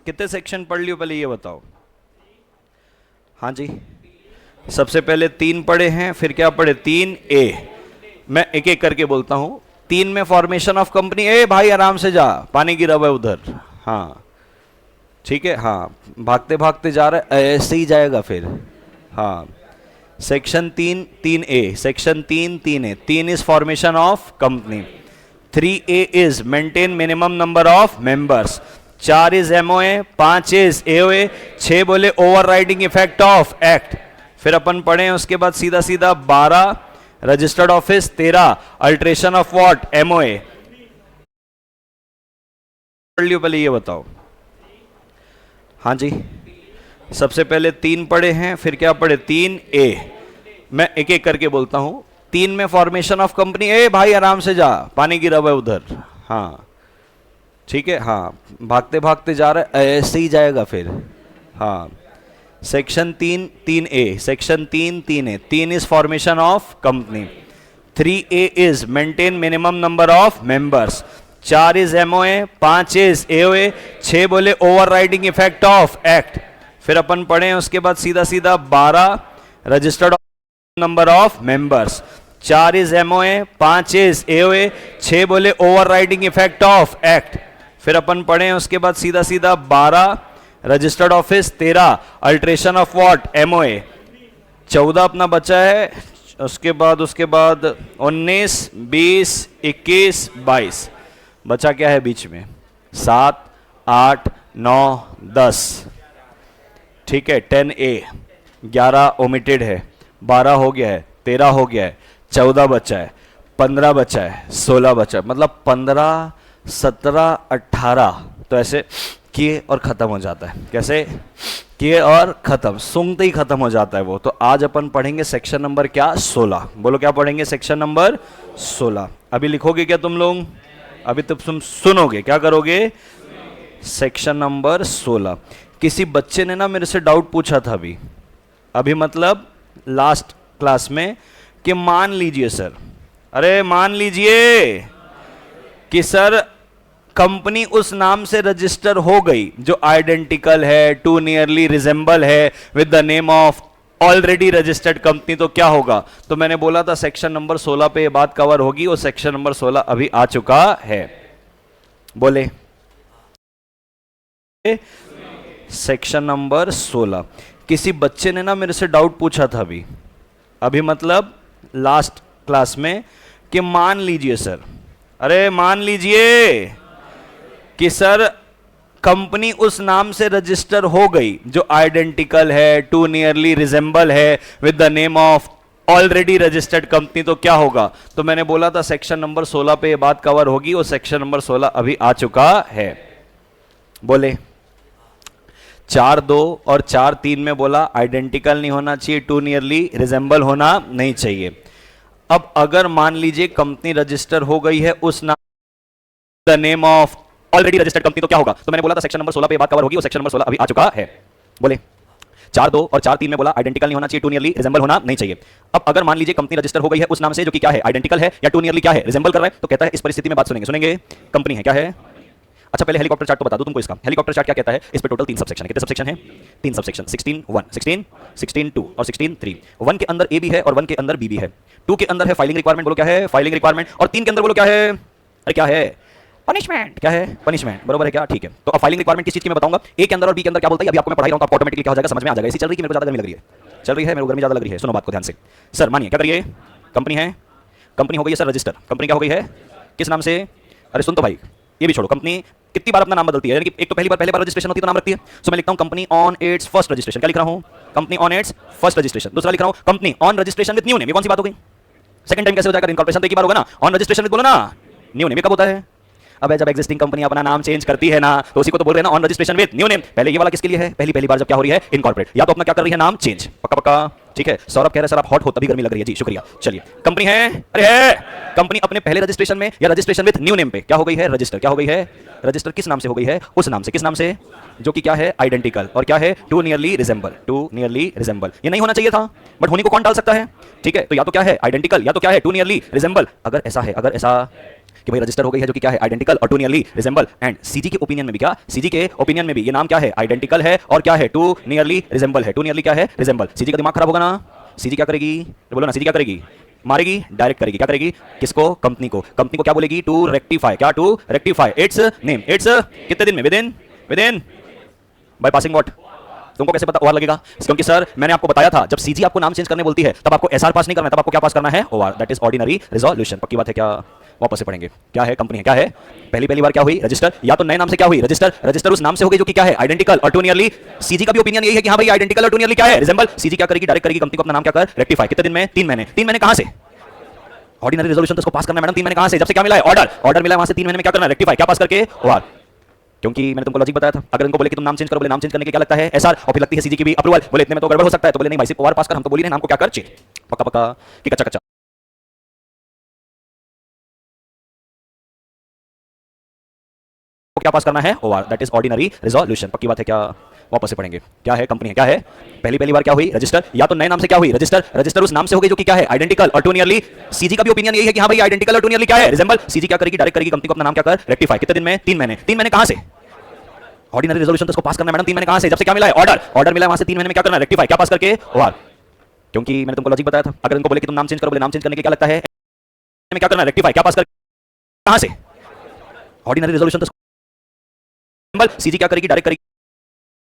कितने सेक्शन पढ़ लियो पहले ये बताओ। हाँ जी, सबसे पहले 3 पढ़े हैं, फिर क्या पढ़े? 3A। मैं एक एक करके बोलता हूं। 3 में फॉर्मेशन ऑफ कंपनी। ए भाई आराम से जा, पानी गिरा हुआ है उधर। हाँ ठीक है, हाँ भागते भागते जा रहा है, ऐसे ही जाएगा फिर। हाँ section 3A, section 3A। 3 is formation of company. 3A is maintain minimum number of members. 4 is MOA, 5 is AOA, 6 बोले over riding effect of act. फिर अपन पढ़े उसके बाद सीधा सीधा 12 registered office, 13 alteration of what? MOA। पढ़ लियो पहले ये बताओ। हाँ जी, सबसे पहले 3 पढ़े हैं, फिर क्या पढ़े? 3A। मैं एक एक करके बोलता हूं। 3 में फॉर्मेशन ऑफ कंपनी। ए भाई आराम से जा, पानी गिरा हुआ है उधर। हाँ ठीक है, हाँ भागते भागते जा रहा है, ऐसे ही जाएगा फिर। हाँ section 3A, section 3A। 3 is formation of company. 3A is maintain minimum number of members. 4 is MOA, 5 is AOA, 6 बोले over riding effect of act. फिर अपन पढ़े उसके बाद सीधा सीधा 12 registered number of members. 4 is MOA, 5 is AOA, 6 बोले over riding effect of act. फिर अपन पढ़े उसके बाद सीधा सीधा 12 registered office, 13 alteration of what? MOA। 14 अपना बचा है। उसके बाद 19, 20, 21, 22 बचा क्या है बीच में? 7, 8, 9, 10। ठीक है, 10A। 11 ओमिटेड है, 12 हो गया है, 13 हो गया है, 14 बचा है, 15 बचा है, 16 बचा है। मतलब 15, 17, 18 तो ऐसे किए और खत्म हो जाता है। कैसे किए और खत्म? सूंघते ही खत्म हो जाता है वो। तो आज अपन पढ़ेंगे सेक्शन नंबर क्या? 16। बोलो क्या पढ़ेंगे? Section number 16। अभी लिखोगे क्या तुम लोग? अभी तो तुम सुनोगे, क्या करोगे? Section number 16। किसी बच्चे ने ना मेरे से डाउट पूछा था अभी मतलब लास्ट क्लास में, कि मान लीजिए सर, अरे मान लीजिए कि सर कंपनी उस नाम से रजिस्टर हो गई जो आइडेंटिकल है, टू नियरली रिजेंबल है with the name of already registered company, तो क्या होगा? तो मैंने बोला था सेक्शन नंबर 16 पे ये बात कवर होगी, और सेक्शन नंबर 16 अभी आ चुका है। बोले सेक्शन नंबर 16। किसी बच्चे ने ना मेरे से डाउट पूछा था अभी मतलब लास्ट क्लास में, कि मान लीजिए सर, अरे मान लीजिए कि सर कंपनी उस नाम से रजिस्टर हो गई जो आइडेंटिकल है, टू नियरली रिजेंबल है with the name of already registered company, तो क्या होगा? तो मैंने बोला था सेक्शन नंबर 16 पे ये बात कवर होगी, और सेक्शन नंबर 16 अभी आ चुका है। बोले 4-2 और 4-3 में बोला आइडेंटिकल नहीं होना चाहिए, टू नियरली रिजेंबल होना नहीं चाहिए। अब अगर मान लीजिए कंपनी रजिस्टर हो गई है उस नाम, the name of already registered company, तो क्या होगा? तो मैंने बोला था सेक्शन नंबर 16 पे बात कवर होगी, और सेक्शन नंबर 16 अभी आ चुका है। बोले 4-2 और 4-3 में बोला आइडेंटिकल नहीं होना चाहिए, टू नियरली रिजेंबल होना नहीं चाहिए। अब अगर मान लीजिए कंपनी रजिस्टर हो गई है उस नाम से जो कि क्या है? आइडेंटिकल है, या टू नियरली क्या है? रिजेंबल कर रहा है, तो कहता है इस परिस्थिति में बात सुनेंगे। कंपनी है, क्या है? अच्छा पहले हेलीकॉप्टर चार्ट तो बता दूं तुमको इसका। हेलीकॉप्टर चार्ट क्या कहता है? इस पे टोटल 3 सबसेक्शन है। कितने सबसेक्शन है? 3 सबसेक्शन। 16(1), 16, 16(2) और 16(3). 1 के अंदर A भी है और 1 के अंदर B भी है। 2 के अंदर है फाइलिंग रिक्वायरमेंट, बोलो क्या है? Filing requirement. और 3 के अंदर बोलो क्या है? अरे क्या है? पनिशमेंट। क्या है? पनिशमेंट। बरोबर है क्या? ठीक है। तो अब फाइलिंग रिक्वायरमेंट किस चीज की मैं बताऊंगा। ए के अंदर और बी के अंदर क्या बोलता है अभी आपको मैं पढ़ा रहा हूं, तो आपको ऑटोमेटिकली क्या हो जाएगा, समझ में आ जाएगा। इसी चल रही है कि मेरे को ज्यादा गर्मी लग रही है, चल रही है, मेरे को गर्मी ज्यादा लग रही है। सुनो बात को ध्यान से। सर मानिए क्या करिए, कंपनी है, कंपनी हो गई है सर रजिस्टर। कंपनी क्या हो गई है? किस नाम से? अरे सुन तो भाई, ये भी छोड़ो। कंपनी कितनी बार अपना नाम बदलती है? यानी कि एक तो पहले बार रजिस्ट्रेशन होती है तो नाम रखती है। सो मैं लिखता हूं company on its first registration. क्या लिख रहा हूं? Company on its first registration. दूसरा लिख रहा हूं company on registration with new name. ये कौन सी बात हो गई? सेकंड टाइम कैसे हो जाएगा? इनकॉर्पोरेशन तो एक ही बार होगा ना। ऑन रजिस्ट्रेशन विद बोलो ना, न्यू नेम कब होता है? अब जब एग्जिस्टिंग कंपनी अपना नाम चेंज करती है ना, तो उसी को तो बोल रहे हैं ना on registration with new name. पहले ये वाला किसके लिए है? पहली बार जब क्या हो रही है? इनकॉर्पोरेट, या तो अपना क्या कर रही है? नाम चेंज। पक्का पक्का, ठीक है। सौरभ कह रहे हैं सर आप हॉट हो तभी गर्मी लग रही है। जी शुक्रिया। चलिए कंपनी है, अरे है कंपनी अपने पहले रजिस्ट्रेशन में या रजिस्ट्रेशन विद न्यू नेम पे क्या हो गई है? रजिस्टर। क्या हो गई है? रजिस्टर। किस नाम से हो गई है? उस नाम से। किस नाम से? जो कि क्या है? आइडेंटिकल। और क्या है? Too nearly resemble. Too nearly resemble. ये नहीं होना चाहिए था, बट होने को कौन डाल सकता है? ठीक है, तो या तो क्या है? आइडेंटिकल, या तो क्या है? Too nearly resemble. अगर ऐसा है, अगर ऐसा कि भाई रजिस्टर हो गई है जो कि क्या है आइडेंटिकल और too nearly resemble, and CG के ओपिनियन में भी क्या, सीजी के ओपिनियन में भी ये नाम क्या है आइडेंटिकल है और क्या है टू नियरली रिजेंबल है, टू नियरली क्या है रिजेंबल। सीजी का दिमाग खराब होगा ना, सीजी क्या करेगी, तो बोलो ना सीजी क्या करेगी, मारेगी, डायरेक्ट करेगी, क्या करेगी, किसको, कंपनी को, कंपनी को क्या बोलेगी, टू रेक्टिफाई, क्या to rectify its name, its कितने दिन में, within by passing what, तुमको कैसे पता ओआर लगेगा, क्योंकि सर मैंने आपको बताया था जब सीजी आपको नाम चेंज करने बोलती है तब आपको एसआर पास नहीं करना है, तब आपको क्या पास करना है, OR, that is ordinary resolution. पक्की बात है क्या, वापस से पढ़ेंगे, क्या है कंपनी है, क्या है, पहली पहली बार क्या हुई रजिस्टर, या तो नए नाम से क्या हुई रजिस्टर, रजिस्टर उस नाम से हो गई जो कि क्या है आइडेंटिकल और टू नियरली, सीजी का भी ओपिनियन यही है कि हां भाई आइडेंटिकल और टू नियरली क्या है रिजेंबल। सीजी क्या करेगी, डायरेक्ट करेगी कंपनी को अपना नाम क्या कर रेक्टिफाई, कितने दिन में, 3 महीने, 3 महीने कहां से, ऑर्डिनरी रिजोल्यूशन तो उसको पास करना है मैडम, 3 महीने कहां से, जब से क्या मिला है ऑर्डर, ऑर्डर मिला है वहां से 3 महीने में क्या करना है रेक्टिफाई, क्या पास करके ओआर। क्योंकि मैंने तुमको लॉजिक बताया था, अगर इनको बोले कि तुम नाम चेंज करो, बोले नाम चेंज करने के क्या लगता है एसआर, और फिर लगती है सीजी की भी अप्रूवल, बोले इतने में तो गड़बड़ हो सकता है, तो बोले नहीं भाई सिर्फ ओआर पास कर, हम तो बोल ही रहे नाम को क्या कर चेंज, पक्का पक्का कि कच्चा कच्चा, क्या पास करना है OR, that is ordinary resolution. पक्की बात है क्या, वापस से पढ़ेंगे, क्या है कंपनी है, क्या है पहली पहली बार क्या हुई रजिस्टर, या तो नए नाम से क्या हुई रजिस्टर, रजिस्टर उस नाम से हो गई जो कि क्या है आइडेंटिकल और टू नियरली, सीजी का भी ओपिनियन यही है कि हां भाई आइडेंटिकल और टू नियरली क्या है रिजेंबल। सीजी क्या करेगी, डायरेक्ट करेगी कंपनी को अपना नाम क्या कर रेक्टिफाई, कितने दिन में, 3 महीने, 3 महीने कहां से, ऑर्डिनरी रिजोल्यूशन तो उसको पास करना है मैडम, 3 महीने कहां से, जब से क्या मिला है ऑर्डर, ऑर्डर मिला है वहां से 3 महीने में क्या करना है रेक्टिफाई, क्या पास करके ओआर। क्योंकि मैंने तुमको लॉजिक बताया था, अगर इनको बोले कि तुम नाम चेंज करो, बोले नाम चेंज करने के क्या लगता है में क्या करना है रेक्टिफाई, क्या पास कर कहां से, ऑर्डिनरी रिजोल्यूशन तो सीजी क्या करेगी, डायरेक्ट करेगी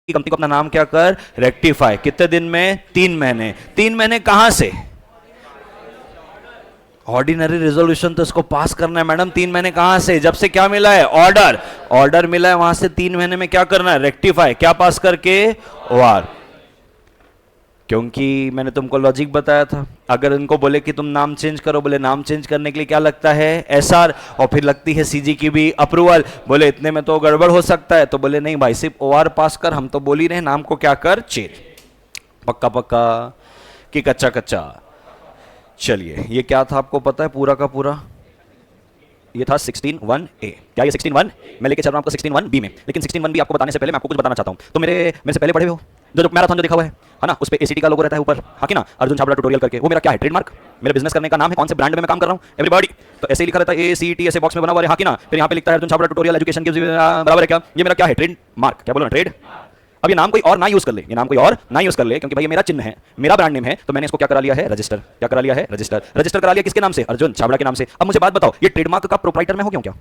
कंपनी को अपना नाम क्या कर रेक्टिफाई, कितने दिन में, 3 महीने, 3 महीने कहां से, ऑर्डिनरी रिजोल्यूशन तो इसको पास करना है मैडम, 3 महीने कहां से, जब से क्या मिला है ऑर्डर, ऑर्डर मिला है वहां से 3 महीने में क्या करना है रेक्टिफाई, क्या पास करके ओआर। क्योंकि मैंने तुमको लॉजिक बताया था, अगर इनको बोले कि तुम नाम चेंज करो, बोले नाम चेंज करने के लिए क्या लगता है एसआर, और फिर लगती है सीजी की भी अप्रूवल, बोले इतने में तो गड़बड़ हो सकता है, तो बोले नहीं भाई सिर्फ ओआर पास कर, हम तो बोल ही रहे नाम को क्या कर चेंज, पक्का पक्का कि कच्चा कच्चा। चलिए ये क्या था आपको पता है पूरा का पूरा, ये था 16(1)(a, क्या ये 16(1), मैं लेके चल रहा हूं आपको 16(1)(b में, लेकिन 16(1)(b) आपको बताने से पहले मैं आपको कुछ बताना चाहता हूं, तो मेरे से पहले पढ़े हो जो मैराथन जो देखा हुआ है ना, उस पे एसीटी का लोगो रहता है ऊपर, हाँ कि ना, अर्जुन छाबड़ा ट्यूटोरियल करके, वो मेरा क्या है ट्रेडमार्क, मेरे बिजनेस करने का नाम है, कौन से ब्रांड में मैं काम कर रहा हूं एवरीबॉडी, तो ऐसे ही लिखा रहता है एसीटी, ऐसे बॉक्स में बना हुआ है, हाँ कि ना, फिर यहाँ पे लिखता है अर्जुन छाबड़ा ट्यूटोरियल एजुकेशन के बराबर है क्या, ये मेरा क्या है ट्रेडमार्क, क्या बोलो ना ट्रेड। अब ये नाम कोई और ना यूज कर ले, ये नाम कोई और ना यूज कर ले, क्योंकि भाई ये मेरा चिन्ह है, मेरा ब्रांड नेम है, तो मैंने इसको क्या करा लिया है रजिस्टर, क्या करा लिया है रजिस्टर, रजिस्टर करा लिया किसके नाम से, अर्जुन छाबड़ा के नाम से। अब मुझे बात बताओ, ये ट्रेडमार्क का प्रोप्राइटर मैं हो क्यों, क्या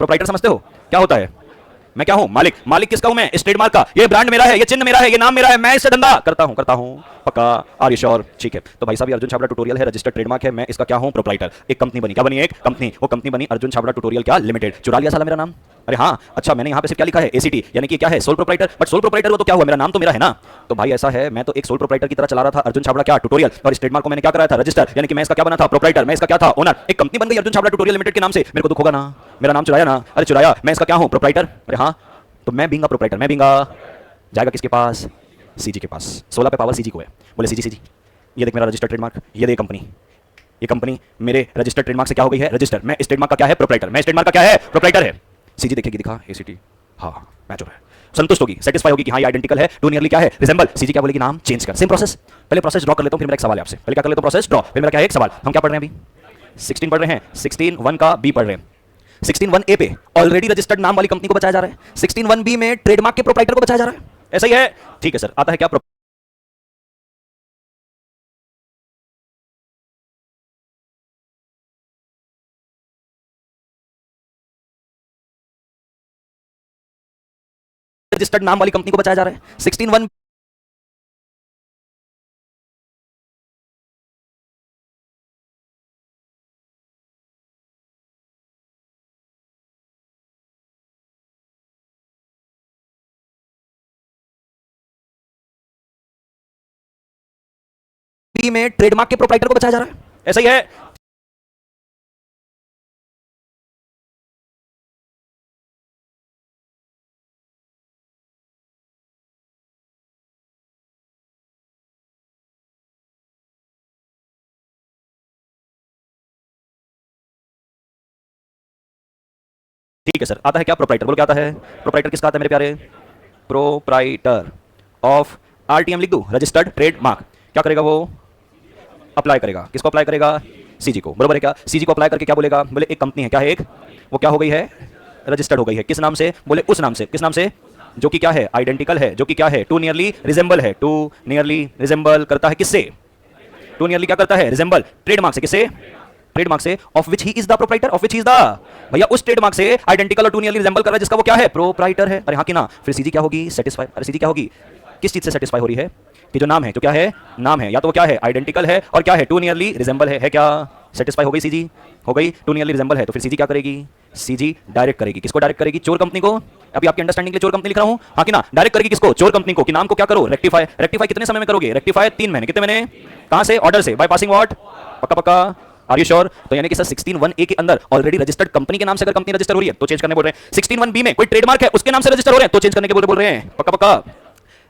प्रोप्राइटर समझते हो क्या होता है, मैं क्या हूं मालिक, मालिक किसका हूं मैं, इस ट्रेडमार्क का, ये ब्रांड मेरा है, ये चिन्ह मेरा है, ये नाम मेरा है, मैं इससे धंधा करता हूं पक्का, आर यू श्योर, ठीक है। तो भाई साहब ये अर्जुन छाबड़ा ट्यूटोरियल है, रजिस्टर्ड ट्रेडमार्क है, मैं इसका क्या हूं प्रोप्राइटर, एक कंपनी बनी, क्या बनी, एक कंपनी, वो कंपनी बनी अर्जुन छाबड़ा ट्यूटोरियल क्या लिमिटेड, चुरा लिया साला मेरा नाम, अरे हाँ अच्छा मैंने यहाँ पे सिर्फ क्या लिखा है एसीटी, यानी कि क्या है sole proprietor, but sole proprietor वो तो क्या हुआ, मेरा नाम तो मेरा है ना, तो भाई ऐसा है मैं तो एक सोल प्रोप्राइटर की तरह चला रहा था अर्जुन छाबड़ा क्या ट्यूटोरियल, और इस ट्रेडमार्क को मैंने क्या कराया था रजिस्टर, यानी कि मैं इसका क्या बना था प्रोप्राइटर, मैं इसका क्या था ओनर, एक कंपनी बन गई अर्जुन छाबड़ा ट्यूटोरियल लिमिटेड के नाम से, मेरे को दुख होगा ना, मेरा नाम चुराया ना, अरे चुराया, मैं इसका क्या हूँ प्रोप्राइटर, अरे हाँ तो मैं बींगा प्रोप्राइटर, मैं बींगा जाएगा किसके पास, सीजी के पास, 16 पे पावर सीजी को है, बोले सीजी ये देख मेरा रजिस्टर्ड ट्रेडमार्क, ये देख कंपनी, ये कंपनी मेरे रजिस्टर्ड ट्रेडमार्क से क्या हो गई है रजिस्टर, मैं इस ट्रेडमार्क का क्या है प्रोप्राइटर, मैं इस ट्रेडमार्क का क्या है प्रोप्राइटर है, सीजी देखेगी दिखा एसीटी, हाँ मैच हो रहा है, संतुष्ट होगी, सेटिस्फाई होगी कि हाँ ये आइडेंटिकल है, टू नियरली क्या है रिजेंबल, सीजी क्या बोलेगी नाम चेंज कर, सेम प्रोसेस, पहले प्रोसेस ड्रॉ कर लेता हूं, फिर मेरा एक सवाल है आपसे, पहले क्या कर लेता हूं प्रोसेस ड्रॉ, फिर मेरा क्या है एक सवाल, हम क्या पढ़ रहे हैं अभी 16 पढ़ रहे हैं, 16(1) का बी पढ़ रहे हैं, 16(1)(a) पे ऑलरेडी रजिस्टर्ड नाम वाली कंपनी को बचाया जा रहा है, 16(1)(b) में ट्रेडमार्क के प्रोप्राइटर को बचाया जा रहा है, ऐसा ही है, ठीक है सर, आता है क्या रजिस्टर्ड नाम वाली कंपनी को बचाया जा रहा है, 16(1) में ट्रेडमार्क के प्रोप्राइटर को बचाया जा रहा है, ऐसा ही है, ठीक है सर, आता है क्या प्रोप्राइटर, बोलो क्या आता है प्रोप्राइटर, किसका आता है मेरे प्यारे, प्रोप्राइटर ऑफ आरटीएम लिख दूं, रजिस्टर्ड ट्रेडमार्क, क्या करेगा वो अप्लाई करेगा, किसको अप्लाई करेगा सीजी को, बरोबर है क्या, सीजी को अप्लाई करके क्या बोलेगा, बोले एक कंपनी है, क्या है एक वो क्या हो गई है, रजिस्टर्ड हो गई है। किस नाम से, बोले उस नाम से। किस नाम से, जो कि क्या है, आइडेंटिकल है, जो कि क्या है, टू नियरली रिजेंबल है। टू नियरली रिजेंबल करता है किससे, टू नियरली क्या करता है, रिजेंबल ट्रेडमार्क से। किससे, ट्रेडमार्क से, of which he is the proprietor, of which he is the, भैया उस ट्रेडमार्क से आइडेंटिकल और टू नियरली रिजेंबल कर रहा है जिसका वो क्या है, प्रोप्राइटर है। अरे हाँ कि ना, फिर सीजी क्या होगी, सेटिस्फाई। अरे सीजी क्या होगी, किस चीज से सेटिस्फाई हो रही है, कि जो नाम है, जो क्या है, नाम है, या तो वो क्या है, आइडेंटिकल है, और क्या है, टू नियरली रिजेंबल है क्या, सेटिस्फाई हो गई सीजी, हो गई, टू नियरली रिजेंबल है। तो फिर सीजी क्या करेगी, सीजी डायरेक्ट करेगी, किसको डायरेक्ट करेगी, चोर कंपनी को। अभी आपकी अंडरस्टैंडिंग के लिए चोर कंपनी लिख रहा हूं, हाँ कि ना, डायरेक्ट करेगी किसको, चोर कंपनी को, कि नाम को क्या करो, रेक्टिफाई। रेक्टिफाई कितने समय में करोगे, रेक्टिफाई 3 महीने, कितने महीने, कहां से, ऑर्डर से, बाय पासिंग व्हाट, पक्का पक्का, आर यू श्योर। तो यानी कि सर 16(1)(a) के अंदर ऑलरेडी रजिस्टर्ड कंपनी के नाम से अगर कंपनी रजिस्टर हो रही है तो चेंज करने बोल रहे हैं। 16(1)(b) में कोई ट्रेडमार्क है उसके नाम से रजिस्टर हो रहे हैं तो चेंज करने के बोल रहे हैं, पक्का पक्का।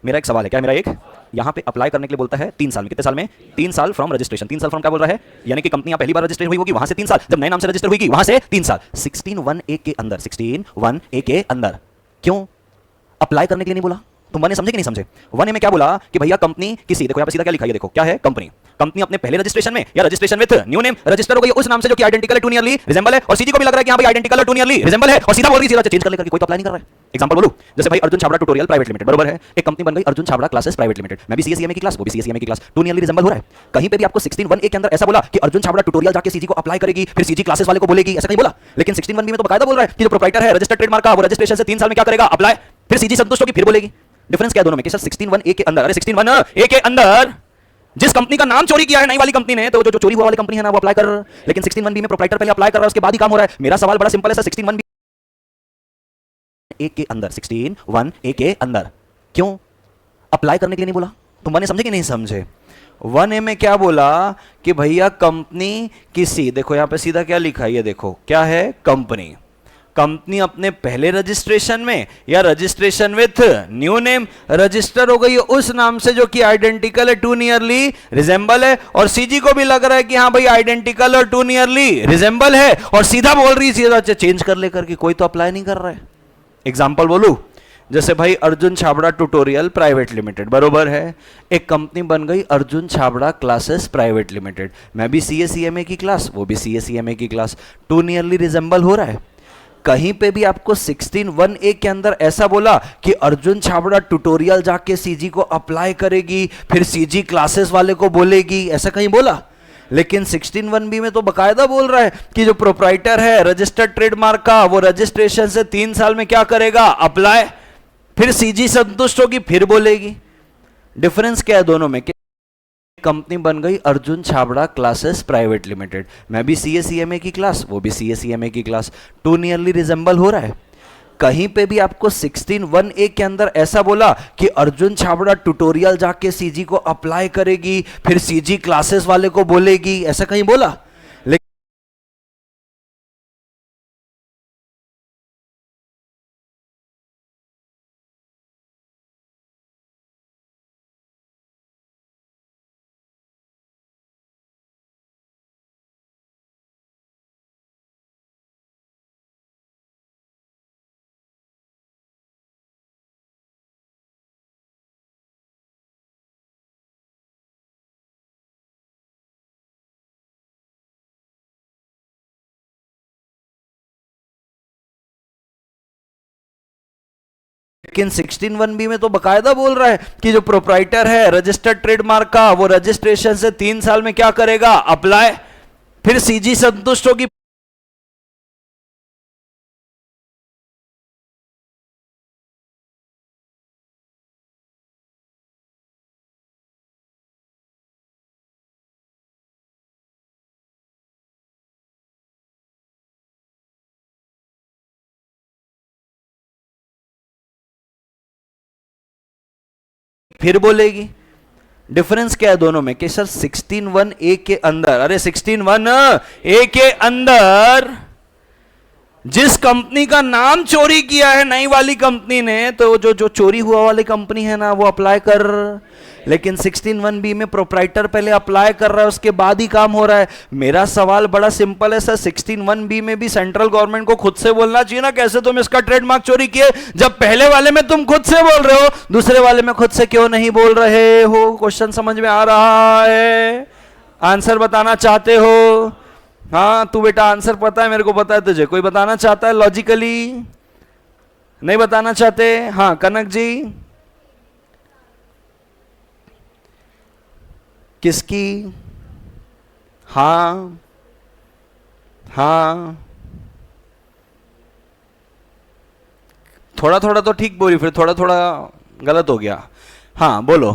मेरा एक सवाल है, क्या मेरा एक, यहां पे अप्लाई करने के लिए बोलता है 3 साल में, कितने साल में, 3 साल फ्रॉम रजिस्ट्रेशन। 3 साल फ्रॉम क्या बोल रहा है, यानी कि कंपनी पहली बार रजिस्टर हुई होगी वहां से 3 साल, जब नए नाम से रजिस्टर हुई वहां से 3 साल। 16(1)(a) के अंदर, 16(1)(a) के अंदर क्यों अप्लाई करने के लिए नहीं बोला, तुम बने समझे कि नहीं समझे। 1A में क्या बोला कि भैया कंपनी किसी, देखो यहां पे सीधा क्या लिखा है, देखो क्या है, कंपनी। कंपनी अपने पहले रजिस्ट्रेशन में या registration with new name register हो गई उस नाम से जो कि आइडेंटिकल है, टू नियरली रिजेंबल है, और सीजी को भी लग रहा है कि हां भाई आइडेंटिकल है, टू नियरली रिजेंबल है, और सीधा बोल रही है, सीधा चेंज कर लेकर कोई तो अप्लाई नहीं कर रहा है। एग्जांपल बोलूं, जैसे भाई Arjun Chhabra tutorial private limited, बरोबर है, एक कंपनी बन गई Arjun Chhabra classes private limited, मैं भी सीएसईएमए की क्लास, वो भी सीएसईएमए की क्लास, टू नियरली रिजेंबल हो रहा है। कहीं पे भी आपको 16(1)(a) के अंदर ऐसा बोला कि अर्जुन छाबड़ा ट्यूटोरियल जाके सीजी को अप्लाई करेगी, फिर सीजी क्लासेस वाले को बोलेगी, ऐसा कहीं बोला। लेकिन 16(1)(b) में तो बकायदा बोल रहा है कि जो प्रोप्राइटर है रजिस्टर्ड ट्रेडमार्क का, वो रजिस्ट्रेशन से 3 साल में क्या करेगा, अप्लाई, फिर सीजी संतुष्ट होगी फिर बोलेगी। डिफरेंस क्या है दोनों में, कि सर 16(1)(a) के अंदर, अरे 16(1)(a) के अंदर जिस कंपनी का नाम चोरी किया है नई वाली कंपनी ने, तो जो चोरी हुआ वाली कंपनी है ना वो अप्लाई कर, लेकिन 16(1)(b) में प्रोप्राइटर पहले अप्लाई कर रहा है, उसके बाद ही काम हो रहा है। मेरा सवाल बड़ा सिंपल है सर, 16(1)(a) के अंदर, 16(1)(a) के अंदर क्यों अप्लाई करने के लिए नहीं बोला, तुम मैंने समझे कि नहीं समझे। 1A में क्या बोला कि भैया कंपनी किसी, देखो यहां पे सीधा क्या लिखा है, ये देखो क्या है, कंपनी। कंपनी अपने पहले रजिस्ट्रेशन में या registration with new name register हो गई उस नाम से जो कि आइडेंटिकल है, टू नियरली रिजेंबल है, और सीजी को भी लग रहा है कि हाँ भाई आइडेंटिकल और टू नियरली रिजेंबल है, और सीधा बोल रही है, सीधा चेंज कर लेकर के कोई तो अप्लाई नहीं कर रहा है। एग्जाम्पल बोलू, जैसे भाई Arjun Chhabra tutorial private limited, बरोबर है, एक कंपनी बन गई Arjun Chhabra classes private limited, मैं भी सीएसईएमए की क्लास, वो भी सीएसईएमए की क्लास, टू नियरली रिजेंबल हो रहा है। कहीं पे भी आपको 16(1)(a) के अंदर ऐसा बोला कि अर्जुन छाबड़ा ट्यूटोरियल जाके सीजी को अप्लाई करेगी, फिर सीजी क्लासेस वाले को बोलेगी, ऐसा कहीं बोला। लेकिन 16(1)(b) में तो बकायदा बोल रहा है कि जो प्रोप्राइटर है रजिस्टर्ड ट्रेडमार्क का, वो रजिस्ट्रेशन से 3 साल में क्या करेगा, अप्लाई, फिर सीजी संतुष्ट होगी फिर बोलेगी। डिफरेंस क्या है दोनों में, कंपनी बन गई Arjun Chhabra classes private limited, मैं भी सीएसईएमए की क्लास, वो भी सीएसईएमए की क्लास, टू नियरली रिजेंबल हो रहा है। कहीं पे भी आपको 16(1)(a) के अंदर ऐसा बोला कि अर्जुन छाबड़ा ट्यूटोरियल जाके सीजी को अप्लाई करेगी, फिर सीजी क्लासेस वाले को बोलेगी, ऐसा कहीं बोला। लेकिन 16(1)(b) में तो बकायदा बोल रहा है कि जो प्रोप्राइटर है रजिस्टर्ड ट्रेडमार्क का, वो रजिस्ट्रेशन से 3 साल में क्या करेगा, अप्लाई, फिर सीजी संतुष्ट होगी। फिर बोलेगी। डिफरेंस क्या है दोनों में, कि सर 16(1)(a) के अंदर, अरे 16(1)(a) के अंदर जिस कंपनी का नाम चोरी किया है नई वाली कंपनी ने, तो जो चोरी हुआ वाली कंपनी है ना वो अप्लाई कर। लेकिन 16(1)(b) में प्रोप्राइटर पहले अप्लाई कर रहा है, उसके बाद ही काम हो रहा है। मेरा सवाल बड़ा सिंपल है सर, 16(1)(b) में भी सेंट्रल गवर्नमेंट को खुद से बोलना चाहिए ना, कैसे तुम इसका ट्रेडमार्क चोरी किए, जब पहले वाले में तुम खुद से बोल रहे हो, दूसरे वाले में खुद से क्यों नहीं बोल रहे हो। क्वेश्चन समझ में आ रहा है, आंसर बताना चाहते हो। हाँ तू बेटा आंसर पता है, मेरे को पता है, तुझे कोई बताना चाहता है लॉजिकली? नहीं बताना चाहते? हाँ कनक जी, किसकी? हाँ हाँ, थोड़ा थोड़ा तो ठीक बोली, फिर थोड़ा थोड़ा गलत हो गया। हाँ बोलो।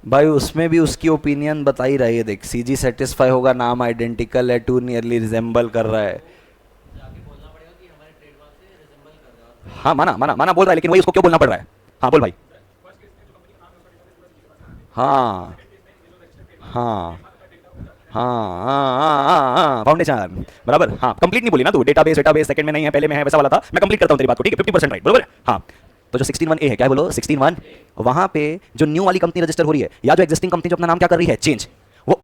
भाई उसमें भी उसकी ओपिनियन बता ही रही है, देख सीजी सेटिस्फाई होगा, नाम आइडेंटिकल है, टू नियरली रिजेंबल कर रहा है। हाँ माना माना माना बोल रहा है, लेकिन वही उसको क्यों बोलना पड़ रहा है? हाँ बोल भाई। हाँ हाँ हाँ हाँ हाँ हाँ हाँ फाउंडेशन बराबर। हाँ कंप्लीट नहीं बोली ना तू, डेटाबेस डेटाबेस सेकंड में नहीं है, पहले में है, वैसा वाला था। मैं कंप्लीट करता हूँ तेरी बात को, ठीक है? 50% राइट, बराबर। हाँ तो जो 16(1) ए है, क्या है बोलो? 16(1) वहां पे जो न्यू वाली कंपनी रजिस्टर हो रही है, या जो एग्जिस्टिंग कंपनी जो अपना नाम क्या कर रही है, चेंज, वो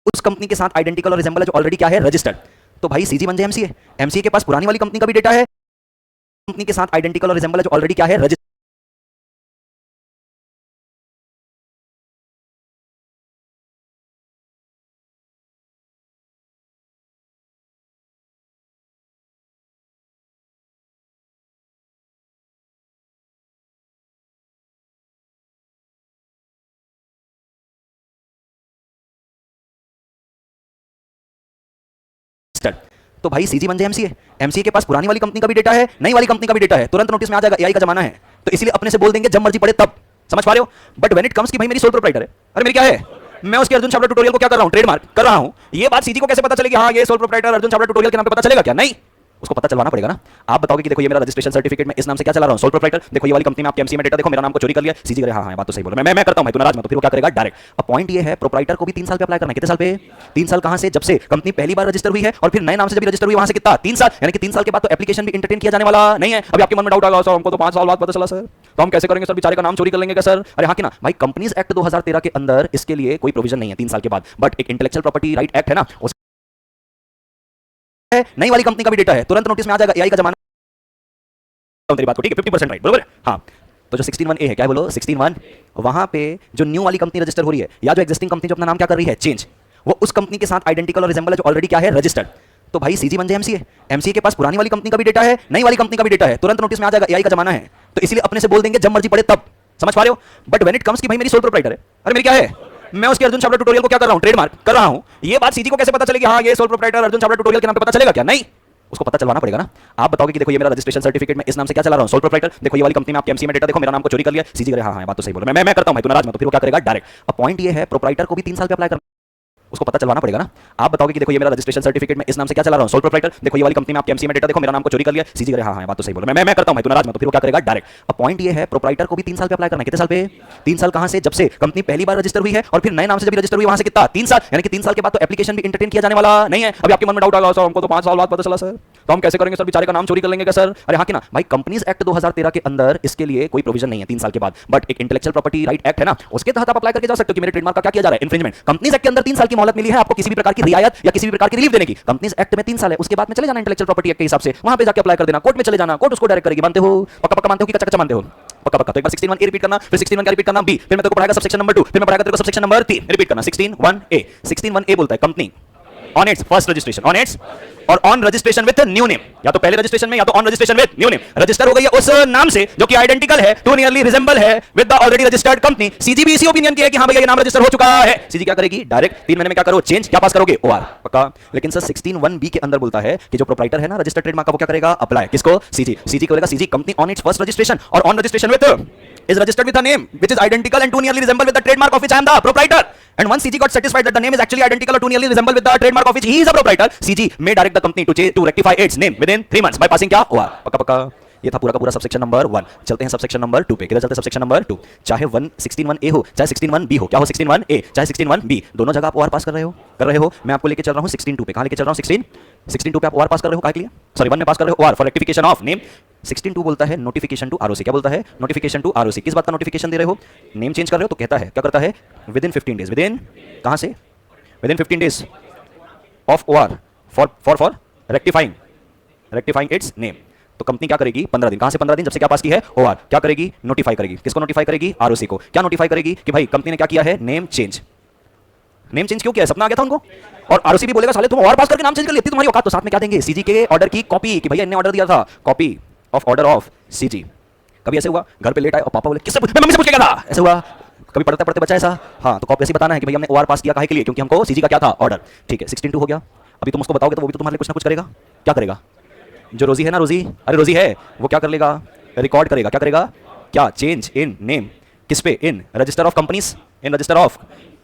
उस कंपनी के साथ आइडेंटिकल और रिजेंबल है जो ऑलरेडी क्या है, रजिस्टर्ड। तो भाई सीजी बन जाए एमसीए। एमसीए के पास पुरानी वाली कंपनी का भी डेटा है, कंपनी के साथ आइडेंटिकल और रिजेंबल है जो ऑलरेडी क्या है, रजिस्टर्ड। तो भाई सीजी बन जाए एमसीए। एमसीए के पास पुरानी वाली कंपनी का भी डेटा है, नई वाली कंपनी का भी डेटा है, तुरंत नोटिस में आ जाएगा, एआई का जमाना है, तो इसीलिए अपने से बोल देंगे जब मर्जी पड़े तब। समझ पा रहे हो? बट व्हेन इट कम्स कि भाई मेरी सोल प्रोप्राइटर है, अरे मेरी क्या है, मैं उसके अर्जुन छाबड़ा ट्यूटोरियल को क्या कर रहा हूं, ट्रेडमार्क कर रहा हूं, ये बात सीजी को कैसे पता चलेगी? हाँ ये sole proprietor Arjun Chhabra tutorial के नाम पे पता चलेगा क्या? नहीं, उसको पता चलवाना पड़ेगा ना। आप बताओगे कि देखो ये मेरा रजिस्ट्रेशन सर्टिफिकेट में इस नाम से क्या चला रहा हूं, सोल प्रोप्राइटर, देखो ये वाली कंपनी में आपके एमसीए में डेटा देखो, मेरा नाम को चोरी कर लिया, सीजी करे हाँ हाँ बात तो सही बोल रहा है, मैं करता हूं, मैं तो नाराज मत हो, फिर वो क्या करेगा डायरेक्ट। अब पॉइंट ये है प्रोप्राइटर को भी 3 साल पे अप्लाई करना है। कितने साल पे? 3 साल। कहां से? जब से कंपनी पहली बार रजिस्टर हुई है, और फिर नए नाम से जब रजिस्टर हुई वहां से कितना? 3 साल। यानी कि 3 साल के बाद तो एप्लीकेशन भी एंटरटेन किया जाने वाला नहीं है। अभी आपके मन में डाउट आएगा, सर हमको तो 5 साल बाद पता चला सर, तो हम कैसे करेंगे सर, बेचारे का नाम चोरी कर लेंगे क्या सर? अरे हाँ कि ना भाई, कंपनीज एक्ट 2013 के अंदर इसके लिए कोई प्रोविजन नहीं है 3 साल के बाद, बट एक इंटेलेक्चुअल प्रॉपर्टी राइट एक्ट है ना, उस नई वाली कंपनी का भी डेटा है, तुरंत नोटिस में आ जाएगा, एआई का जमाना तेरी बात को, ठीक है? 50% राइट, बराबर। हाँ तो जो 16(1) ए है, क्या है बोलो? 16(1) वहां पे जो न्यू वाली कंपनी रजिस्टर हो रही है, या जो एग्जिस्टिंग कंपनी जो अपना नाम क्या कर रही है, चेंज, वो उस कंपनी के साथ आइडेंटिकल और रिजेंबल है जो ऑलरेडी क्या है, रजिस्टर्ड। तो भाई सीजी बन जाए एमसीए। एमसीए के पास पुरानी वाली कंपनी का भी डेटा है, नई वाली कंपनी का भी डेटा है, तुरंत नोटिस में आ जाएगा, एआई का जमाना है, तो इसीलिए अपने से बोल देंगे जब मर्जी पड़े तब। समझ पा रहे हो? बट व्हेन इट कम्स कि भाई मेरी सोल प्रोप्राइटर है, अरे मेरी क्या है, मैं उसके अर्जुन छाबड़ा ट्यूटोरियल को क्या कर रहा हूं, ट्रेडमार्क कर रहा हूं, ये बात सीजी को कैसे पता चलेगी? हाँ ये sole proprietor Arjun Chhabra tutorial के नाम पे पता चलेगा क्या? नहीं, उसको पता चलवाना पड़ेगा ना। आप बताओगे कि देखो ये मेरा रजिस्ट्रेशन सर्टिफिकेट में इस नाम से क्या चला रहा हूं, सोल प्रोप्राइटर, देखो ये वाली कंपनी में आपके एमसीए में डेटा देखो, मेरा नाम को चोरी कर लिया, सीजी करे हाँ हाँ बात तो सही बोल रहा है, मैं करता हूं, मैं तो नाराज मत हो, फिर वो क्या करेगा डायरेक्ट। अब पॉइंट ये है प्रोप्राइटर को भी 3 साल पे अप्लाई करना, उसको पता चलवाना पड़ेगा ना। आप बताओगे कि देखो ये मेरा रजिस्ट्रेशन सर्टिफिकेट में इस नाम से क्या चला रहा हूं, सोल प्रोप्राइटर, देखो ये वाली कंपनी में आपके एमसीए में डेटा देखो, मेरा नाम को चोरी कर लिया, सीजी करे हाँ हाँ बात तो सही बोल रहा है, मैं करता हूं, मैं तो नाराज मत हो, फिर वो क्या करेगा डायरेक्ट। अब पॉइंट ये है प्रोप्राइटर को भी 3 साल पे अप्लाई करना है। कितने साल पे? 3 साल। कहां से? जब से कंपनी पहली बार रजिस्टर हुई है, और फिर नए नाम से जब रजिस्टर हुई वहां से कितना? 3 साल। यानी कि 3 साल के बाद तो एप्लीकेशन भी एंटरटेन किया जाने वाला नहीं है। अभी आपके मन में डाउट आएगा, सर हमको तो 5 साल बाद पता चला सर, तो हम कैसे करेंगे सर, बेचारे का नाम चोरी कर लेंगे क्या सर? अरे हाँ कि ना भाई, कंपनीज एक्ट 2013 के अंदर इसके लिए कोई प्रोविजन नहीं है 3 साल के बाद, बट एक इंटेलेक्चुअल प्रॉपर्टी राइट एक्ट है ना, उसके तहत आप अप्लाई करके जा सकते हो कि मेरे ट्रेडमार्क का क्या किया जा रहा है, इंफ्रिंजमेंट। कंपनीज एक्ट के अंदर 3 साल की मोहलत मिली है आपको, किसी भी प्रकार की रियायत या किसी भी प्रकार की रिलीफ देने की। कंपनीज एक्ट में 3 साल है, उसके बाद में चले जाना इंटेलेक्चुअल प्रॉपर्टी एक्ट के हिसाब से, वहां पे जाके अप्लाई कर देना, कोर्ट में चले जाना, कोर्ट उसको डायरेक्ट करेगी। मानते हो? पक्का पक्का मानते हो कि कच्चा कच्चा मानते हो? पक्का पक्का। तो एक बार 16(1) ए रिपीट करना, फिर 16(1) का रिपीट करना बी, फिर मैं तेरे को पढ़ाएगा सबसेक्शन नंबर 2, फिर मैं पढ़ाएगा तेरे को सबसेक्शन नंबर 3। रिपीट करना 16(1) ए। 16(1) ए बोलता है company on its first registration, on its or on registration with new name, या तो पहले रजिस्ट्रेशन में या तो on registration with new name, register हो गई है उस नाम से जो कि आइडेंटिकल है, टू नियरली रिजेंबल है with the already registered company. CG भी इसी ओपिनियन की है कि हां भैया ये नाम रजिस्टर हो चुका है। सीजी क्या करेगी? डायरेक्ट 3 महीने में क्या करो, चेंज, क्या पास करोगे? ओआर। पक्का। लेकिन सर 16(1) बी के अंदर बोलता है कि जो प्रोप्राइटर है ना रजिस्टर्ड ट्रेडमार्क का, वो क्या करेगा? अप्लाई किसको? सीजी। सीजी करेगा CG company on its first registration or on registration with is registered with a name which is identical and too nearly resemble with the trademark of which I am the proprietor. And once CG got satisfied that the name is actually identical or too nearly resemble with the trademark of which he is a proprietor, CG may direct the company to rectify its name within 3 months by passing क्या? OR। पक्का पक्का। ये था पूरा का पूरा subsection number 1। चलते हैं सबसेक्शन नंबर 2 पे। किधर चलते हैं? Subsection number 2। चाहे 16(1) ए हो, चाहे 16(1) बी हो, क्या हो? 16(1) ए चाहे 16(1) बी, दोनों जगह आप OR पास कर रहे हो, मैं आपको लेके चल रहा हूं 16(2) पे। कहां लेके चल रहा हूं? 16(2) पे आप OR पास कर रहे हो, क्या के लिए? सॉरी 1 में पास कर रहे हो OR for rectification of name 16(2) बोलता है नोटिफिकेशन टू आरओसी। क्या बोलता है? Notification to ROC. किस बात का नोटिफिकेशन दे रहे हो? नेम चेंज कर रहे हो तो कहता है, क्या करता है? With in 15 days. With in कहां से? With in 15 days of OR for rectifying it's name. तो कंपनी क्या करेगी? 15 दिन। कहां से 15 दिन? जब से क्या पास की है? ओआर। क्या करेगी? नोटिफाई करेगी। किसको नोटिफाई करेगी? आरओसी को। क्या नोटिफाई करेगी? कि भाई कंपनी ने क्या किया है? Name change. नेम चेंज क्यों किया है? सपना आ गया था उनको। और आरओसी भी बोलेगा साले तुम और पास करके नाम चेंज कर लेती, तुम्हारी औकात। तो साथ में क्या देंगे? सीजी के ऑर्डर की कॉपी, कि भैया इन्होंने ऑर्डर दिया था, copy of order of CG. कभी ऐसे हुआ घर पे लेट आए और पापा बोले किससे? मैं मम्मी से पूछ के गया था। ऐसे हुआ कभी? पढ़ते पढ़ते बच्चा ऐसा। हाँ, तो कॉपी ऐसे बताना है कि भैया हमने ओआर पास किया, काहे के लिए? क्योंकि हमको सीजी का क्या था? ऑर्डर। ठीक है, 16(2) हो गया। अभी तुम उसको बताओगे तो वो भी तो तुम्हारे लिए कुछ ना कुछ करेगा। क्या करेगा? जो रोजी है ना, रोजी, अरे रोजी है, वो क्या कर लेगा? रिकॉर्ड करेगा। क्या करेगा? क्या? Change in name. किस पे? In register of companies. In register of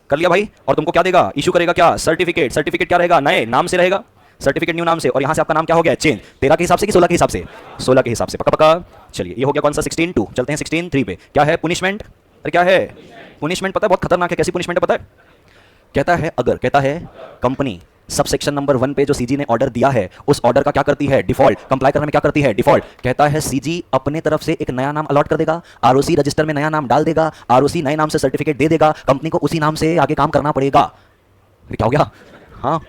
कर लिया भाई। और तुमको क्या देगा? इशू करेगा क्या? सर्टिफिकेट। सर्टिफिकेट क्या रहेगा? नए नाम से रहेगा। सर्टिफिकेट न्यू नाम से। और यहां से आपका नाम क्या हो गया? चेंज। 13 के हिसाब से कि 16 के हिसाब से? 16 के हिसाब से। पक्का पक्का। चलिए, ये हो गया कौन सा? 16(2). चलते हैं 16(3) पे। क्या है? पुनिशमेंट। अरे क्या है पुनिशमेंट? पता है, बहुत खतरनाक है। कैसी पुनिशमेंट है पता है? कहता है अगर, कहता है कंपनी सब सेक्शन नंबर 1 पे जो सीजी ने ऑर्डर दिया है, उस ऑर्डर का क्या करती है? डिफॉल्ट। कंप्लाई करने में क्या करती है? डिफॉल्ट। कहता है सीजी अपने तरफ से एक नया नाम अलॉट कर देगा, आरओसी रजिस्टर में नया नाम डाल देगा, आरओसी नए नाम से सर्टिफिकेट दे देगा, कंपनी को उसी नाम से आगे काम करना पड़ेगा। क्या हो गया? हाँ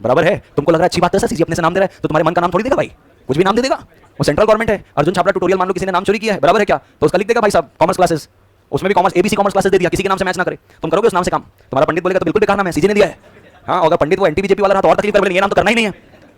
बराबर है। तुमको लग रहा है अच्छी बात है सर, सीजी अपने से नाम दे रहा है, तो तुम्हारे मन का नाम थोड़ी देगा भाई, कुछ भी नाम दे देगा। वो सेंट्रल गवर्नमेंट है। अर्जुन छाबड़ा ट्यूटोरियल मान लो किसी ने नाम चोरी किया है, बराबर है क्या? तो उसका लिख देगा भाई साहब कॉमर्स क्लासेस, उसमें भी कॉमर्स एबीसी कॉमर्स क्लासेस दे दिया, किसी के नाम से मैच ना करे। तुम करोगे उस नाम से काम? तुम्हारा पंडित बोलेगा तो बिल्कुल बेकार नाम है, सीजी ने दिया है। हाँ, अगर पंडित वो एंटी बीजेपी वाला रहा तो और तकलीफ कर बोले ये नाम तो करना ही नहीं है।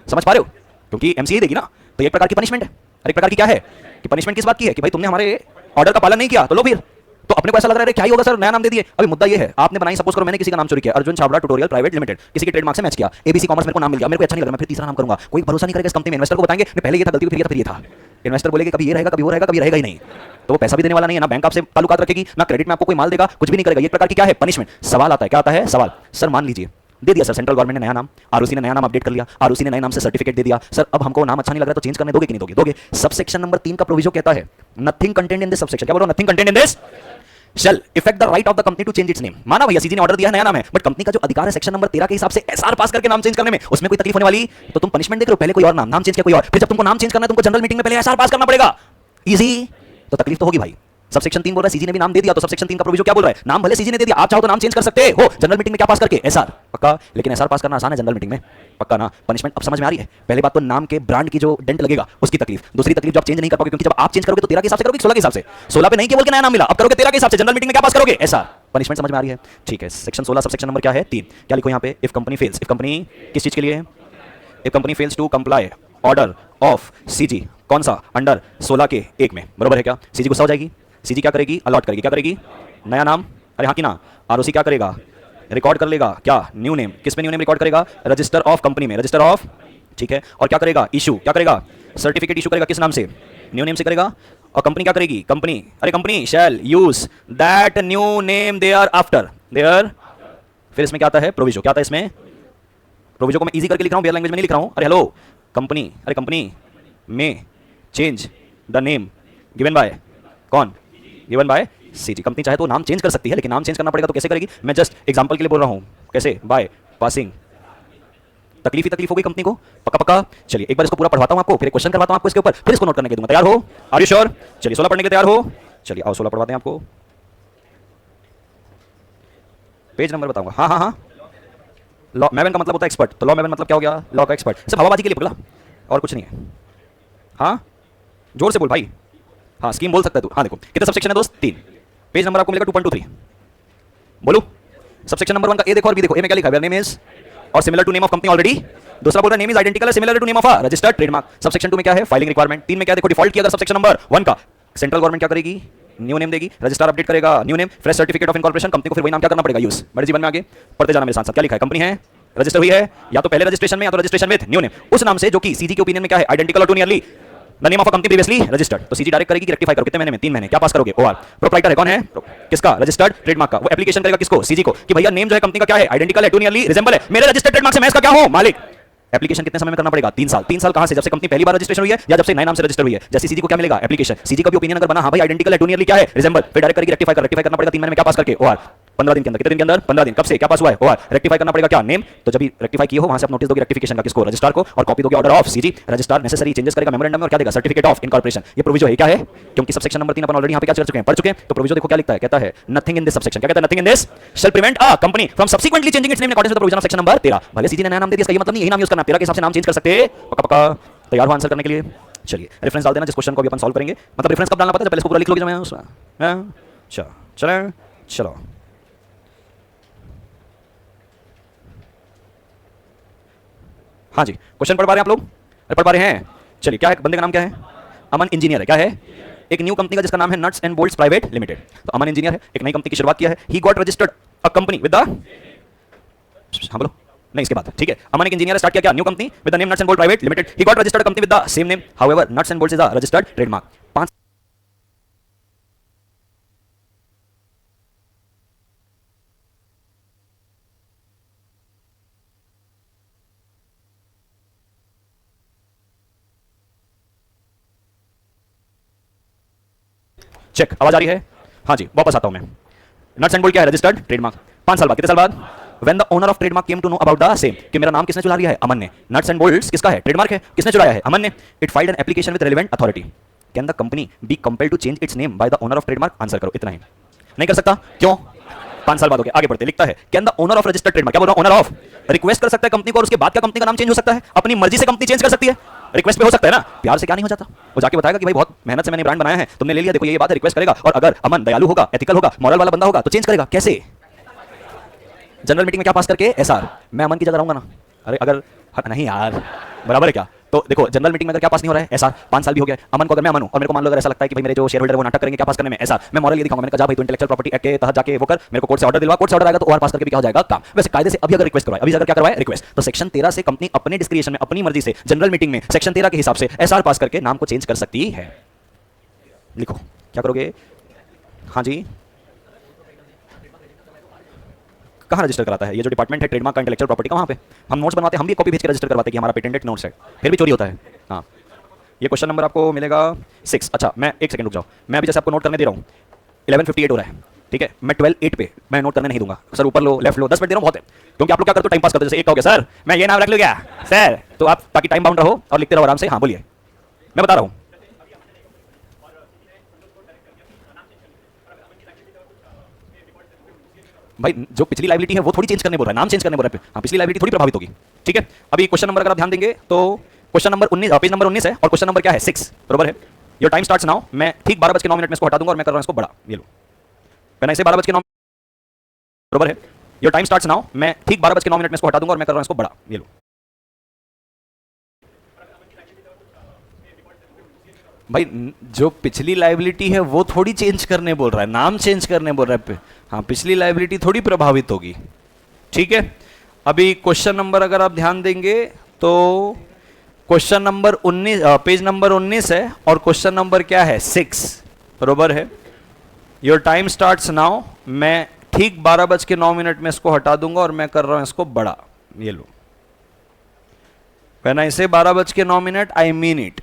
समझ पा रहे हो? क्योंकि एमसीए देगी ना, तो एक प्रकार की पनिशमेंट है। और एक प्रकार की क्या है कि पनिशमेंट किस बात की है? कि भाई तुमने हमारे ऑर्डर का पालन नहीं किया, तो लो फिर। तो अपने को ऐसा लग रहा है क्या ही होगा सर, नया नाम दे दिए। अभी मुद्दा ये है, आपने बनाई, सपोज करो मैंने किसी का नाम चोरी किया, Arjun Chhabra tutorial private limited, किसी के ट्रेडमार्क से मैच किया, एबीसी कॉमर्स मेरे को नाम मिल गया, मेरे को अच्छा नहीं लग रहा, मैं फिर तीसरा नाम करूंगा, कोई भरोसा नहीं करेगा इस कंपनी में। इन्वेस्टर को बताएंगे नहीं पहले ये था गलती, फिर ये था, फिर ये था। इन्वेस्टर बोलेगा कभी ये रहेगा, कभी वो रहेगा, कभी रहेगा ही नहीं। तो वो पैसा भी देने वाला नहीं है, ना बैंक आपसे ताल्लुकात रखेगी, ना क्रेडिट में आपको कोई माल देगा, कुछ भी नहीं करेगा। ये प्रकार की क्या है? पनिशमेंट। सवाल आता है, क्या आता है सवाल? सर मान लीजिए दे दिया सर, सेंट्रल गवर्नमेंट ने नया नाम, आरओसी ने नया नाम अपडेट कर लिया, आरओसी ने नए नाम से सर्टिफिकेट दे दिया, सर अब हमको नाम अच्छा नहीं लग रहा तो चेंज करने दोगे कि नहीं दोगे? दोगे। सबसेक्शन नंबर 3 का प्रोविजन कहता है nothing content in this subsection, क्या बोलो? Nothing content in this shall effect the right of the company to change its name. माना भैया सीजी ने ऑर्डर दिया, नया नाम है, बट कंपनी का जो अधिकार है सेक्शन नंबर 13 के हिसाब से एसआर पास करके नाम चेंज करने में, उसमें कोई तकलीफ होने वाली? तो तुम पनिशमेंट देख रहे हो, पहले कोई और नाम चेंज किया कोई और, फिर जब तुमको नाम चेंज करना है तुमको जनरल मीटिंग में पहले एसआर पास करना पड़ेगा। इजी? तो तकलीफ तो होगी भाई। सबसेक्शन 3 बोल रहा है सीजी ने भी नाम दे दिया, तो सबसेक्शन 3 का प्रोविजन क्या बोल रहा है? नाम भले सीजी ने दे दिया, आप चाहो तो नाम चेंज कर सकते हो जनरल मीटिंग में, क्या पास करके? एसआर। पक्का? लेकिन एसआर पास करना आसान है जनरल मीटिंग में, पक्का ना? पनिशमेंट अब समझ में आ रही है? पहले बात तो नाम के ब्रांड की जो डेंट लगेगा उसकी तकलीफ, दूसरी तकलीफ जो आप चेंज नहीं कर पाओगे, क्योंकि जब आप चेंज करोगे तो 13 के हिसाब से करोगे, 16 के हिसाब से? 16 पे नहीं केवल के नया नाम मिला, अब करोगे 13 के हिसाब से, जनरल मीटिंग में क्या पास करोगे? एसआर। पनिशमेंट समझ में आ रही है? ठीक है। सेक्शन 16 सबसेक्शन नंबर क्या है? 3। क्या लिखो यहाँ पे? If company fails. If company किस चीज के लिए? If company fails to comply order of CG, कौन सा? अंडर 16 के 1 में, बराबर है क्या? सीजी गुस्सा हो जाएगी, सीजी क्या करेगी? अलॉट करेगी। क्या करेगी? नया नाम। अरे हाँ की ना? आरओसी क्या करेगा? रिकॉर्ड कर लेगा। क्या? New name. किस में न्यू नेम रिकॉर्ड करेगा? रजिस्टर ऑफ कंपनी में, रजिस्टर ऑफ। ठीक है। और क्या करेगा? इशू। क्या करेगा? सर्टिफिकेट इशू करेगा। किस नाम से? न्यू नेम से करेगा। और कंपनी क्या करेगी? कंपनी, अरे company shall use that new name there after there. फिर इसमें क्या आता है? प्रोविजो। क्या आता है इसमें? प्रोविजो को मैं इजी करके लिख रहा हूं, बेयर लैंग्वेज में नहीं लिख रहा हूं। अरे हेलो कंपनी, अरे कंपनी में change the name given by कौन? Given by CG. कंपनी चाहे तो नाम चेंज कर सकती है, लेकिन नाम चेंज करना पड़ेगा तो कैसे करेगी? मैं जस्ट एग्जांपल के लिए बोल रहा हूं। कैसे? By passing. तकलीफ ही तकलीफ हो गई कंपनी को। पक्का पक्का। चलिए एक बार इसको पूरा पढ़वाता हूं आपको, फिर एक क्वेश्चन करवाता हूं आपको इसके ऊपर, फिर इसको नोट करने के दूंगा। तैयार हो? Are you sure? चलिए 16 पढ़ने के तैयार हो? चलिए आओ 16 पढ़वाते हैं आपको। पेज नंबर बताऊंगा। हाँ हाँ हाँ। लॉ मैवन का मतलब होता है एक्सपर्ट, तो लॉ मैवन मतलब क्या हो गया? लॉ का एक्सपर्ट। सिर्फ हवाबाजी के लिए पगला, और कुछ नहीं है। हाँ जोर से बोल भाई। हाँ स्कीम बोल सकता है तू। हाँ देखो कितने सबसेक्शन है दोस्त? 3। पेज नंबर आपको मिलेगा 2.23। बोलो सबसेक्शन नंबर 1 का ए देखो और बी देखो। ए में क्या लिखा है? नेम इज और similar to name of company already. दूसरा बोल रहा है name is identical similar to name of a registered trademark. Subsection 2 में क्या है? Filing requirement. 3 में क्या देखो? डिफॉल्ट किया अगर सबसेक्शन नंबर 1 का, सेंट्रल गवर्नमेंट क्या करेगी? न्यू नेम देगी, रजिस्टर अपडेट करेगा, new name, fresh certificate of incorporation, company को फिर वही नाम क्या करना पड़ेगा? यूज। बड़े जीवन में आगे पढ़ते जाना मेरे साथ साथ। क्या लिखा है? कंपनी है, रजिस्टर हुई है, या तो पहले रजिस्ट्रेशन में या तो रजिस्ट्रेशन विद न्यू नेम, उस नाम से जो कि सीजी के ओपिनियन में क्या है? आइडेंटिकल और too nearly the name of a company previously registered. तो सीजी डायरेक्ट करेगी कि रेक्टिफाई करो। कितने महीने में? 3 महीने। क्या पास करोगे? ओआर। प्रोप्राइटर है कौन है? किसका? रजिस्टर्ड ट्रेडमार्क का। वो एप्लीकेशन करेगा किसको? सीजी को, कि भैया नेम जो है कंपनी का क्या है? आइडेंटिकल है, टू नियरली रिजेंबल है, मेरे रजिस्टर्ड ट्रेडमार्क से मैं इसका क्या हूं? मालिक। एप्लीकेशन कितने समय में करना पड़ेगा? 3 साल। 3 साल कहां से? जब से कंपनी पहली बार रजिस्ट्रेशन हुई है या जब से नए नाम से रजिस्टर हुई है। जैसे सीजी को क्या मिलेगा? एप्लीकेशन। सीजी का भी ओपिनियन अगर बना, हां भाई आइडेंटिकल है, टू नियरली क्या है? रिजेंबल, फिर डायरेक्ट करेगी रेक्टिफाई करना पड़ेगा 3 महीने में। क्या पास करके? ओआर। 15 दिन के अंदर, कितने दिन के अंदर? 15 दिन। कब से? क्या पास हुआ है? हुआ। रेक्टिफाई करना पड़ेगा क्या? नेम। तो जब भी रेक्टिफाई किए हो वहां से आप नोटिस दोगे रेक्टिफिकेशन का, किसको? रजिस्ट्रार को, और कॉपी दोगे order of CG. Registrar necessary changes करेगा मेमोरेंडम में, और क्या देगा? Certificate of incorporation. ये प्रोविजो है, क्या है? क्योंकि सबसेक्शन नंबर 3 अपन ऑलरेडी यहां पे क्या कर चुके हैं? पढ़ चुके हैं। तो प्रोविजो देखो क्या लिखता है, कहता है नथिंग इन दिस सबसेक्शन। क्या कहता है? Nothing in this shell prevent a company from subsequently changing it's name in accordance with the provision of section number 13। भले सीजी ने नया नाम दे दिया, इसका ये मतलब नहीं यही नाम यूज करना, 13 के हिसाब से नाम चेंज कर सकते हैं। पक्का पक्का तैयार हो आंसर करने के लिए? चलिए रेफरेंस डाल देना जिस क्वेश्चन को भी अपन सॉल्व करेंगे। मतलब रेफरेंस कब डालना पता है? जब पहले इसको पूरा लिख लोगे, जब मैं उसमें चलो चलो चलो। हाँ जी, क्वेश्चन पढ़ पा रहे हैं आप लोग? अरे पढ़ पा रहे हैं? चलिए, क्या है बंदे का नाम? क्या है? अमन इंजीनियर है। क्या है? एक न्यू कंपनी का जिसका नाम है Nuts and Bolts Private Limited. तो अमन इंजीनियर है, एक नई कंपनी की शुरुआत किया है। ही got registered a company with the, हाँ बोलो, नहीं इसके बाद, ठीक है। अमन एक इंजीनियर स्टार्ट किया क्या? New company with the name Nuts and Bolt Private Limited. He got registered company with the same name, however Nuts and Bolts is a registered trademark. 5 check, आवाज आ रही है? हाँ जी, वापस आता हूं मैं। नट्स एंड बोल्ट क्या है? Registered trademark. 5 साल बाद, कितने साल बाद? When the owner of trademark came to know about the same, कि मेरा नाम किसने चुरा लिया है? अमन ने। नट्स एंड बोल्ट्स किसका है? ट्रेडमार्क है। किसने चुराया है? अमन ने। It filed an application with relevant authority. Can the company be compelled to change its name by the owner of trademark? Answer करो, इतना ही। नहीं कर सकता, क्यों? 5 साल बाद हो गया। आगे बढ़ते, लिखता है can the owner of registered trademark, क्या बोल रहा हूं? ओनर ऑफ रिक्वेस्ट कर सकता है कंपनी को, और उसके बाद क्या कंपनी का नाम चेंज हो सकता है? अपनी मर्जी से कंपनी चेंज कर सकती है। रिक्वेस्ट पे हो सकता है ना, प्यार से क्या नहीं हो जाता। वो जाके बताएगा कि भाई बहुत मेहनत से मैंने ब्रांड बनाया है, तुमने ले लिया, देखो ये बात है, रिक्वेस्ट करेगा। और अगर अमन दयालु होगा, एथिकल होगा, मॉरल वाला बंदा होगा, तो चेंज करेगा। कैसे? जनरल मीटिंग में क्या पास करके? एसआर। मैं अमन की जगह रहूंगा ना? अरे अगर नहीं यार, बराबर है क्या? तो देखो जनरल मीटिंग में अगर क्या पास नहीं हो रहा है? एसआर। 5 साल भी हो गया। अमन को अगर मैं अमन हूं और मेरे को मान लो अगर ऐसा लगता है कि भाई मेरे जो शेयर होल्डर वो नाटक करेंगे, क्या पास करने में? एसआर। मैं मॉरल ये दिखाऊंगा, मैंने कहा जा भाई तू इंटेलेक्चुअल प्रॉपर्टी एक्ट के तहत जाके वो कर, मेरे को कोर्ट से ऑर्डर दिलवा, कोर्ट से ऑर्डर आएगा तो ओआर पास करके भी क्या हो जाएगा? काम। वैसे कायदे से अभी अगर रिक्वेस्ट करवाए, अभी अगर क्या करवाए? रिक्वेस्ट, तो सेक्शन 13 से कंपनी अपने डिस्क्रिप्शन में, अपनी मर्जी से जनरल मीटिंग में सेक्शन 13 के हिसाब से एसआर पास करके नाम को चेंज कर सकती है। लिखो क्या करोगे? हाँ जी, कहाँ रजिस्टर कराता है? ये जो डिपार्टमेंट है ट्रेडमार्क का, इंटेलेक्चुअल प्रॉपर्टी का, वहाँ पे हम नोट्स बनवाते हैं, हम भी कॉपी भेज के रजिस्टर करवाते हैं कि हमारा पेटेंटेड नोट्स है, फिर भी चोरी होता है। हाँ, ये क्वेश्चन नंबर आपको मिलेगा 6। अच्छा मैं एक सेकंड रुक जाओ, मैं अभी जैसे आपको नोट करने दे रहा हूँ 11:58 हो रहा है, ठीक है। मैं 12:08 पे मैं नोट करने नहीं दूंगा सर, ऊपर लो लेफ्ट लो, 10 मिनट दे रहा हूँ बहुत है, क्योंकि आप लोग क्या करते हो? टाइम पास करते हो। जैसे एक कहोगे सर मैं ये नाम रख लूँ क्या सर, तो आप ताकि टाइम बाउंड रहो और लिखते रहो आराम से। हाँ बोलिए, मैं बता रहा हूँ। भाई जो पिछली लाइबिलिटी है वो थोड़ी चेंज करने बोल रहा है, नाम चेंज करने बोल रहा है। हाँ, पिछली लाइबिलिटी थोड़ी प्रभावित होगी, ठीक है। अभी क्वेश्चन नंबर अगर आप ध्यान देंगे तो क्वेश्चन नंबर 19, पेज नंबर 19 है, और क्वेश्चन नंबर क्या है? 6, बरोबर है। Your time starts now. मैं ठीक 12:09 में इसको हटा दूंगा और मैं कर रहा हूँ इसको बड़ा, ये लो। मैंने इसे 12:09, बरोबर है। Your time starts now. मैं ठीक 12:09 में इसको हटा दूंगा और मैं कर रहा हूँ इसको बड़ा, ये लो। भाई जो पिछली लाइबिलिटी है वो थोड़ी चेंज करने बोल रहा है, नाम चेंज करने बोल रहा है। हाँ, पिछली लाइबिलिटी थोड़ी प्रभावित होगी, ठीक है। अभी क्वेश्चन नंबर अगर आप ध्यान देंगे तो क्वेश्चन नंबर 19, पेज नंबर 19 है, और क्वेश्चन नंबर क्या है? 6, बरोबर है। Your time starts now. मैं ठीक 12:09 में इसको हटा दूंगा और मैं कर रहा हूं इसको बड़ा, ये लो। व्हेन आई से 12:09 आई मीन इट।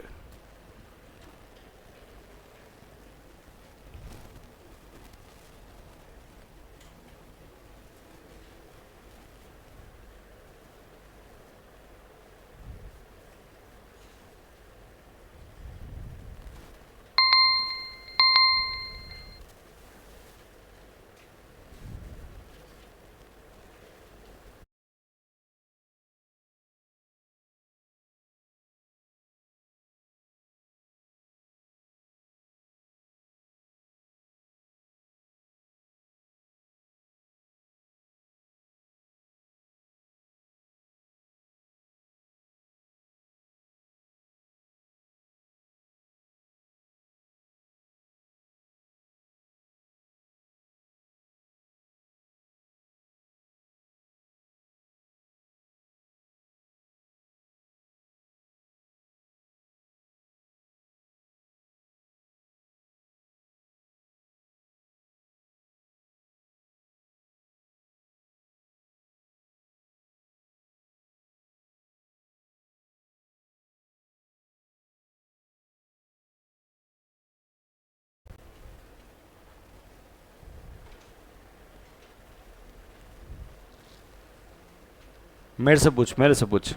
मेरे से पूछ।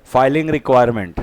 Filing requirement.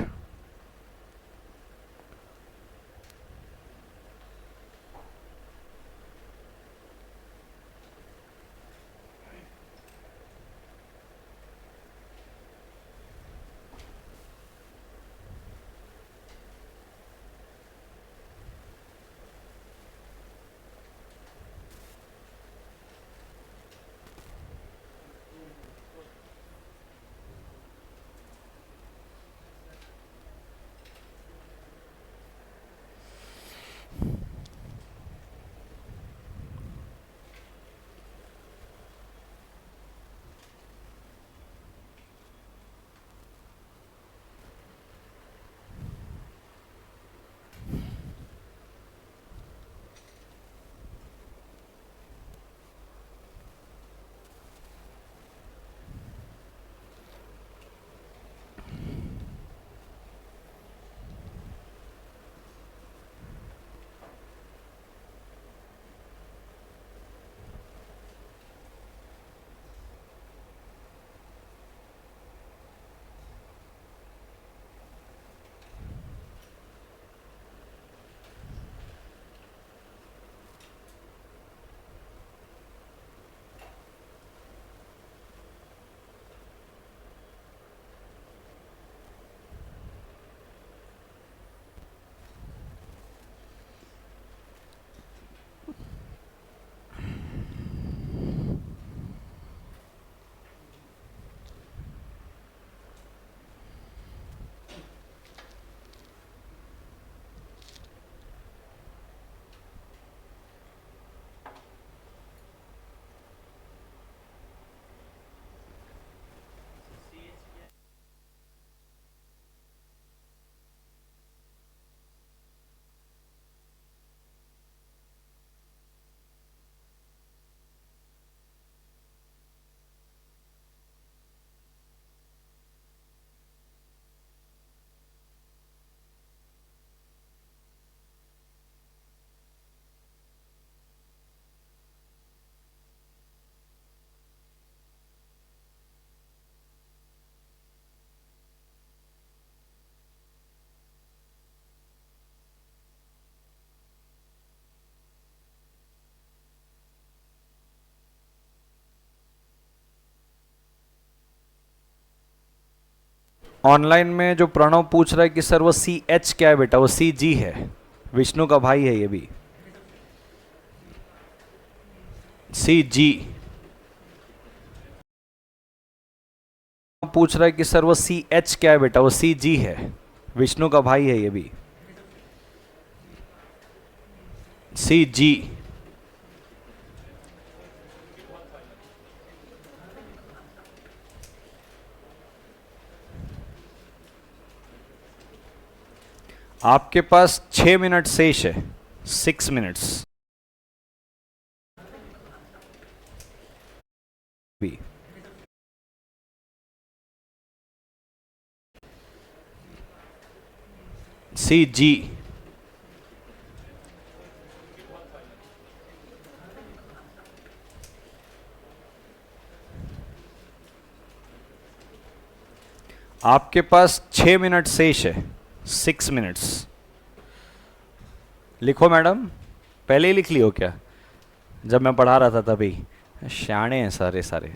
ऑनलाइन में जो प्रणव पूछ रहा है कि सर वो सी एच क्या है बेटा, वो सी जी है, विष्णु का भाई है ये भी। सी जी। पूछ रहा है कि सर वो सी एच क्या है बेटा, वो सी जी है, विष्णु का भाई है ये भी। सी जी। आपके पास 6 मिनट शेष है, 6 मिनट्स भी। सी जी। आपके पास 6 मिनट शेष है, 6 मिनट्स। लिखो मैडम, पहले ही लिख लियो क्या, जब मैं पढ़ा रहा था तभी। शाणे हैं सारे सारे।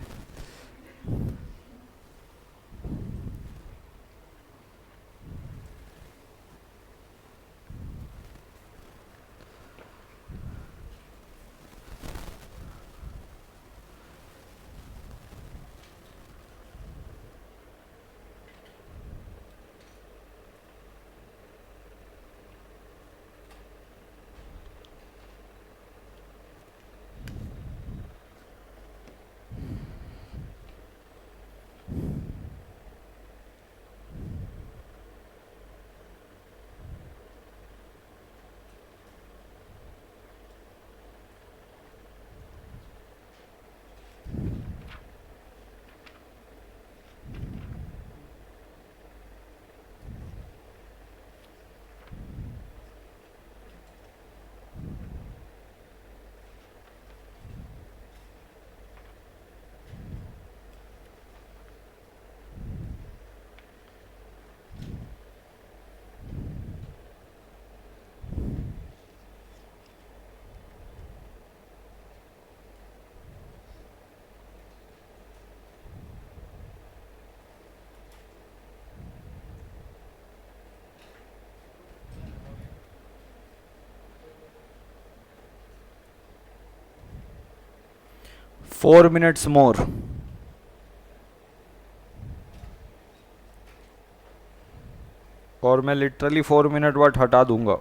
4 minutes more. और मैं लिटरली 4 मिनट बाद हटा दूंगा.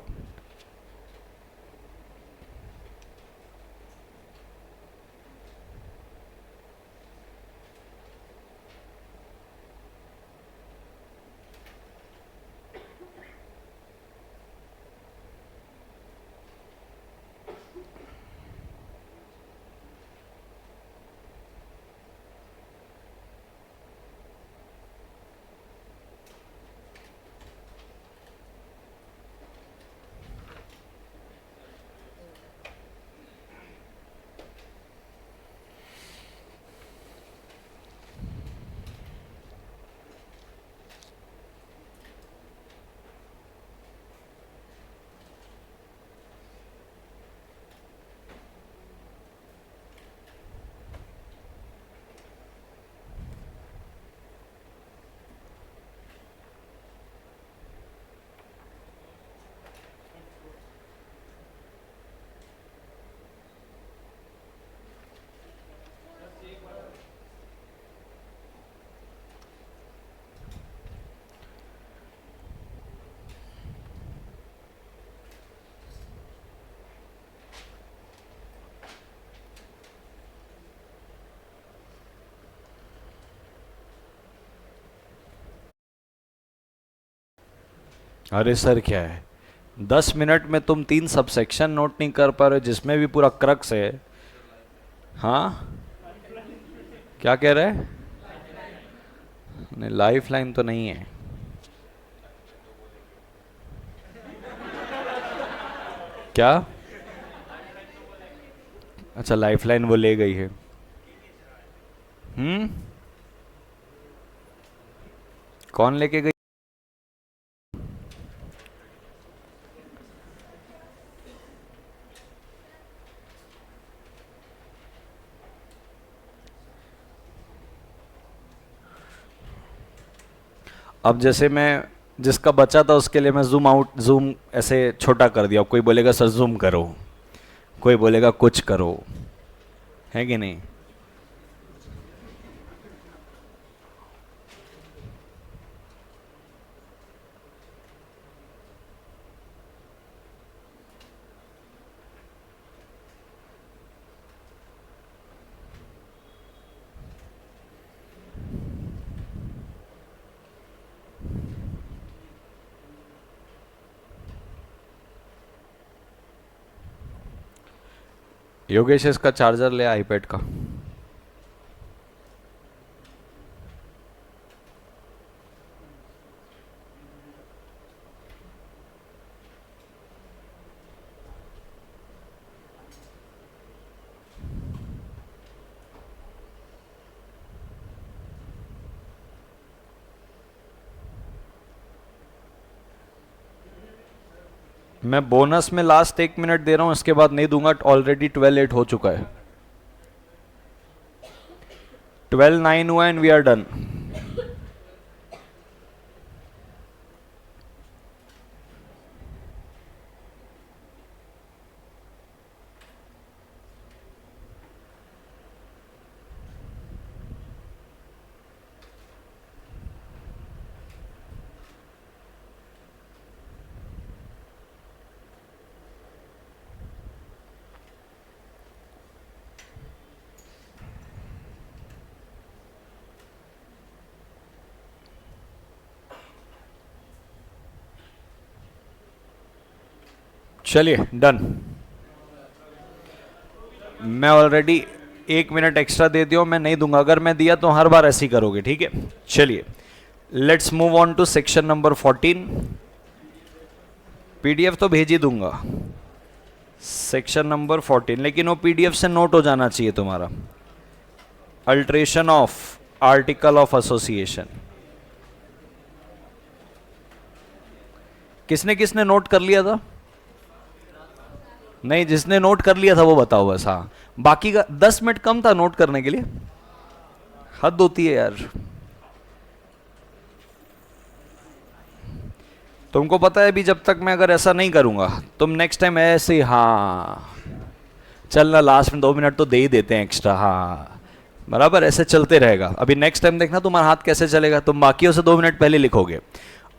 अरे सर क्या है, 10 मिनट में तुम 3 सबसेक्शन नोट नहीं कर पा रहे हो जिसमें भी पूरा क्रक्स है. हाँ, क्या कह रहे हैं? नहीं, लाइफ लाइन तो नहीं है. क्या? अच्छा, लाइफ लाइन वो ले गई है. हम्म. कौन लेके गई? अब जैसे मैं जिसका बचा था उसके लिए मैं जूम ऐसे छोटा कर दिया. कोई बोलेगा सर जूम करो, कोई बोलेगा कुछ करो, है कि नहीं? योगेश इसका चार्जर ले आईपैड का. मैं बोनस में लास्ट 1 मिनट दे रहा हूं, इसके बाद नहीं दूंगा. ऑलरेडी 12:08 हो चुका है. 12:09 हुआ एंड वी आर डन. चलिए डन. मैं ऑलरेडी 1 मिनट एक्स्ट्रा दे दिया, मैं नहीं दूंगा. अगर मैं दिया तो हर बार ऐसे ही करोगे, ठीक है? चलिए let's move on to section number 14. PDF तो भेज ही दूंगा. सेक्शन नंबर 14, लेकिन वो पीडीएफ से नोट हो जाना चाहिए तुम्हारा. Alteration of article of association. किसने किसने नोट कर लिया था? नहीं, जिसने नोट कर लिया था वो बताओ बस. हाँ, बाकी का 10 मिनट कम था नोट करने के लिए. हद होती है यार. तुमको पता है अभी जब तक मैं अगर ऐसा नहीं करूंगा तुम नेक्स्ट टाइम ऐसे, हाँ चल ना, लास्ट में 2 मिनट तो दे ही देते हैं एक्स्ट्रा। हाँ बराबर, ऐसे चलते रहेगा। अभी नेक्स्ट टाइम देखना तुम्हारा हाथ कैसे चलेगा, तुम बाकियों से 2 मिनट पहले लिखोगे।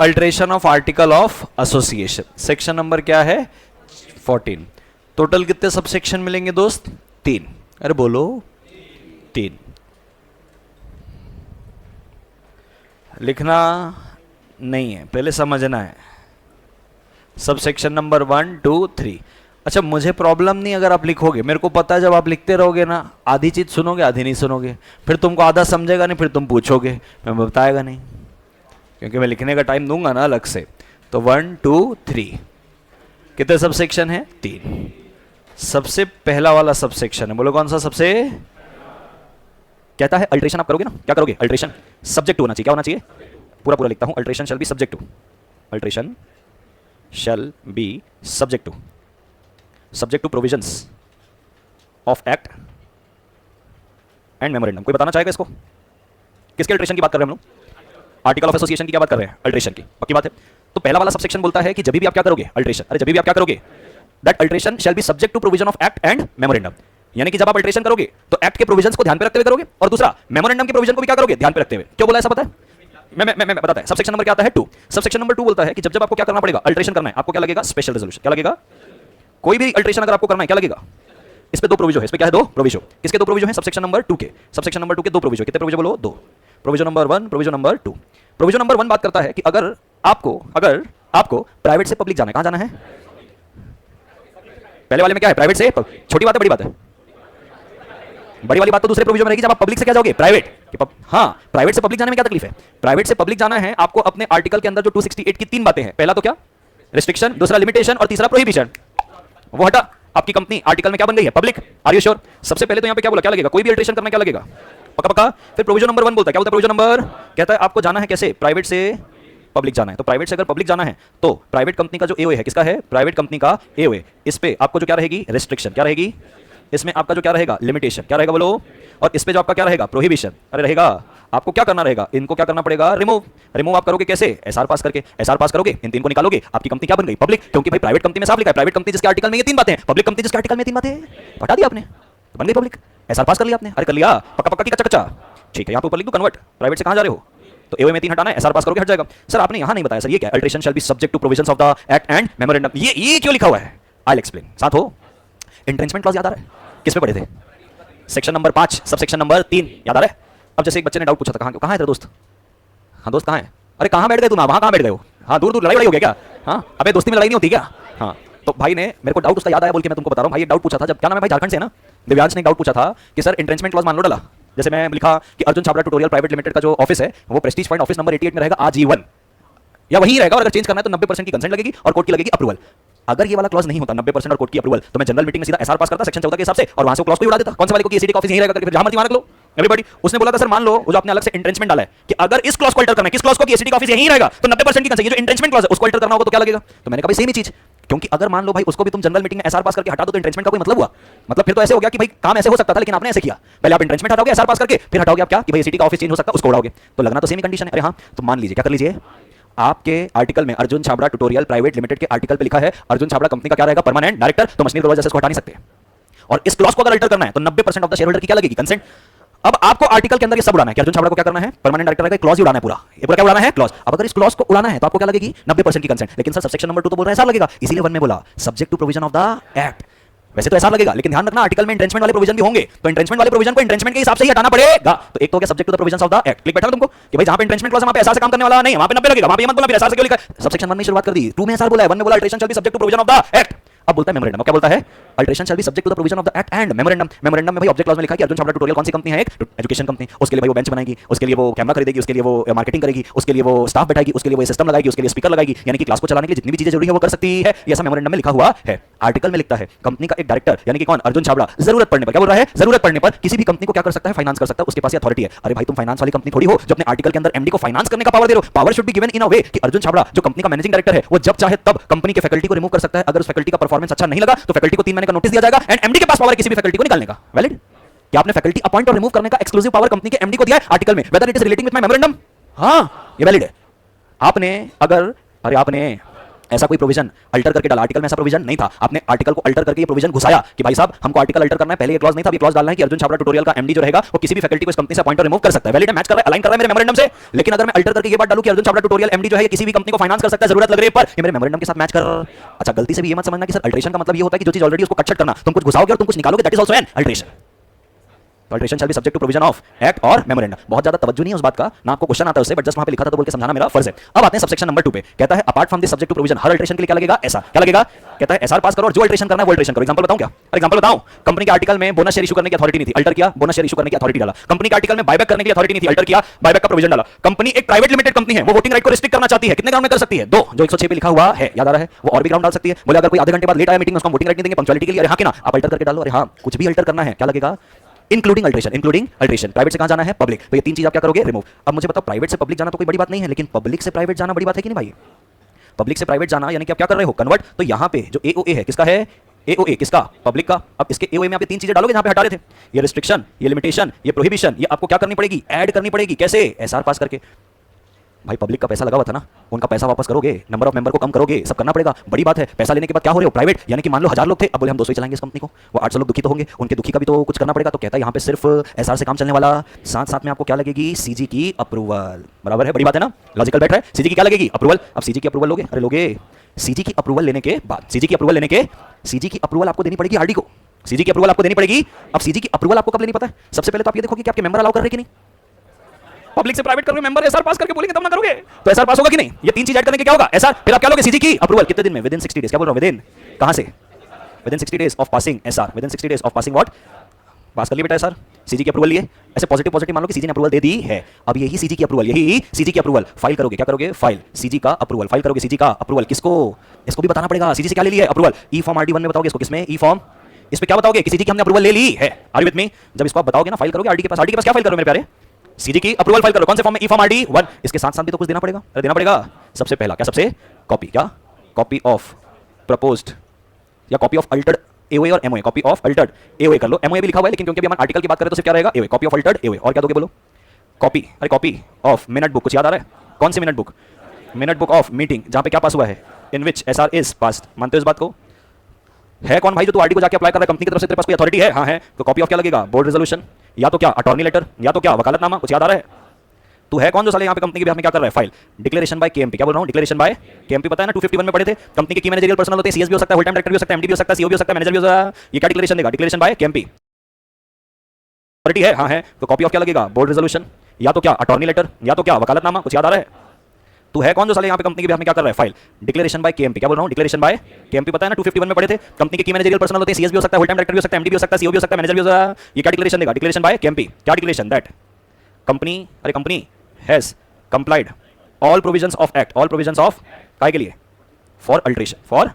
Alteration of article of association, section number क्या है 14। टोटल कितने सब सेक्शन मिलेंगे दोस्त? 3। अरे बोलो 3। लिखना नहीं है, पहले समझना है। Sub section number 1 2 3। अच्छा मुझे प्रॉब्लम नहीं अगर आप लिखोगे, मेरे को पता है जब आप लिखते रहोगे ना, आधी चीज सुनोगे आधी नहीं सुनोगे, फिर तुमको आधा समझेगा नहीं, फिर तुम पूछोगे, मैं बताएगा नहीं, क्योंकि मैं लिखने का टाइम दूंगा ना अलग से। तो 1 2 3 कितने सब सेक्शन है? 3। सबसे पहला वाला सब सेक्शन है, बोलो कौन सा? सबसे कहता है अल्ट्रेशन आप करोगे ना, क्या करोगे? अल्ट्रेशन सब्जेक्ट होना चाहिए, क्या होना चाहिए? पूरा पूरा लिखता हूं, alteration shall be subject to, alteration shall be subject to provisions of act and memorandum. कोई बताना चाहेगा इसको? किसके अल्ट्रेशन की बात कर रहे हैं हम लोग? आर्टिकल ऑफ एसोसिएशन की क्या बात कर रहे हैं? अल्ट्रेशन की, पक्की बात है। तो पहला वाला सबसेक्शन बोलता है कि जब भी आप क्या करोगे? अल्ट्रेशन। अरे जब भी आप क्या करोगे? That alteration shall be subject to provision of act and memorandum. यानी कि जब आप अल्ट्रेशन करोगे तो एक्ट के प्रोविजंस को ध्यान पे रखते हुए करोगे, और दूसरा मेमोरेंडम के प्रोविजन को भी क्या करोगे? ध्यान पे रखते हुए। क्यों बोला ऐसा पता है? मैं बताता है। सबसेक्शन नंबर क्या आता है? 2। सबसेक्शन नंबर 2 बोलता है कि जब जब आपको क्या करना पड़ेगा? अल्ट्रेशन करना है, आपको क्या लगेगा? Special resolution. क्या लगेगा? कोई भी अल्ट्रेशन अगर आपको करना है क्या लगेगा? इस पे 2 प्रोविजो है, इस पे क्या है? 2 प्रोविजो। किसके 2 प्रोविजो हैं? सबसेक्शन नंबर 2 के। सबसेक्शन नंबर 2 के 2 प्रोविजो। कितने प्रोविजो बोलो? 2। Proviso number 1, proviso number 2। Proviso number 1 बात करता है कि अगर आपको प्राइवेट से पब्लिक जाना है, कहां जाना है? पहले वाले में क्या है? प्राइवेट से छोटी बात है बड़ी बात है? बड़ी वाली बात तो दूसरे प्रोविजन में रहेगी, जब आप पब्लिक से क्या जाओगे? प्राइवेट। हाँ, प्राइवेट से पब्लिक जाने में क्या तकलीफ है? प्राइवेट से पब्लिक जाना है आपको, अपने आर्टिकल के अंदर जो 268 की 3 बातें हैं, पहला तो क्या? रिस्ट्रिक्शन, दूसरा लिमिटेशन और तीसरा प्रोहिबिशन, वो हटा। आपकी कंपनी आर्टिकल में क्या बन गई है? पब्लिक। Are you sure? सबसे पहले तो यहां पे क्या बोला? क्या लगेगा? कोई भी अल्ट्रेशन करना क्या लगेगा? पक्का पक्का। फिर प्रोविजन नंबर 1 बोलता है, क्या बोलता है प्रोविजन नंबर? कहता है आपको जाना है कैसे? प्राइवेट से पब्लिक जाना है। तो प्राइवेट से अगर पब्लिक जाना है तो प्राइवेट कंपनी का जो एओए है, किसका है? प्राइवेट कंपनी का एओए। इस पे आपको जो क्या रहेगी? रिस्ट्रिक्शन। क्या रहेगी? इसमें आपका जो क्या रहेगा? लिमिटेशन। क्या रहेगा बोलो? और इस पे जो आपका क्या रहेगा? प्रोहिबिशन। अरे रहेगा। आपको क्या करना रहेगा? इनको क्या करना पड़ेगा? रिमूव आप करोगे कैसे? एसआर पास करके। एसआर पास करोगे, इन 3 को निकालोगे, आपकी कंपनी क्या बन गई? पब्लिक। क्योंकि भाई प्राइवेट कंपनी में साफ लिखा है, प्राइवेट कंपनी जिसके आर्टिकल में ये 3 बातें हैं, पब्लिक कंपनी जिसके आर्टिकल में 3 बातें हैं, हटा दिया आपने, बन गई पब्लिक। एसआर पास कर लिया आपने। अरे कर लिया, पक्का पक्का की कच्चा कच्चा। ठीक है, यहाँ पे ऊपर लिख दो कन्वर्ट। प्राइवेट से कहां जा रहे हो? तो एओए में 3 हटाना है, एसआर पास करोगे हट जाएगा। सर आपने यहां नहीं बताया सर, ये क्या? Alteration shall be subject to provisions of the act and memorandum. ये क्यों लिखा हुआ है? I will explain. साथ हो, एंट्रेंसमेंट क्लॉज याद आ रहा है? किस पे पढ़े थे? Section number 5 sub section number 3 याद आ रहा है? अब जैसे एक बच्चे ने डाउट पूछा था, कहां है तेरा दोस्त? हाँ दोस्त कहां है? अरे कहां बैठ गए तुम? वहां कहां बैठ गए हो? हाँ दूर दूर लड़ाई हो गया क्या? हाँ अबे दोस्ती में लड़ाई नहीं होती क्या? हाँ तो भाई ने मेरे को डाउट उसका याद आया बोल के मैं तुमको बता रहा हूँ। भाई एक डाउट पूछा था, जब क्या नाम है भाई झारखंड से है ना, दिव्यांश ने डाउट पूछा था कि सर एंट्रेंसमेंट क्लॉज मान लो डाला, जैसे मैं लिखा कि Arjun Chhabra tutorial private limited का जो ऑफिस है वो प्रेस्टीज पॉइंट ऑफिस नंबर 88 में रहेगा आजीवन, या वही रहेगा, और अगर चेंज करना है तो 90% की कंसेंट लगेगी और कोर्ट की लगेगी अप्रूवल। अगर ये वाला क्लॉज नहीं होता 90% और कोर्ट की अप्रूवल, तो मैं जनरल मीटिंग में सीधा एसआर पास करता सेक्शन 14 के हिसाब से और वहां से क्लॉज को उड़ा देता। कौन सा वाले को कि एसीडी का ऑफिस यहीं रहेगा करके जहां मर्जी वहां रख लो एवरीबॉडी। उसने बोला था सर मान लो वो जो आपने अलग से एंट्रेंसमेंट डाला है कि अगर इस क्लॉज को अल्टर करना है, किस क्लॉज को कि एसीडी का ऑफिस यहीं रहेगा, तो 90% की कंसेंट, ये जो एंट्रेंसमेंट क्लॉज है उसको अल्टर करना होगा तो क्या लगेगा? तो मैंने कहा भाई सेम ही चीज, क्योंकि अगर मान लो भाई उसको भी तुम जनरल मीटिंग में एसआर पास करके हटा दो तो एंट्रेंसमेंट का कोई मतलब हुआ? मतलब फिर तो ऐसे हो गया कि भाई काम ऐसे हो सकता था लेकिन आपने ऐसे किया, पहले आप एंट्रेंसमेंट हटाओगे एसआर पास करके, फिर हटाओगे आप क्या कि भाई एसीडी का ऑफिस चेंज हो सकता है उसको उड़ाओगे, तो लगना तो सेम ही कंडीशन है। अरे हाँ तो मान लीजिए, क्या कर लीजिए, आपके आर्टिकल में Arjun Chhabra tutorial private limited के आर्टिकल पे लिखा है अर्जुन छाबड़ा कंपनी का क्या रहेगा? परमानेंट डायरेक्टर, तो मशीनरी प्रोवाइजर इसको हटा नहीं सकते। और इस क्लॉज को अगर अल्टर करना है तो 90% ऑफ द शेयर होल्डर की क्या लगेगी? कंसेंट। अब आपको आर्टिकल के अंदर ये सब उड़ाना है कि अर्जुन छाबड़ा को क्या करना है? परमानेंट डायरेक्टर रहेगा, क्लॉज ही उड़ाना है पूरा, ये पूरा क्या उड़ाना है? क्लॉज। अब अगर इस क्लॉज को उड़ाना है तो आपको क्या लगेगी? 90% की कंसेंट। लेकिन सर सबसेक्शन नंबर 2 तो बोल रहा है एसआर लगेगा, इसीलिए 1 में बोला subject to provision of the act. वैसे तो एसआर लगेगा लेकिन ध्यान रखना आर्टिकल में एंट्रेंसमेंट वाले प्रोविजन भी होंगे, तो एंट्रेंसमेंट वाले प्रोविजन को एंट्रेंसमेंट के हिसाब से ही हटाना पड़ेगा। तो एक तो क्या subject to the provisions of the act, click बैठा ना तुमको कि भाई जहां पे एंट्रेंसमेंट क्लॉज है वहां पे एसआर से काम करने वाला नहीं, वहां पे 90 लगेगा, वहां पे ये मत बोलना फिर एसआर से क्यों लिखा है? सबसेक्शन 1 में शुरुआत कर दी, 2 में एसआर बोला है, 1 में बोला alteration shall be subject to provision of the act. अब बोलता है मेमोरेंडम, क्या बोलता है? Alteration shall be subject to the provision of the act and memorandum. Memorandum में भाई ऑब्जेक्ट क्लॉज में लिखा है कि अर्जुन छाबड़ा ट्यूटोरियल कौन सी कंपनी है? एक एजुकेशन कंपनी, उसके लिए भाई वो बेंच बनाएगी, उसके लिए वो कैमरा खरीदेगी, उसके लिए वो मार्केटिंग करेगी, उसके लिए वो स्टाफ बैठाएगी, उसके लिए वो सिस्टम लगाएगी, उसके लिए स्पीकर लगाएगी, यानी कि क्लास को चलाने के लिए जितनी भी चीजें जरूरी है वो कर सकती है। ये ऐसा मेमोरेंडम में लिखा हुआ है। आर्टिकल में लिखता है कंपनी का एक डायरेक्टर यानी कि कौन? अर्जुन छाबड़ा जरूरत पड़ने पर, क्या बोल रहा है? जरूरत पड़ने पर किसी भी कंपनी को क्या कर सकता है? फाइनेंस कर सकता है, उसके पास अथॉरिटी है। अरे भाई तुम फाइनेंस वाली कंपनी थोड़ी हो जो अपने आर्टिकल के अंदर एमडी को फाइनेंस करने का पावर दे रहे हो। Power should be given in a way कि अर्जुन छाबड़ा जो कंपनी का मैनेजिंग डायरेक्टर है वो जब चाहे तब कंपनी के फैकल्टी को रिमूव कर सकता है। अगर उस फैकल्टी का परफॉर्मेंस अच्छा नहीं लगा तो फैकल्टी को 3 महीने का नोटिस दिया जाएगा एंड एमडी के पास पावर है किसी भी फैकल्टी को निकालने का। वैलिड? क्या आपने फैकल्टी अपॉइंट और रिमूव करने का एक्सक्लूसिव पावर कंपनी के एमडी को दिया है आर्टिकल में, whether it is relating with my memorandum? हां ये वैलिड है। आपने अगर ऐसा कोई प्रोविजन अल्टर करके डाला, आर्टिकल में ऐसा प्रोविजन नहीं था, आपने आर्टिकल को अल्टर करके ये प्रोविजन घुसाया कि भाई साहब हमको आर्टिकल अल्टर करना है, पहले ये क्लॉज नहीं था, अभी क्लॉज डालना है कि अर्जुन छाबड़ा ट्यूटोरियल का एमडी जो रहेगा वो किसी भी फैकल्टी को इस कंपनी से अपॉइंट और रिमूव कर सकता है। वैलिड है, मैच कर रहा है, अलाइन कर रहा है मेरे मेमोरेंडम से। लेकिन अगर मैं अल्टर करके ये बात डालूं कि अर्जुन छाबड़ा ट्यूटोरियल एमडी जो है किसी भी कंपनी को फाइनेंस कर सकता है जरूरत लग रही है पर, ये मेरे मेमोरेंडम के साथ मैच कर रहा है। अच्छा, गलती से भी ये मत समझना कि सर अल्टरेशन का मतलब ये होता है कि जो चीज ऑलरेडी उसको कट करना, तुम कुछ घुसाओगे और तुम कुछ निकालोगे, that is also an alteration. Alteration shall be subject to provision of act और मेमोरेंडम। बहुत ज्यादा तवज्जो नहीं है उस बात का, ना आपको क्वेश्चन आता है उससे, बट जस्ट वहां पे लिखा था तो बोल के समझाना मेरा फर्ज है। अब आते हैं सबसेक्शन नंबर 2 पे, कहता है apart from this subject to provision हर अल्टरेशन के लिए क्या लगेगा, ऐसा क्या लगेगा, कहता है एसआर पास करो और जो अल्टरेशन करना है वो अल्टरेशन करो। एग्जांपल बताऊं क्या, एग्जांपल बताऊं, कंपनी के आर्टिकल में बोनस शेयर इशू करने की अथॉरिटी नहीं थी, अल्टर किया, बोनस शेयर इशू करने की अथॉरिटी डाला। कंपनी के आर्टिकल में बायबैक करने की अथॉरिटी नहीं थी, अल्टर किया, बायबैक का प्रोविजन डाला। कंपनी एक प्राइवेट लिमिटेड कंपनी है, वो वोटिंग राइट को रिस्ट्रिक्ट करना चाहती है, कितने ग्राउंड में कर सकती है, 2, जो 106 पे लिखा हुआ है, याद आ रहा है, वो और भी ग्राउंड डाल सकती है। बोले अगर कोई आधे घंटे बाद लेट आया मीटिंग में उसको वोटिंग राइट नहीं देंगे पंक्चुअलिटी के लिए, अरे हां कि ना, आप अल्टर करके डालो, अरे हां कुछ भी अल्टर करना है, क्या लगेगा, including alteration, including alteration. Private से कहां जाना है, पब्लिक, तो ये तीन चीज आप क्या करोगे, रिमूव। अब मुझे बताओ, प्राइवेट से पब्लिक जाना तो कोई बड़ी बात नहीं है, लेकिन पब्लिक से प्राइवेट जाना बड़ी बात है कि नहीं भाई। पब्लिक से प्राइवेट जाना यानी कि आप क्या कर रहे हो, कन्वर्ट। तो यहां पे जो एओए है किसका है, एओए किसका, पब्लिक का। अब इसके एओए में आप तीन चीजें डालोगे जहां पे हटा रहे थे, ये रिस्ट्रिक्शन, ये लिमिटेशन, ये प्रोहिबिशन, ये आपको क्या करनी पड़ेगी, ऐड करनी पड़ेगी। कैसे, एसआर पास करके। भाई पब्लिक का पैसा लगा हुआ था ना, उनका पैसा वापस करोगे, नंबर ऑफ मेंबर को कम करोगे, सब करना पड़ेगा, बड़ी बात है। पैसा लेने के बाद क्या हो रहे हो, प्राइवेट, यानी कि मान लो 1000 लोग थे, अब बोले हम 200 ही चलाएंगे इस कंपनी को, वो 800 लोग दुखी तो होंगे, उनके दुखी का भी तो कुछ करना पड़ेगा। तो कहता है यहाँ पे सिर्फ एसआर से काम चलने वाला, साथ साथ में आपको क्या लगेगी, सीजी की अप्रूवल। बराबर है, बड़ी बात है ना, लॉजिकल बैठ रहा है। सीजी की क्या लगेगी, अप्रूवल। अब सीजी की अप्रूवल लोगे, अरे लोगे, सीजी की अप्रूवल लेने के बाद, सीजी की अप्रूवल लेने के, सीजी की अप्रूवल आपको देनी पड़ेगी आरडी को, सीजी की अप्रूवल आपको देनी पड़ेगी। अब सीजी की अप्रूवल आपको कब लेनी पता है, सबसे पहले तो आप ये देखोगे कि आपके मेंबर अलाउ कर रहे कि नहीं। पब्लिक से प्राइवेट करोगे, मेंबर एसआर पास करके बोलेंगे तब ना करोगे, तो एसआर पास होगा कि नहीं। ये तीन चीज ऐड करने के क्या होगा, एसआर, फिर आप क्या लोगे, सीजी की अप्रूवल कितने दिन में, विद इन 60 डेज। क्या बोल रहा हूं, विद इन, कहां से, within 60 days of passing SR, within 60 days of passing what, pass कर लिया बेटा एसआर, सीजी की अप्रूवल लिए। ऐसे पॉजिटिव पॉजिटिव मान लो कि सीजी ने अप्रूवल दे दी है। अब यही सीजी की अप्रूवल, यही सीजी की अप्रूवल फाइल करोगे, क्या करोगे, फाइल सीजी का अप्रूवल, फाइल करोगे सीजी का अप्रूवल। किसको, इसको भी बताना पड़ेगा सीजी से क्या ले लिया है अप्रूवल। ई फॉर्म आरडी 1 में बताओगे इसको, किसमें, ई फॉर्म, इस पे क्या बताओगे कि सीजी की हमने अप्रूवल ले ली है। आर यू विद मी, जब इसको आप बताओगे ना, फाइल करोगे आरडी के पास, आरडी के पास क्या फाइल करो मेरे प्यारे, सीजी की अप्रूवल फाइल करो। कौन से फॉर्म में, ई फॉर्म आरडी 1। इसके साथ साथ भी तो कुछ देना पड़ेगा, अरे देना पड़ेगा। सबसे पहला क्या, सबसे कॉपी, क्या कॉपी ऑफ प्रपोज्ड या कॉपी ऑफ अल्टर्ड एओए और MOA, copy of Altered AOA कर लो, एमओए भी लिखा हुआ है लेकिन क्योंकि अभी हम आर्टिकल की बात करें तो सिर्फ क्या रहेगा, AOA, copy of Altered AOA. और क्या दोगे बोलो, कॉपी, अरे कॉपी ऑफ मिनट बुक, कुछ याद आ रहा है, कौन सी minute book, minute book of meeting जहां पे क्या पास हुआ है, in which SR is passed. मानते हो इस बात को, है कौन भाई जो तू आरडी को जाके अप्लाई कर रहा है, कंपनी की तरफ से तेरे पास कोई अथॉरिटी है, हाँ है, तो कॉपी ऑफ क्या लगेगा, बोर्ड रेजोल्यूशन, या तो क्या अटॉर्नी लेटर, या तो क्या वकालतनामा, कुछ याद आ रहा है। तू है कौन जो साले यहाँ पे कंपनी के बिहाफ में क्या कर रहा है, फाइल, डिक्लेरेशन बाय केएमपी। क्या बोल रहा हूँ, डिक्लेरेशन बाय केएमपी, पता है ना 251 में पढ़े थे। कंपनी के की मैनेजरियल पर्सनल होते हैं, सीएस भी हो सकता है, फुल टाइम डायरेक्टर भी हो सकता है, एमडी भी हो सकता है, सीओ भी हो सकता है, मैनेजर भी हो सकता है। ये क्या डिक्लेरेशन देगा, डिक्लेरेशन बाय केएमपी, अथॉरिटी है, हाँ है, तो कॉपी ऑफ क्या लगेगा, बोर्ड रेजोल्यूशन, या तो क्या अटॉर्नी लेटर, या तो क्या वकालतनामा, कुछ याद आ रहा है। तू है कौन जो साले यहाँ पे कंपनी के बिहाफ में क्या कर रहा है, फाइल, डिक्लेरेशन बाय केएमपी। क्या बोल रहा हूँ, डिक्लेरेशन बाय केएमपी, पता है ना 251 में पढ़े थे। कंपनी के की मैनेजरियल पर्सनल होते हैं, सीएस भी हो सकता है, फुल टाइम डायरेक्टर भी हो सकता है, एमडी भी हो सकता है, सीओ भी हो सकता है, मैनेजर भी हो सकता है। ये क्या डिक्लेरेशन देगा, डिक्लेरेशन बाय केएमपी। क्या डिक्लेरेशन, दैट कंपनी, अरे company has complied all provisions of act, all provisions of काय के लिए, for alteration, for,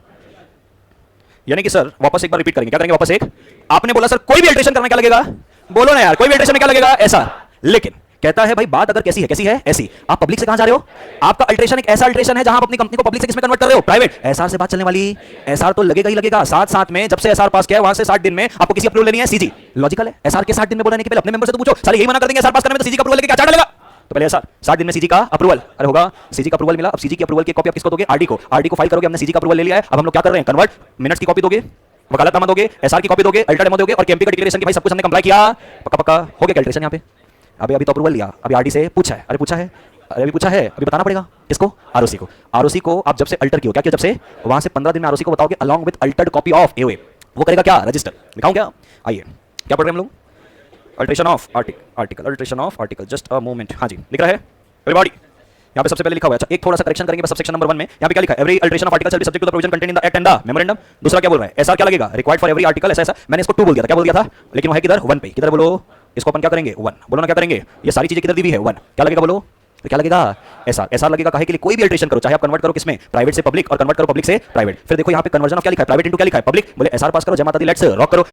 यानी कि सर वापस एक बार रिपीट करेंगे, क्या करेंगे वापस एक, आपने बोला सर कोई भी अल्टरेशन करना क्या लगेगा, बोलो ना यार, कोई भी अल्टरेशन में क्या लगेगा, ऐसा। लेकिन कहता है भाई बात अगर कैसी है, कैसी है, ऐसी। आप पब्लिक से कहां जा रहे हो, आपका अल्टरेशन एक ऐसा अल्टरेशन है जहां आप अपनी कंपनी को पब्लिक से किसमें कन्वर्ट कर रहे हो, प्राइवेट। एसआर से बात चलने वाली, एसआर तो लगेगा ही लगेगा। साथ साथ में जब से एसआर पास किया है वहां से 60 दिन में आपको किसी अप्रूवल लेनी है, सीजी। लॉजिकल है, एसआर के 60 दिन में बोलने के पहले अपने मेंबर से तो पूछो, साले यही मना कर देंगे एसआर पास करने में, तो सीजी का अप्रूवल लेके क्या चार्ट लगेगा। तो पहले एसआर 60 दिन में सीजी का अप्रूवल, अरे होगा, सीजी का अप्रूवल मिला। अब सीजी की अप्रूवल की कॉपी आप किसको दोगे, आरडी को। आरडी को फाइल करोगे, हमने सीजी का अप्रूवल ले लिया है, अब हम लोग क्या कर रहे हैं, कन्वर्ट, मिनट्स की कॉपी दोगे, वकालतनामा दोगे, एसआर की कॉपी दोगे, अल्टर्ड एमओ दोगे, और केएमपी का डिक्लेरेशन की भाई सब कुछ हमने कंप्लाई किया, पक्का पक्का हो गया कैल्कुलेशन यहाँ पे। अभी तो अप्रूवल लिया, अभी आरडी से पूछा है, अरे पूछा है, अरे अभी पूछा है, अभी बताना पड़ेगा किसको, आरओसी को। आरओसी को आप जब से अल्टर किया, क्या किया, जब से वहां से 15 दिन में आरओसी को बताओगे along with Altered copy of AOA, वो करेगा क्या, रजिस्टर। दिखाऊं क्या, आइए क्या पढ़ रहे हैं हम लोग, alteration of article, alteration of article, just a moment. हाँ जी, लिख रहा है एवरीबॉडी, यहाँ पे सबसे पहले लिखा हुआ है। अच्छा एक थोड़ा सा करेक्शन करेंगे बस, सबसेक्शन नंबर 1 में यहाँ पे क्या लिखा है, every alteration of article shall be subject to the provision contained in the act and the memorandum. दूसरा क्या बोल रहा है, ऐसा क्या लगेगा, रिक्वायर्ड फॉर एवरी आर्टिकल, ऐसा ऐसा। मैंने इसको 2 बोल दिया था, क्या बोल दिया था, लेकिन वो है किधर, 1 पे। किधर बोलो, इसको अपन क्या करेंगे, 1 बोलो ना, क्या करेंगे, ये सारी चीजें किधर दी हुई है, 1। क्या लगेगा बोलो, तो क्या लगेगा, एसआर। एसआर लगेगा काहे के लिए, कोई भी अल्टरेशन करो, चाहे आप कन्वर्ट करो किसमें, प्राइवेट से पब्लिक, और कन्वर्ट करो पब्लिक से प्राइवेट। फिर देखो यहाँ पे कन्वर्जन ऑफ क्या लिखा है, प्राइवेट इनटू क्या लिखा है, पब्लिक। बोले एसआर पास करो, जय माता दी, लेट्स रॉक करो,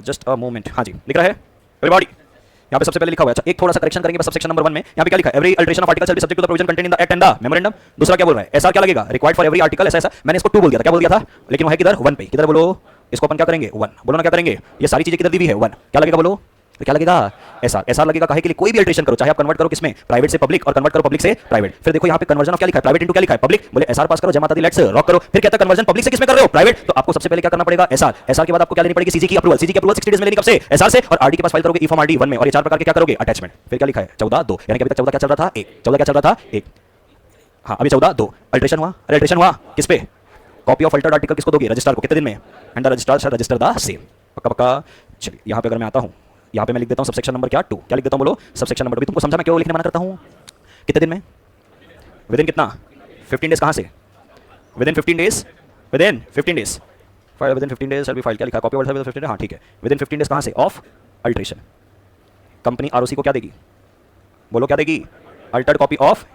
जस्ट अ मोमेंट। हाँ जी, लिख रहा है एवरीबॉडी, यहाँ पे सबसे पहले लिखा हुआ है। अच्छा एक थोड़ा सा करेक्शन करेंगे बस, सबसेक्शन नंबर 1 में यहाँ पे क्या लिखा है, every alteration of article shall be subject to the provision contained in the act and the memorandum. दूसरा क्या बोल रहा है, ऐसा क्या लगेगा, रिक्वायर्ड फॉर एवरी आर्टिकल, ऐसा ऐसा। मैंने इसको 2 बोल दिया था, क्या बोल दिया था, लेकिन वो है किधर, 1 पे। किधर बोलो, इसको अपन क्या करेंगे, 1 बोलो ना, क्या करेंगे, ये सारी चीजें किधर दी हुई है, 1। क्या लगेगा बोलो, तो क्या लगेगा एसआर। एसआर लगेगा काहे के लिए, कोई भी अल्टरेशन करो, चाहे आप कन्वर्ट करो किसमें, प्राइवेट से पब्लिक और कन्वर्ट करो पब्लिक से प्राइवेट। फिर देखो यहाँ पे कन्वर्जन ऑफ क्या लिखा है, प्राइवेट इनटू क्या लिखा है, पब्लिक। बोले एसआर पास करो, जय माता दी, लेट्स रॉक करो। फिर कहता है कन्वर्जन पब्लिक से किसमें कर रहे हो, प्राइवेट। तो आपको सबसे पहले क्या करना पड़ेगा, एसआर। एसआर के बाद आपको क्या लेनी पड़ेगी, सीजी की अप्रूवल। सीजी की अप्रूवल 60 डेज में लेनी कब से, एसआर से। और आरडी के पास फाइल करोगे ई फॉर्म आरडी 1 में, और ये 4 प्रकार के क्या करोगे, अटैचमेंट। फिर क्या लिखा है 14(2), यानी कि अभी तक 14 क्या चल रहा था, 1। 14 क्या चल रहा था, 1। हाँ अभी 14(2) अल्टरेशन हुआ। अरे अल्टरेशन हुआ किस पे, कॉपी ऑफ अल्टर्ड आर्टिकल किसको दोगे, रजिस्ट्रार को, कितने दिन में, and the registrar shall register the same. पक्का पक्का। चलिए यहाँ पे अगर मैं आता हूँ, यहाँ पे मैं लिख देता हूँ सबसेक्शन नंबर क्या 2, क्या लिख देता हूँ बोलो, सबसेक्शन नंबर। अभी तुमको समझा मैं क्यों लिखने मना करता हूँ, कितने दिन में, विद इन कितना, 15 डेज। कहाँ से, with in 15 days, with in 15 days, file with in 15 days. अभी फाइल क्या लिखा है, कॉपी ऑफ अल्टर्ड 15 डेज, हाँ ठीक है, विद इन 15 डेज कहाँ से, ऑफ अल्टरेशन। कंपनी आरओसी को क्या देगी, बोलो क्या देगी, अल्टर्ड कॉपी ऑफ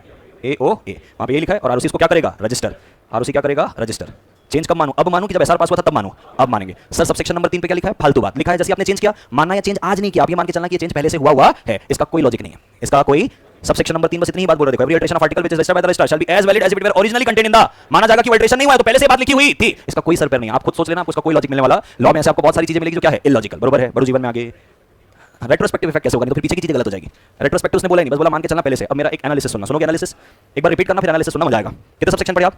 एओए, वहाँ पे ये लिखा है। और आरओसी इसको क्या करेगा, रजिस्टर। आरओसी क्या करेगा, रजिस्टर। चेंज कब मानूं, अब मानूं कि जब एसआर पास हुआ था तब मानूं, अब मानेंगे। सर सबसेक्शन नंबर 3 पे क्या लिखा है, फालतू बात लिखा है, जैसे आपने चेंज किया मानना, या चेंज आज नहीं किया, आप ये मान के चलना कि ये चेंज पहले से हुआ है, इसका कोई लॉजिक नहीं है, इसका कोई। सबसेक्शन नंबर 3 बस इतनी ही बात बोल रहे थे, every alteration of article which is registered by the registrar shall be as valid as it were originally contained in the. माना जाएगा कि अल्टरेशन नहीं हुआ तो पहले से बात लिखी हुई थी, इसका कोई सर पैर नहीं है। आप खुद सोच लेना, आपको इसका कोई लॉजिक मिलने वाला, लॉ में से आपको बहुत सारी चीजें मिलेगी जो क्या है, इलॉजिकल, बरोबर है। बड़ो जीवन में आगे रेट्रोस्पेक्टिव इफेक्ट कैसे होगा, तो फिर पीछे की चीजें गलत हो जाएगी। रेट्रोस्पेक्टिव उसने बोला नहीं, बस बोला मान के चलना पहले से। अब मेरा एक एनालिसिस सुनना, सुनोगे एनालिसिस, एक बार रिपीट करना, फिर एनालिसिस सुनना, मजा आएगा। कितने सबसेक्शन पढ़े आप,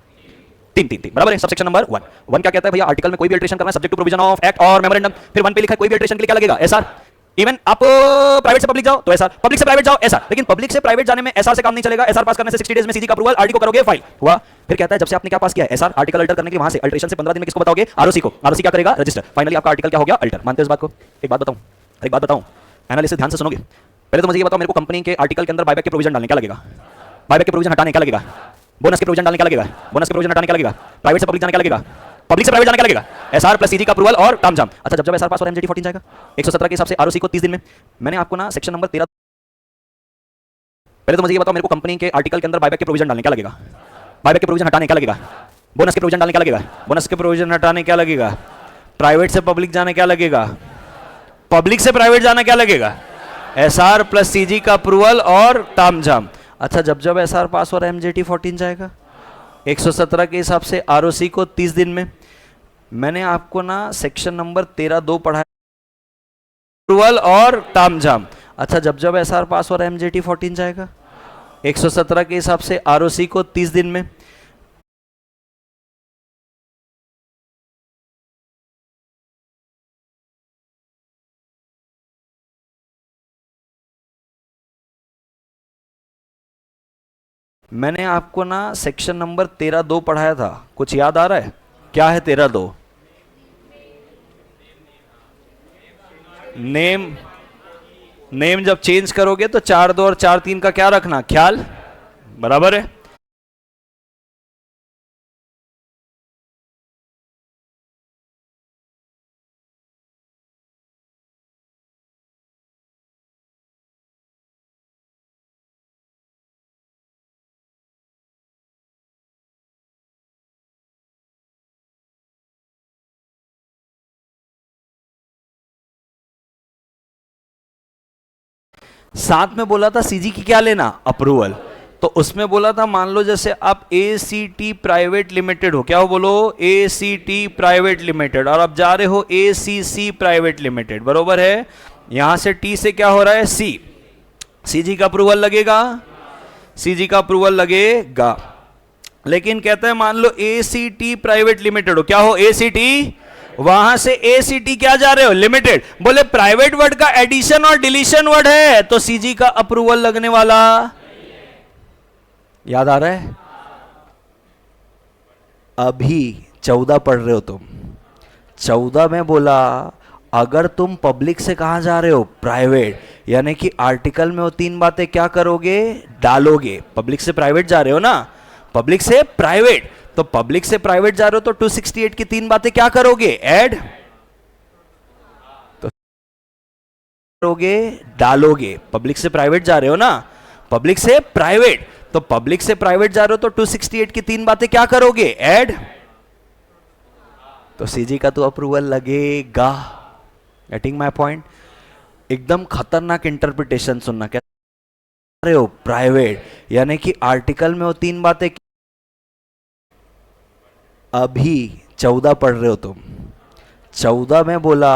3 बराबर है। सबसेक्शन नंबर 1 क्या कहता है भैया, आर्टिकल में कोई भी अल्टरेशन करना है subject to provision of act और मेमोरेंडम। फिर 1 पे लिखा है कोई भी अल्टरेशन के लिए क्या लगेगा, एसआर। इवन आप प्राइवेट से पब्लिक जाओ तो एसआर, पब्लिक से प्राइवेट जाओ एसआर। लेकिन पब्लिक से प्राइवेट जाने में एसआर से काम नहीं चलेगा, एसआर पास करने से 60 डेज में सीजी का अप्रूवल, आरडी को करोगे, फाइल हुआ। फिर कहता है जब से आपने क्या पास किया है, एसआर आर्टिकल अल्टर करने के, वहां से अल्टरेशन से 15 दिन में किसको बताओगे, आरओसी को। आरओसी क्या करेगा, रजिस्टर। फाइनली आपका आर्टिकल क्या हो गया, अल्टर। मानते हो इस बात को, एक बात बताऊं, एनालिसिस ध्यान से सुनोगे। पहले तो मुझे ये बताओ, मेरे को कंपनी के आर्टिकल के अंदर बायबैक के प्रोविजन डालने क्या लगेगा, बायबैक के प्रोविजन हटाने क्या लगेगा, बोनस के प्रोविजन डालने क्या लगेगा, बोनस के प्रोविजन हटाने क्या लगेगा, प्राइवेट से पब्लिक जाने क्या लगेगा, पब्लिक से प्राइवेट जाने क्या लगेगा, एसआर प्लस सीजी का अप्रूवल और तामझाम। अच्छा जब एसआर पास और एमजेटी 14 जाएगा 117 के हिसाब से आरओसी को 30 दिन में। मैंने आपको ना सेक्शन नंबर 13, पहले तो मुझे ये बताओ, मेरे को कंपनी के आर्टिकल के अंदर बायबैक के प्रोविजन डालने क्या लगेगा, बायबैक के प्रोविजन हटाने क्या लगेगा, बोनस के प्रोविजन डालने क्या लगेगा, बोनस के प्रोविजन हटाने क्या लगेगा, प्राइवेट से पब्लिक जाने क्या लगेगा, पब्लिक से प्राइवेट जाना क्या लगेगा, एसआर प्लस सीजी का अप्रूवल और तामझाम। अच्छा जब एसआर पास और एमजेटी 14 जाएगा 117 के हिसाब से आरओसी को 30 दिन में। मैंने आपको ना सेक्शन नंबर 13(2) पढ़ाया, अप्रूवल और तामझाम। अच्छा जब एसआर पास और एमजेटी 14 जाएगा 117 के हिसाब से आरओसी को 30 दिन में। मैंने आपको ना सेक्शन नंबर 13(2) पढ़ाया था, कुछ याद आ रहा है, क्या है 13(2)? नेम जब चेंज करोगे तो 4(2) और 4(3) का क्या रखना ख्याल, बराबर है। साथ में बोला था सीजी की क्या लेना, अप्रूवल। तो उसमें बोला था मान लो जैसे आप एसीटी प्राइवेट लिमिटेड हो, क्या हो बोलो, एसीटी प्राइवेट लिमिटेड, और आप जा रहे हो एसीसी प्राइवेट लिमिटेड, बरोबर है। यहां से टी से क्या हो रहा है, सी, सीजी का अप्रूवल लगेगा, सीजी का अप्रूवल लगेगा। लेकिन कहता है मान लो एसीटी प्राइवेट लिमिटेड हो, क्या हो, एसीटी, वहां से एसीटी क्या जा रहे हो, लिमिटेड। बोले प्राइवेट वर्ड का एडिशन और डिलीशन वर्ड है तो सीजी का अप्रूवल लगने वाला, याद आ रहा है। अभी 14 पढ़ रहे हो तुम, 14 में बोला अगर तुम पब्लिक से कहां जा रहे हो, प्राइवेट, यानी कि आर्टिकल में वो 3 बातें क्या करोगे, डालोगे। पब्लिक से प्राइवेट जा रहे हो ना, पब्लिक से प्राइवेट, तो पब्लिक से प्राइवेट जा रहे हो तो 268 की 3 बातें क्या करोगे, ऐड, तो करोगे, डालोगे। पब्लिक से प्राइवेट जा रहे हो ना, पब्लिक से प्राइवेट, तो पब्लिक से प्राइवेट जा रहे हो तो 268 की 3 बातें क्या करोगे, ऐड, तो सीजी का तो अप्रूवल लगेगा। Getting my point. एकदम खतरनाक इंटरप्रिटेशन सुनना, क्या रहे हो, प्राइवेट, यानी कि आर्टिकल में वो 3 बातें। अभी 14 पढ़ रहे हो तुम, 14 में बोला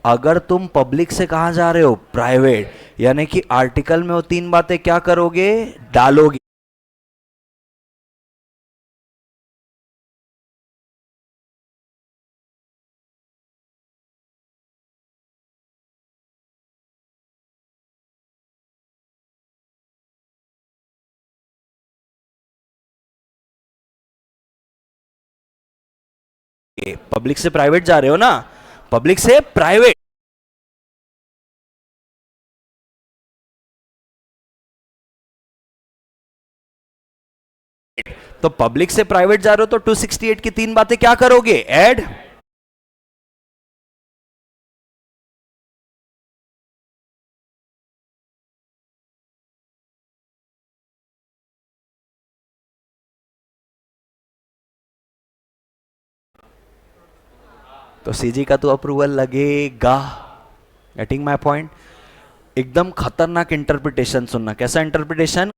अगर तुम पब्लिक से कहाँ जा रहे हो, प्राइवेट, यानी कि आर्टिकल में वो तीन बातें क्या करोगे, डालोगे। पब्लिक से प्राइवेट जा रहे हो ना, पब्लिक से प्राइवेट, तो पब्लिक से प्राइवेट जा रहे हो तो 268 की तीन बातें क्या करोगे, ऐड। तो सीजी का तो अप्रूवल लगेगा। Getting my point. एकदम खतरनाक इंटरप्रिटेशन सुनना, कैसा इंटरप्रिटेशन,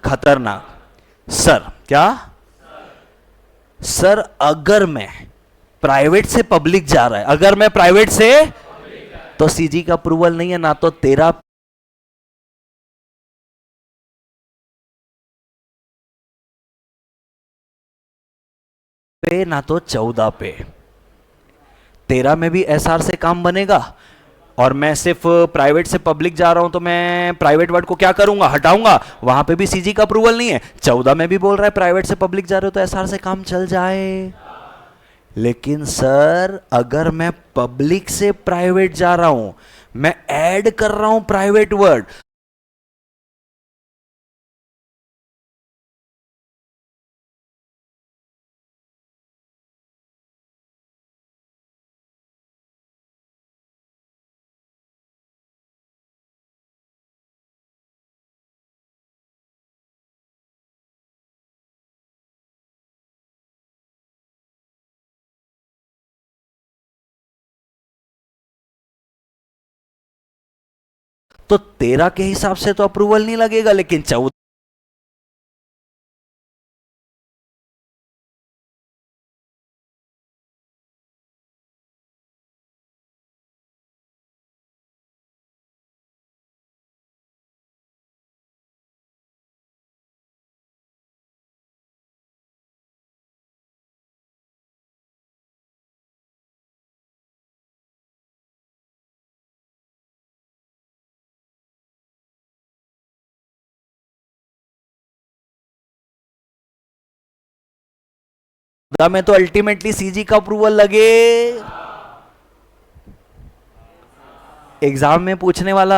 खतरनाक। सर क्या, सर अगर मैं प्राइवेट से पब्लिक जा रहा है, अगर मैं प्राइवेट से, तो सीजी का अप्रूवल नहीं है, ना तो तेरा पे ना तो 14 पे। तेरा में भी एसआर से काम बनेगा, और मैं सिर्फ प्राइवेट से पब्लिक जा रहा हूं तो मैं प्राइवेट वर्ड को क्या करूंगा, हटाऊंगा, वहां पे भी सीजी का अप्रूवल नहीं है। 14 में भी बोल रहा है प्राइवेट से पब्लिक जा रहे हो तो एसआर से काम चल जाए। लेकिन सर अगर मैं पब्लिक से प्राइवेट जा रहा हूं, मैं ऐड कर रहा हूं प्राइवेट वर्ड, तो तेरा के हिसाब से तो अप्रूवल नहीं लगेगा, लेकिन 14, में तो अल्टीमेटली सीजी का अप्रूवल लगे। एग्जाम में पूछने वाला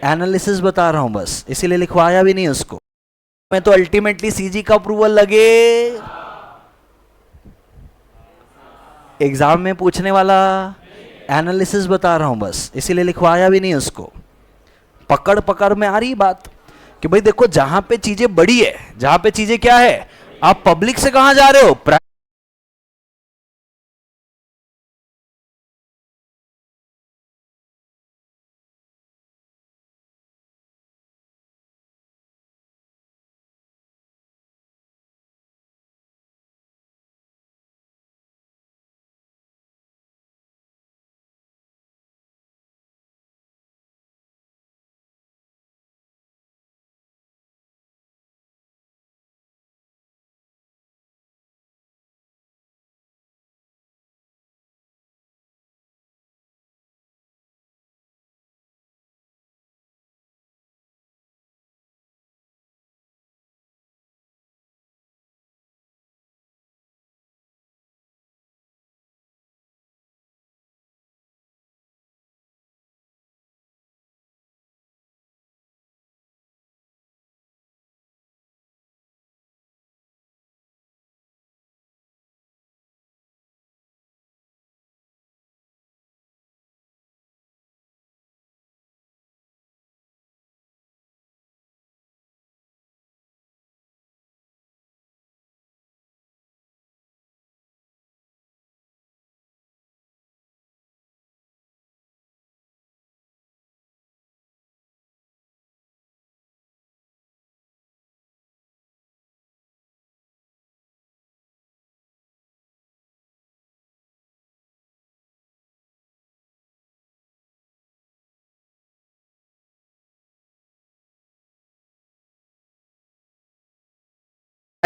एनालिसिस बता रहा हूं बस, इसीलिए लिखवाया भी नहीं उसको। में तो अल्टीमेटली सीजी का अप्रूवल लगे। एग्जाम में पूछने वाला एनालिसिस बता रहा हूं बस, इसीलिए लिखवाया भी नहीं उसको। पकड़ पकड़ में आ रही बात कि भाई देखो, जहां पे चीजें बड़ी है, जहां पे चीजें क्या है, आप पब्लिक से कहां जा रहे हो,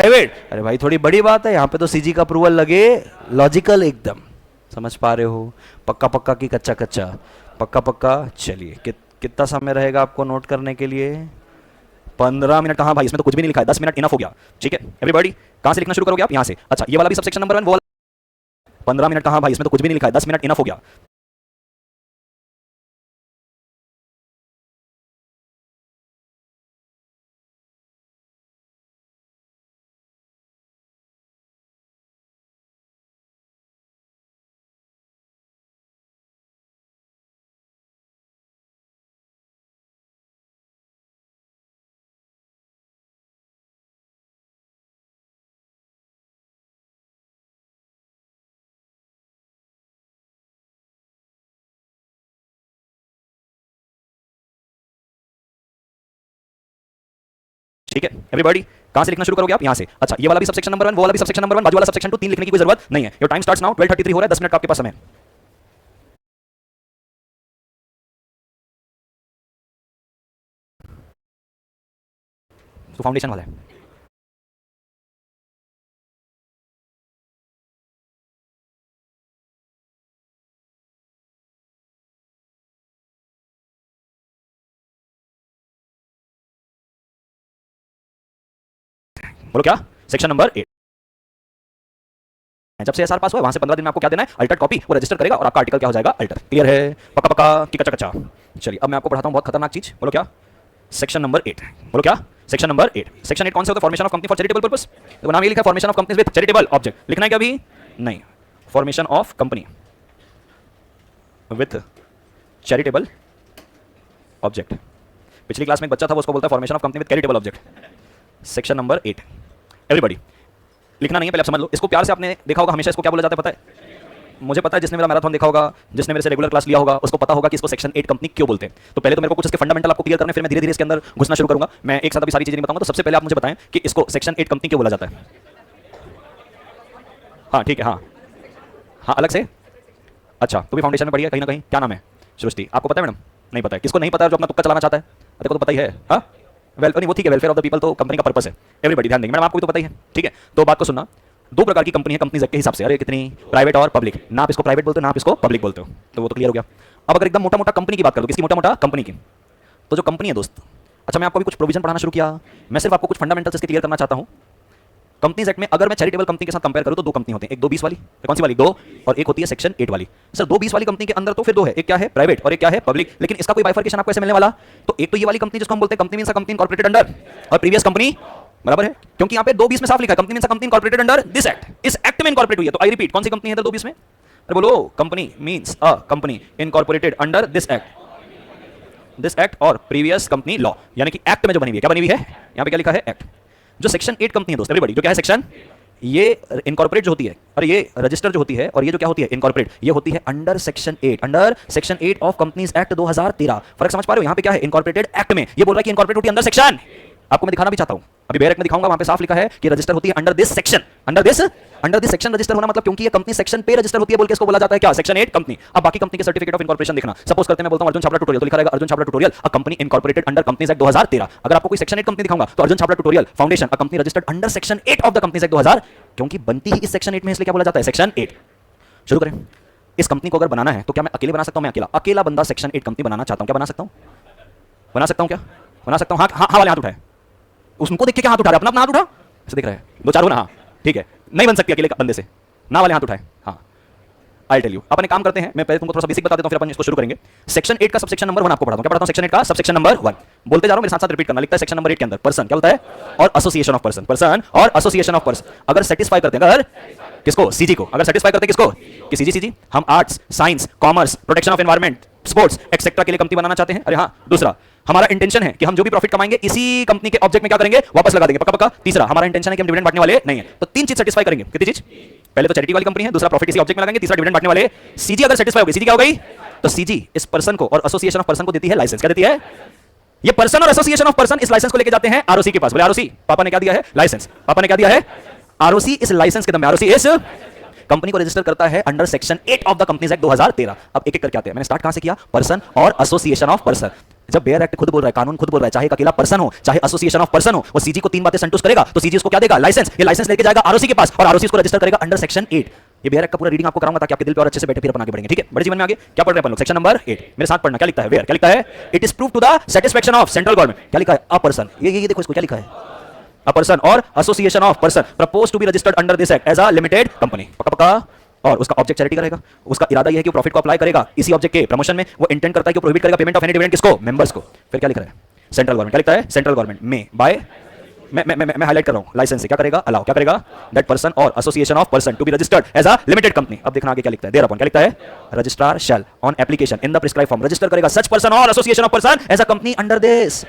प्राइवेट, अरे भाई थोड़ी बड़ी बात है, यहाँ पे तो सीजी का अप्रूवल लगे, लॉजिकल एकदम, समझ पा रहे हो? पक्का पक्का की कच्चा कच्चा? पक्का पक्का। चलिए कितना समय रहेगा आपको नोट करने के लिए? 15 मिनट। कहाँ भाई, इसमें तो कुछ भी नहीं लिखा है, 10 मिनट इनफ हो गया। ठीक है एवरीबॉडी, कहाँ से लिखना शुरू करोगे आप? यहाँ से। अच्छा, ये वाला भी सबसेक्शन नंबर 1, वो 15 मिनट। कहाँ भाई, इसमें तो कुछ भी नहीं लिखा है, 10 मिनट इनफ हो गया। ठीक है एवरीबॉडी, कहां से लिखना शुरू करोगे आप? यहां से। अच्छा, ये वाला भी सबसेक्शन नंबर 1, वो वाला भी सबसेक्शन नंबर 1, बाजू वाला सबसेक्शन 2, 3 लिखने की कोई जरूरत नहीं है। योर टाइम स्टार्ट्स नाउ, 12:33 हो रहा है, 10 मिनट का आपके पास समय। तो फाउंडेशन वाला है। बोलो क्या? Section number 8। जब से एसआर पास हुआ वहां से 15 दिन में आपको क्या देना है? अल्टर कॉपी, वो रजिस्टर करेगा और आपका आर्टिकल क्या हो जाएगा? अल्टर। क्लियर है? पक्का पक्का कि कच्चा कच्चा? चलिए अब मैं आपको पढ़ाता हूं बहुत खतरनाक चीज। बोलो क्या? Section number 8। बोलो क्या? Section number 8। सेक्शन 8 कौन से होता है? Formation of company for charitable purpose. तो नाम ये लिखा है, formation of companies with charitable object. लिखना है क्या अभी? नहीं, formation of company with charitable object. पिछली क्लास में एक बच्चा था, वो उसको बोलता है formation of company with charitable object. Section number 8। Everybody लिखना नहीं है, पहले आप समझ लो इसको। प्यार से आपने देखा होगा, हमेशा इसको क्या बोला जाता है पता है? मुझे पता है, जिसने मेरा मैराथन देखा होगा, जिसने मेरे से रेगुलर क्लास लिया होगा, उसको पता होगा कि इसको सेक्शन 8 कंपनी क्यों बोलते हैं। तो पहले तो मेरे को कुछ इसके फंडामेंटल आपको क्लियर करने, फिर मैं धीरे धीरे इसके अंदर घुसना शुरू करूंगा। मैं एक साथ अभी सारी चीजें नहीं बताऊंगा। तो सबसे पहले आप मुझे बताएं कि इसको सेक्शन 8 कंपनी क्यों बोला जाता है? हाँ ठीक है, हाँ हाँ अलग से। अच्छा, तो भी फाउंडेशन में पढ़ी है कहीं ना कहीं। क्या नाम है? सृष्टि। आपको पता है मैडम? नहीं पता है। किसको नहीं पता है जो अपना तुक्का चलाना चाहता है? देखो तो पता ही है। हाँ नहीं, वो ठीक है, वेलफेयर ऑफ द पीपल तो कंपनी का पर्पस है। एवरीबॉडी ध्यान देंगे, मैडम आपको भी तो पता ही है। ठीक है, तो बात को सुनना। दो प्रकार की कंपनी है कंपनीज एक्ट के हिसाब से। अरे कितनी? प्राइवेट और पब्लिक। ना आप इसको प्राइवेट बोलते हो, ना आप इसको पब्लिक बोलते हो। तो वो तो क्लियर हो गया। अब अगर एकदम मोटा मोटा कंपनी की बात करो, किसकी? मोटा मोटा कंपनी की। तो जो कंपनी है दोस्त, अच्छा मैं आपको अभी कुछ प्रोविजन पढ़ाना शुरू किया, मैं सिर्फ आपको कुछ फंडामेंटल्स इसके क्लियर करना चाहता हूं। कंपनीज एक्ट में अगर मैं चैरिटेबल कंपनी के साथ कंपेयर करूं तो दो कंपनी होती है, एक 220 वाली, कौन सी वाली? 2, और एक होती है सेक्शन 8 वाली। सर 220 वाली कंपनी के अंदर तो फिर दो है, एक क्या है? प्राइवेट, और एक क्या है? पब्लिक। लेकिन इसका कोई बाइफर्केशन आपको ऐसे मिलने वाला? तो एक तो ये वाली कंपनी जिसको हम बोलते हैं company means a company incorporated under, और प्रीवियस कंपनी, बराबर है? क्योंकि यहाँ पे 220 में साफ लिखा है company means a company incorporated under this act. इस एक्ट में इनकॉर्पोरेट हुई है। तो आई रिपीट, कौन सी कंपनी है 220 में? अरे बोलो, company means a company incorporated under this act और प्रीवियस कंपनी लॉ, यानी कि एक्ट में जो बनी हुई है। क्या बनी हुई है? यहाँ पे क्या लिखा है? एक्ट। जो सेक्शन 8 कंपनी है दोस्त, एवरीबॉडी, जो क्या है सेक्शन, ये इनकॉर्पोरेट जो होती है, और ये रजिस्टर जो होती है, और ये जो क्या होती है? इनकॉर्पोरेट, ये होती है under section 8, under section 8 of companies act 2013। फर्क समझ पा रहे हो? यहाँ पे क्या है? इनकॉर्पोरेटेड एक्ट में ये बोल रहा है कि इनकॉर्पोरेट होती है अंडर सेक्शन। आपको मैं दिखाना भी चाहता हूं, अभी बेयर एक्ट में दिखाऊंगा, वहां पे साफ लिखा है कि रजिस्टर होती है under this section. Under this section register होना मतलब क्योंकि ये कंपनी सेक्शन पे रजिस्टर होती है बोल के इसको बोला जाता है क्या? Section 8 company. अब बाकी कंपनी के सर्टिफिकेट ऑफ इनकॉर्पोरेशन देखना। सपोज करते हैं मैं बोलता हूं अर्जुन छाबड़ा ट्यूटोरियल, तो लिखा रहेगा Arjun Chhabra tutorial a company incorporated under companies act 2013। अगर आपको कोई सेक्शन 8 कंपनी दिखाऊंगा तो Arjun Chhabra tutorial foundation a company registered under section 8 of the companies act 2000, क्योंकि बनती ही इस सेक्शन 8 में, इसलिए क्या बोला जाता है? सेक्शन 8। शुरू करें। इस कंपनी को अगर बनाना है तो क्या मैं अकेले बना सकता हूं? मैं अकेला बंदा सेक्शन 8 कंपनी बनाना चाहता हूं, क्या बना सकता हूं? बना सकता हूं क्या? बना सकता हूं? हाँ वाले हाथ उठाए। उसको देख के क्या हाथ उठा रहे? अपना हाथ उठा, ऐसे दिख रहा है, दो चार हो ना। हाँ ठीक है, नहीं बन सकती अकेले बंदे से, ना वाले हाथ उठाए। हाँ आई टेल यू, अपन एक काम करते हैं, मैं पहले तुमको थोड़ा सा बेसिक बता देता हूं, फिर अपन इसको शुरू करेंगे। सेक्शन 8 का सबसेक्शन नंबर 1 आपको पढ़ाता हूं। क्या पढ़ाता हूं? सेक्शन 8 का सबसेक्शन नंबर 1 बोलते जा रहा हूं, मेरे साथ साथ रिपीट करना। लिखता है सेक्शन नंबर 8 के अंदर पर्सन क्या होता है? और एसोसिएशन ऑफ पर्सन, पर्सन और एसोसिएशन ऑफ पर्सन। अगर सेटिस्फाई करते हैं, अगर किसको? सीजी को। अगर सेटिस्फाई करते हैं किसको? कि सीजी हम arts, science, commerce, protection of environment, sports etcetera के लिए कंपनी बनाना चाहते हैं। अरे हाँ, दूसरा हमारा इंटेंशन है कि हम जो भी प्रॉफिट कमाएंगे इसी कंपनी के ऑब्जेक्ट में क्या करेंगे? वापस लगा देंगे, पक्का पक्का। तीसरा हमारा इंटेंशन है कि हम डिविडेंड बांटने वाले नहीं है। तो तीन चीज सेटिस्फाई करेंगे। कितनी चीज? पहले तो चैरिटी वाली कंपनी है, दूसरा प्रॉफिट इसी ऑब्जेक्ट में लगाएंगे, तीसरा डिविडेंड बांटने वाले। सीजी अगर सेटिस्फाई हो गई, सीजी क्या हो गई? तो सीजी इस पर्सन को और एसोसिएशन ऑफ पर्सन को देती है लाइसेंस। क्या देती है? ये पर्सन और एसोसिएशन ऑफ पर्सन इस लाइसेंस को लेके जाते हैं आरओसी के पास। बोले आरओसी, पापा ने क्या दिया है? लाइसेंस। पापा ने क्या दिया है? आरओसी। इस लाइसेंस के दम में आरओसी इस कंपनी को रजिस्टर करता है under section 8 of the companies act 2013। अब एक एक करके आते हैं। मैंने स्टार्ट कहां से किया? पर्सन और एसोसिएशन ऑफ पर्सन। जब बेयर एक्ट खुद बोल रहा है, कानून खुद बोल रहा है, चाहे एक अकेला पर्सन हो चाहे एसोसिएशन ऑफ पर्सन हो, वो सीजी को 3 बातें संतुष्ट करेगा तो सीजी उसको क्या देगा, लाइसेंस। ये लाइसेंस लेके जाएगा आरओसी के पास और आरओसी उसको रजिस्टर करेगा अंडर सेक्शन 8। ये बेयर एक्ट का पूरा रीडिंग आपको कराऊंगा ताकि आपके दिल पे और अच्छे से बैठे फिर अपन आगे बढ़ेंगे, ठीक है। बड़े जीवन में आगे क्या पढ़ रहे हैं अपन लोग, सेक्शन नंबर 8 मेरे साथ पढ़ना। क्या लिखता है वेयर, क्या लिखता है, it is prove to the satisfaction of central government, क्या लिखा है, अ पर्सन, ये देखो इसको क्या लिखा है, अ पर्सन और association of person propose to be registered under this act as a limited company, पक्का पक्का। और उसका ऑब्जेक्ट चैरिटी का रहेगा, उसका इरादा यह है कि वो प्रॉफिट को अप्लाई करेगा इसी ऑब्जेक्ट के प्रमोशन में, वो इंटेंड करता है कि प्रोहिबिट करेगा पेमेंट ऑफ एनी डिविडेंड किसको, मेंबर्स को। फिर क्या लिख रहा है, सेंट्रल गवर्नमेंट, क्या लिखता है, सेंट्रल गवर्नमेंट में बाय, मैं हाईलाइट कर रहा हूं, लाइसेंस से क्या करेगा, अलाउ, क्या करेगा, दैट पर्सन और association of person to be registered as a limited company. अब देखना आगे क्या लिखता है, देयर अपॉन क्या लिखता है, registrar shall on application in the prescribe form register करेगा सच पर्सन और association of person as a company under this,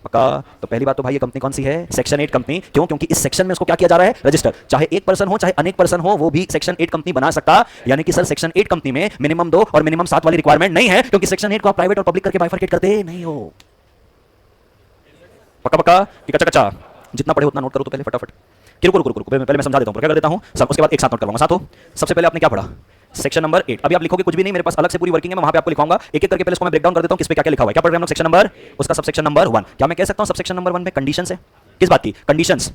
पक्का। तो पहली बात तो भाई ये कंपनी कौन सी है, सेक्शन 8 कंपनी। क्यों, क्योंकि इस सेक्शन में उसको क्या किया जा रहा है, रजिस्टर। चाहे एक पर्सन हो चाहे अनेक पर्सन हो, वो भी सेक्शन 8 कंपनी बना सकता। यानी कि सर सेक्शन 8 कंपनी में मिनिमम 2 और मिनिमम 7 वाली रिक्वायरमेंट नहीं है, क्योंकि सेक्शन 8 को आप प्राइवेट और पब्लिक करके बाइफरकेट करते नहीं हो, पक्का पक्का कि कच्चा कच्चा। जितना पढ़े उतना नोट करो तो पहले फटाफट। रुको पहले मैं समझा देता हूं, क्या कर देता हूं सब, उसके बाद एक साथ नोट करवाऊंगा। साथ हो, सबसे पहले आपने क्या पढ़ा, सेक्शन नंबर 8। अभी आप लिखोगे कुछ भी नहीं, मेरे पास अलग से पूरी वर्किंग है, मैं वहां पे आपको लिखाऊंगा एक एक करके। पहले इसको मैं ब्रेक डाउन कर देता हूं किस पे क्या क्या लिखा हुआ है। क्या पढ़ रहे हैं हम लोग, सेक्शन नंबर, उसका सबसेक्शन नंबर 1। क्या मैं कह सकता हूं सबसेक्शन नंबर 1 में कंडीशंस है, किस बात की, कंडीशंस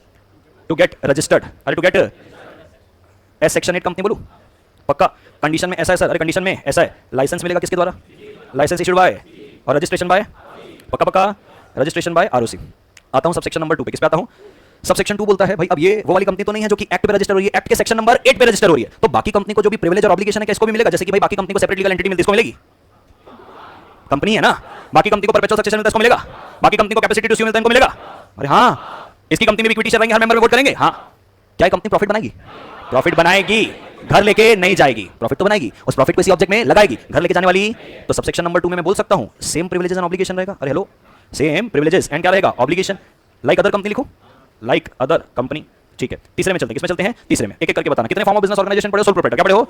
टू गेट रजिस्टर्ड, अरे to get as section 8 company, बोलूं पक्का। कंडीशन में ऐसा है सर, अरे कंडीशन में ऐसा है, लाइसेंस मिलेगा किसके द्वारा, लाइसेंस इशूड बाय, और रजिस्ट्रेशन बाय, पक्का पक्का, रजिस्ट्रेशन बाय आरओसी। आता हूं सबसेक्शन नंबर 2 पे, किस पे आता हूं, सबसेक्शन 2 बोलता है भाई अब ये वो वाली कंपनी तो नहीं है जो कि एक्ट पे रजिस्टर हो रही है, एक्ट के सेक्शन नंबर 8 पे रजिस्टर हो रही है, तो बाकी कंपनी को जो भी प्रिविलेज और ऑब्लिगेशन है इसको भी मिलेगा। जैसे कि भाई बाकी कंपनी को सेपरेट लीगल एंटिटी मिलती है, इसको मिलेगी, कंपनी है ना, बाकी कंपनी को परपेचुअल सक्सेशन मिलता है, इसको मिलेगा, बाकी कंपनी को कैपेसिटी टू स्यू मिलता है, इनको मिलेगा। अरे हाँ, इसकी कंपनी में इक्विटी शेयर रहेंगे, हर मेंबर वोट करेंगे। हाँ, क्या कंपनी प्रॉफिट बनाएगी, प्रॉफिट बनाएगी, घर लेके नहीं जाएगी, प्रॉफिट तो बनाएगी, उस प्रॉफिट को इसी ऑब्जेक्ट में लगाएगी, घर लेके जाने वाली। तो सबसेक्शन नंबर 2 में मैं बोल सकता हूं सेम प्रिविलेजेस एंड ऑब्लिगेशन रहेगा। अरे हेलो, सेम प्रिविलेजेस एंड क्या रहेगा, ऑब्लिगेशन, लाइक अदर कंपनी लिखो, लाइक अदर कंपनी, ठीक है। तीसरे में चलते हैं, किसमें चलते हैं, तीसरे में एक एक करके बताना। कितने फॉर्म ऑफ बिजनेस ऑर्गेनाइजेशन पढ़े हो, सोल प्रोप्राइटर क्या पढ़े हो,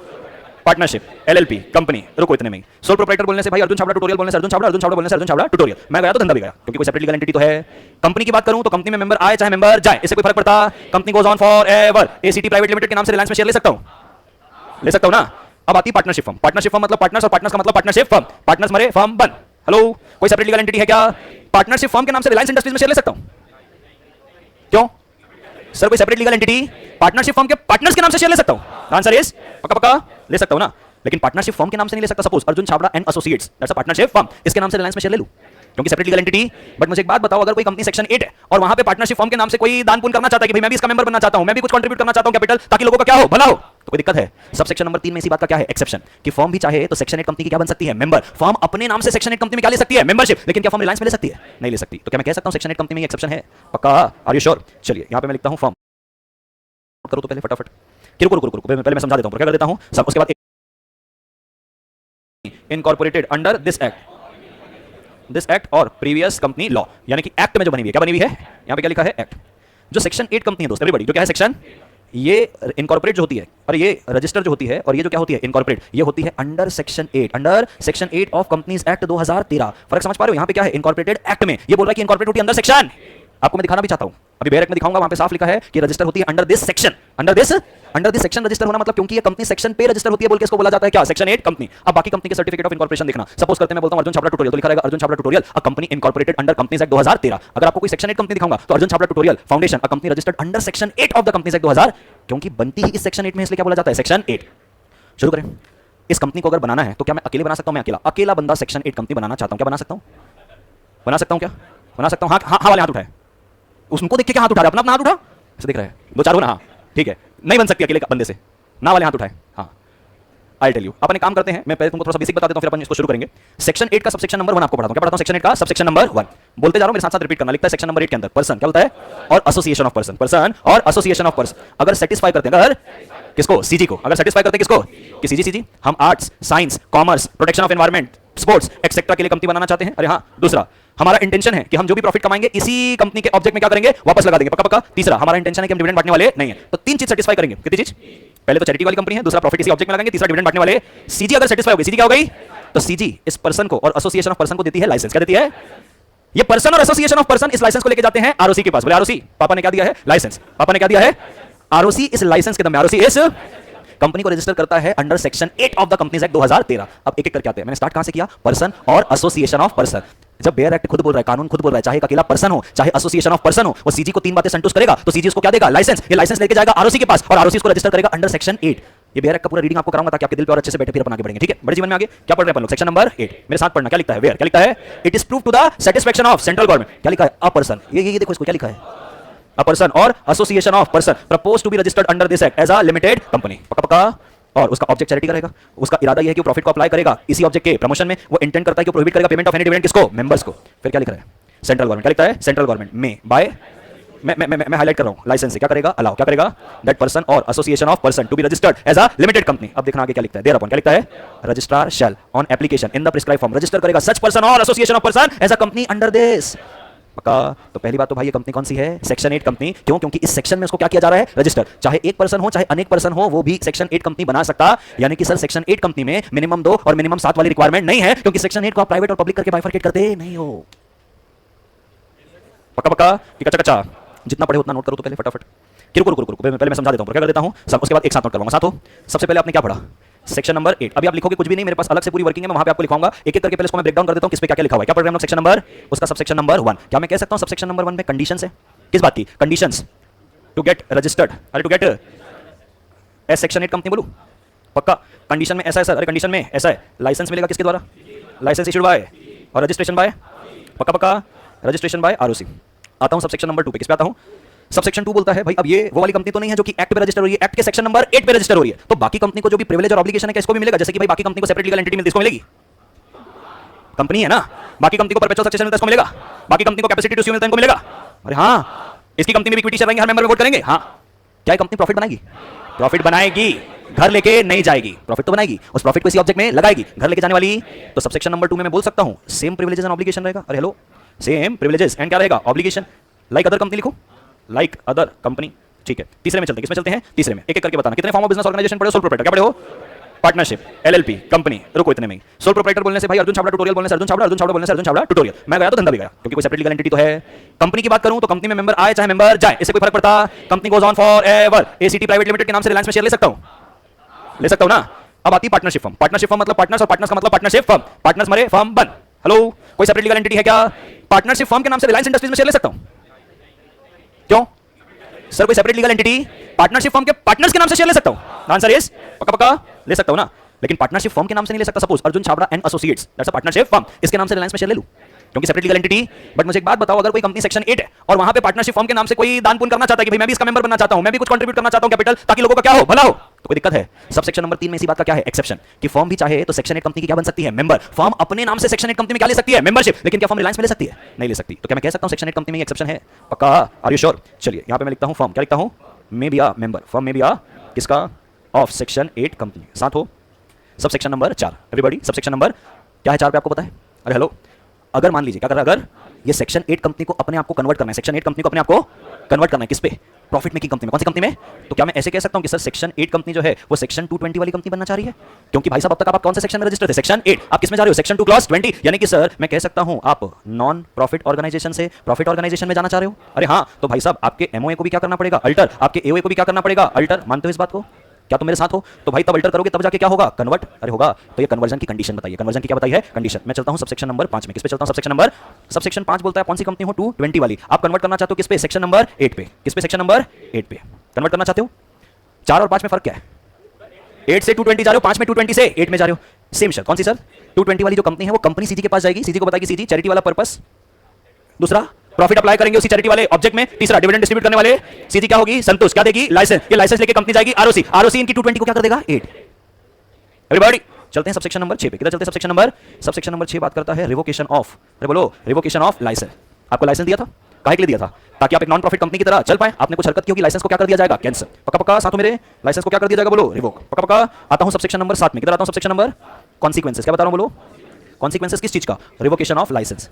पार्टनरशिप, एलएलपी, कंपनी, रुको इतने में ही। सोल प्रोप्राइटर बोलने से भाई अर्जुन छाबड़ा, ट्यूटोरियल बोलने से अर्जुन छाबड़ा, अर्जुन छाबड़ा बोलने से अर्जुन छाबड़ा ट्यूटोरियल, मैं गया तो धंधा भी गया, क्योंकि कोई सेपरेट लीगल एंटिटी तो है। कंपनी की बात करूं तो कंपनी में मेंबर आए चाहे मेंबर जाए, इससे कोई फर्क पड़ता, company goes on for ever. ACT private limited के नाम से रिलायंस में शेयर ले सकता हूं ना। अब आती पार्टनरशिप फर्म, पार्टनरशिप फर्म मतलब पार्टनर्स, और पार्टनर्स का मतलब पार्टनरशिप फर्म, पार्टनर्स मरे फर्म बन। हेलो, कोई सेपरेट लीगल एंटिटी है क्या, पार्टनरशिप फर्म के नाम से रिलायंस इंडस्ट्रीज में शेयर ले सकता हूं, क्यों सर, कोई separate legal entity partnership firm के पार्टनर्स के नाम से शेयर ले सकता हूं, आंसर इज पक्का पक्का ले सकता हूं ना, लेकिन पार्टनरशिप फर्म के नाम से नहीं ले सकता। Suppose Arjun Chhabra and associates, that's a partnership firm, इसके नाम से रिलायंस में शेयर ले लूं, क्योंकि सेपरेट लीगल एंटिटी। बट मुझे एक बात बताओ, अगर कोई कंपनी सेक्शन 8 है और वहां पे पार्टनरशिप फर्म के नाम से कोई दान पुण्य करना चाहता है कि भाई मैं भी इसका मेंबर बनना चाहता हूं, मैं भी कुछ कंट्रीब्यूट करना चाहता हूं कैपिटल, ताकि लोगों का क्या हो, भला हो, तो कोई दिक्कत है। सब सेक्शन नंबर 3 में इसी बात का क्या है, एक्सेप्शन, कि फर्म भी चाहे तो सेक्शन 8 कंपनी की क्या बन सकती है, मेंबर। फर्म अपने नाम से सेक्शन 8 कंपनी में क्या ले सकती है, मेंबरशिप, लेकिन क्या फर्म रिलायंस में ले सकती है, नहीं ले सकती। तो क्या मैं कह सकता हूं सेक्शन 8 कंपनी में एक्सेप्शन है, पक्का, आर यू श्योर। चलिए यहां पे मैं लिखता हूं फर्म, करो तो पहले फटाफट, रुको पहले मैं समझा देता हूं, क्या कर देता हूं सब, उसके बाद इनकॉर्पोरेटेड अंडर दिस एक्ट और प्रीवियस कंपनी लॉ, यानी कि एक्ट में जो बनी हुई है, क्या बनी हुई है, यहां पे क्या लिखा है, एक्ट। जो सेक्शन 8 कंपनी है दोस्त, एवरीबॉडी, जो क्या है सेक्शन, ये इनकॉर्पोरेट जो होती है और ये रजिस्टर जो होती है, और ये जो क्या होती है इनकॉर्पोरेट, ये होती है under section 8, under section 8 of companies act 2013। फर्क समझ पा रहे हो, यहां पे क्या है, इनकॉर्पोरेटेड एक्ट में ये बोल रहा है कि इनकॉर्पोरेट होती है अंडर सेक्शन, आपको मैं दिखाना भी चाहता हूं, अभी बैरक में दिखाऊंगा, वहां पे साफ लिखा है कि रजिस्टर होती है under this section, under this section register होना मतलब क्योंकि ये कंपनी सेक्शन पे रजिस्टर होती है बोल के इसको बोला जाता है क्या, सेक्शन 8 कंपनी। अब बाकी कंपनी के सर्टिफिकेट ऑफ इनकॉर्पोरेशन देखना, सपोज करते हैं मैं बोलता हूं अर्जुन छाबड़ा ट्यूटोरियल, तो लिखा रहेगा Arjun Chhabra tutorial a company incorporated under companies act 2013। अगर आपको कोई सेक्शन 8 कंपनी दिखाऊंगा तो Arjun Chhabra tutorial foundation a company registered under section 8 of the companies act 2000, क्योंकि बनती ही इस सेक्शन 8 में, इसलिए क्या बोला जाता है, सेक्शन 8। शुरू करें। इस कंपनी को अगर बनाना है तो क्या मैं अकेले बना सकता हूं, मैं अकेला बंदा सेक्शन 8 कंपनी बनाना चाहता हूं, क्या बना सकता हूं, क्या बना सकता हूं, हाँ वाले हाथ उठाए, उसको देख के क्या हाथ उठा रहे, अपना हाथ उठा, ऐसे दिख रहा है, दो चार हो ना, हाँ ठीक है, नहीं बन सकती अकेले बंदे से, ना वाले हाथ उठाए, हाँ आई टेल यू। अपन एक काम करते हैं, मैं पहले तुमको थोड़ा सा बेसिक बता देता हूं, फिर अपन इसको शुरू करेंगे। सेक्शन 8 का सबसेक्शन नंबर 1 आपको पढ़ाता हूं, क्या पढ़ाता हूं, सेक्शन 8 का सबसेक्शन नंबर 1 बोलते जा रहा हूं, मेरे साथ साथ रिपीट करना। लिखता है सेक्शन नंबर 8 के अंदर पर्सन क्या बोलता है, और एसोसिएशन ऑफ पर्सन, पर्सन और एसोसिएशन ऑफ पर्सन अगर सेटिस्फाई करते हैं, अगर किसको, सीजी को, अगर सेटिस्फाई करते हैं किसको, कि सीजी हम arts, science, commerce, protection of environment, sports etcetera के लिए कंपनी बनाना चाहते हैं। अरे हाँ, दूसरा हमारा इंटेंशन है कि हम जो भी प्रॉफिट कमाएंगे इसी कंपनी के ऑब्जेक्ट में क्या करेंगे, वापस लगा देंगे, पक्का पक्का। तीसरा हमारा इंटेंशन है कि हम डिविडेंड बांटने वाले नहीं है। तो 3 चीज सेटिस्फाई करेंगे, कितनी चीज, पहले तो चैरिटी वाली कंपनी है, दूसरा प्रॉफिट इसी ऑब्जेक्ट में लगाएंगे, तीसरा डिविडेंड बांटने वाले। सीजी अगर सेटिस्फाई हो गई, सीजी क्या हो गई, तो सीजी इस पर्सन को और एसोसिएशन ऑफ पर्सन को देती है लाइसेंस, क्या देती है, ये पर्सन और एसोसिएशन ऑफ पर्सन इस लाइसेंस को लेके जाते हैं आरओसी के पास। बोले आरओसी, पापा ने क्या दिया है, लाइसेंस, पापा ने क्या दिया है, आरओसी इस लाइसेंस के दम में, आरओसी इस कंपनी को रजिस्टर करता है under section 8 of the companies act 2013। अब एक एक करके आते हैं, मैंने स्टार्ट कहां से किया, पर्सन और एसोसिएशन ऑफ पर्सन। जब बेयर एक्ट खुद बोल रहा है, कानून खुद बोल रहा है, चाहे एक अकेला पर्सन हो चाहे एसोसिएशन ऑफ पर्सन हो, वो सीजी को 3 बातें संतुष्ट करेगा तो सीजी उसको क्या देगा? लाइसेंस। ये लाइसेंस लेके जाएगा आरओसी के पास और आरओसी इसको रजिस्टर करेगा अंडर सेक्शन 8। ये बेयर एक्ट का पूरा रीडिंग आपको कराऊंगा ताकि आपके दिल पे और अच्छे से बैठे फिर अपन आगे बढ़ेंगे। ठीक है, बड़े जीवन में आगे क्या पढ़ रहे हैं अपन लोग? सेक्शन नंबर 8 मेरे साथ पढ़ना। क्या लिखता है? वेयर क्या लिखता है? It is prove to the satisfaction of central government. क्या लिखा है? A person. ये देखो इसको क्या लिखा है? अ पर्सन और association of person propose to be registered under this act as a limited company. पक्का पक्का। और उसका ऑब्जेक्ट चैरिटी का रहेगा। उसका इरादा यह है कि वो प्रॉफिट को अप्लाई करेगा इसी ऑब्जेक्ट के प्रमोशन में। वो इंटेंड करता है कि वो प्रोहिबिट करेगा पेमेंट ऑफ एनी डिविडेंड किसको? मेंबर्स को। फिर क्या लिख रहा है? Central government. क्या लिखता है? सेंट्रल गवर्नमेंट में बाय मैं हाईलाइट कर रहा हूं लाइसेंस से क्या करेगा? अलाउ। क्या करेगा? दैट पर्सन और association of person to be registered as a limited company. अब देखना आगे क्या लिखता है? देयर अपॉन क्या लिखता है? Registrar shall on application in the prescribe form register करेगा सच पर्सन और association of person as a company under this. पक्का। तो पहली बात तो भाई ये कंपनी कौन सी है? Section 8 company. क्यों? क्योंकि इस सेक्शन में उसको क्या किया जा रहा है? रजिस्टर। चाहे एक पर्सन हो चाहे अनेक पर्सन हो वो भी सेक्शन 8 कंपनी बना सकता। यानी कि सर सेक्शन 8 कंपनी में मिनिमम 2 और मिनिमम 7 वाली रिक्वायरमेंट नहीं है क्योंकि सेक्शन 8 को आप प्राइवेट और पब्लिक करके बाइफरकेट करते नहीं हो। पक्का पक्का कि कच्चा कच्चा? जितना पढ़े उतना नोट करो तो पहले फटाफट। रुको पहले मैं समझा देता हूं क्या कर देता हूं सब, उसके बाद एक साथ नोट करवाऊंगा। साथ हो। सबसे पहले आपने क्या पढ़ा? Section number 8। अभी आप लिखोगे कुछ भी नहीं, मेरे पास अलग से पूरी वर्किंग है, मैं वहां पे आपको लिखाऊंगा एक एक करके। पहले इसको मैं ब्रेक डाउन कर देता हूं किस पे क्या क्या लिखा हुआ है। क्या पढ़ रहे हैं हम लोग? सेक्शन नंबर उसका सबसेक्शन नंबर 1। क्या मैं कह सकता हूं सबसेक्शन नंबर 1 में कंडीशंस है? किस बात की कंडीशंस? To get registered. अरे to get as section 8 company बोलूं? पक्का। कंडीशन में ऐसा है सर। अरे कंडीशन में ऐसा है लाइसेंस मिलेगा किसके द्वारा? लाइसेंस इशूड बाय और रजिस्ट्रेशन बाय। पक्का पक्का। Registration bye ROC. आता हूं सबसेक्शन नंबर 2 पे। किस पे आता हूं? सबसेक्शन 2 बोलता है भाई अब ये वो वाली कंपनी तो नहीं है जो कि एक्ट पे रजिस्टर हो रही है, एक्ट के सेक्शन नंबर 8 पे रजिस्टर हो रही है, तो बाकी कंपनी को जो भी प्रिविलेज और ऑब्लिगेशन है क्या इसको भी मिलेगा? जैसे कि भाई बाकी कंपनी को सेपरेट लीगल एंटिटी मिलती है, इसको मिलेगी? कंपनी है ना, बाकी कंपनी को परपेचुअल सक्सेशन मिलता है, इसको मिलेगा? बाकी कंपनी को कैपेसिटी टू स्यू मिलता है, इनको मिलेगा? अरे हाँ, इसकी कंपनी में भी इक्विटी शेयर रहेंगे, हर मेंबर में वोट करेंगे। हाँ, क्या ये कंपनी प्रॉफिट बनाएगी? प्रॉफिट बनाएगी, घर लेके नहीं जाएगी। प्रॉफिट तो बनाएगी, उस प्रॉफिट को इसी ऑब्जेक्ट में लगाएगी, घर लेके जाने वाली। तो सबसेक्शन नंबर 2 में मैं बोल सकता हूं सेम प्रिविलेजेस एंड ऑब्लिगेशन रहेगा। अरे हेलो, सेम प्रिविलेजेस एंड क्या रहेगा? ऑब्लिगेशन। लाइक अदर कंपनी लिखो, लाइक अदर कंपनी। ठीक है, तीसरे में चलते हैं। किसमें चलते हैं? तीसरे में। एक एक करके बताना कितने फॉर्म ऑफ बिजनेस ऑर्गेनाइजेशन पढ़े हो? सोल प्रोप्राइटर क्या पढ़े हो? Partnership, LLP, company. रुको इतने में ही। सोल प्रोप्राइटर बोलने से भाई अर्जुन छाबड़ा ट्यूटोरियल बोलने से अर्जुन छाबड़ा, अर्जुन छाबड़ा बोलने से अर्जुन छाबड़ा ट्यूटोरियल। मैं गया तो धंधा भी गया, क्योंकि कोई सेपरेट लीगल एंटिटी तो है। कंपनी की बात करूं तो कंपनी में मेंबर आए चाहे मेंबर जाए, इससे कोई फर्क पड़ता? Company goes on for ever. ACT private limited के नाम से रिलायंस में शेयर ले सकता हूं? ले सकता हूं ना? अब आती पार्टनरशिप फर्म। पार्टनरशिप फर्म मतलब पार्टनर्स, और पार्टनर्स का मतलब पार्टनरशिप फर्म। पार्टनर्स मरे फर्म बन। हेलो, कोई सेपरेट लीगल एंटिटी है क्या? पार्टनरशिप फर्म के नाम से रिलायंस इंडस्ट्रीज में शेयर ले सकता हूं? क्यों सर, कोई separate legal entity partnership firm के पार्टनर्स के नाम से शेयर ले सकता हूं? आंसर इज पक्का पक्का ले सकता हूं ना, लेकिन पार्टनरशिप फर्म के नाम से नहीं ले सकता। Suppose Arjun Chhabra and associates, that's a partnership firm, इसके नाम से रिलायंस में शेयर ले लूं क्योंकि सेपरेट लीगल एंटिटी। बट मुझे एक बात बताओ, अगर कोई कंपनी सेक्शन 8 है और वहां पे पार्टनरशिप फर्म के नाम से कोई दान पुण्य करना चाहता है कि भाई मैं भी इसका मेंबर बनना चाहता हूं, मैं भी कुछ कंट्रीब्यूट करना चाहता हूं कैपिटल, ताकि लोगों का क्या हो, भला हो, तो कोई दिक्कत है? सब सेक्शन नंबर 3 में इसी बात का क्या है? एक्सेप्शन, कि फर्म भी चाहे तो सेक्शन 8 कंपनी की क्या बन सकती है? मेंबर। फर्म अपने नाम से सेक्शन 8 कंपनी में क्या ले सकती है? मेंबरशिप। लेकिन क्या फर्म रिलायंस में ले सकती है? नहीं ले सकती। तो क्या मैं कह सकता हूं सेक्शन 8 कंपनी में एक्सेप्शन है? पक्का? Are you sure? चलिए यहां पे मैं लिखता हूं फर्म, क्या लिखता हूं? May be a member, firm may be a किसका? Of section 8 company. साथ हो। Subsection number 4। Everybody, subsection number क्या है 4 पे आपको पता है? अरे हेलो, अगर मान लीजिए क्या कर रहा है, अगर ये सेक्शन 8 कंपनी को अपने आप को कन्वर्ट करना है, सेक्शन 8 कंपनी को अपने आप को कन्वर्ट करना है किस पे? प्रॉफिट मेकिंग कंपनी में। कौन सी कंपनी में? तो क्या मैं ऐसे कह सकता हूं कि सर सेक्शन 8 कंपनी जो है वो सेक्शन 220 वाली कंपनी बनना चाह रही है? क्योंकि भाई साहब अब तक आप कौन से सेक्शन में रजिस्टर थे? सेक्शन 8। आप किस में जा रहे हो? Section 2 clause 20। यानी कि सर मैं कह सकता हूं आप नॉन प्रॉफिट ऑर्गेनाइजेशन से प्रॉफिट ऑर्गेनाइजेशन में जाना चाह रहे हो। अरे हाँ, तो भाई साहब आपके एमओए को भी क्या करना पड़ेगा? अल्टर। आपके एओए को भी क्या करना पड़ेगा? अल्टर। मानते हो इस बात को? क्या तुम मेरे साथ हो? तो भाई तब अल्टर करोगे तब जाके क्या होगा? कन्वर्ट। अरे होगा। तो ये कन्वर्जन की कंडीशन बताइए, कन्वर्जन की क्या बताई है? कंडीशन। मैं चलता हूं सबसेक्शन नंबर 5 में। किस पे चलता हूं? सबसेक्शन 5 बोलता है कौन सी कंपनी हो? 220 वाली। आप कन्वर्ट करना चाहते हो किस पे? सेक्शन नंबर 8 पे। किस पे? सेक्शन नंबर 8 पे कन्वर्ट करना चाहते हो। 4 और 5 में फर्क क्या है? 8 से 220 जा रहे हो, 5 में 220 से 8 में जा रहे हो। सेम शर्त। कौन सी सर? 220 वाली जो कंपनी है वो कंपनी सीजी के पास जाएगी, सीजी को बताएगी सीजी चैरिटी वाला पर्पस। दूसरा, प्रॉफिट अप्लाई करेंगे उसी चैरिटी वाले ऑब्जेक्ट में। तीसरा, डिविडेंड डिस्ट्रीब्यूट करने वाले सीजी क्या होगी? संतोष। क्या देगी? लाइसेंस। ये लाइसेंस लेके कंपनी जाएगी आरओसी, आरओसी इनकी 220 को क्या कर देगा? 8। एवरीबॉडी, चलते हैं सबसेक्शन नंबर 6 पे। किधर चलते हैं? सबसेक्शन नंबर 6 बात करता है रिवोकेशन ऑफ। अरे बोलो, रिवोकेशन ऑफ लाइसेंस। आपको लाइसेंस दिया था, काहे के लिए दिया था? ताकि आप एक नॉन प्रॉफिट कंपनी की तरह चल पाए। आपने कुछ हरकत की होगी, लाइसेंस को क्या कर दिया जाएगा? कैंसिल। पक्का पक्का साथ हो मेरे? लाइसेंस को क्या कर दिया जाएगा? बोलो, रिवोक। पक्का पक्का। आता हूं सबसेक्शन नंबर 7 में। किधर आता हूं? Subsection number consequences. क्या बता रहा हूं? बोलो, कॉन्सिक्वेंसेस किस चीज का? Revocation of licence.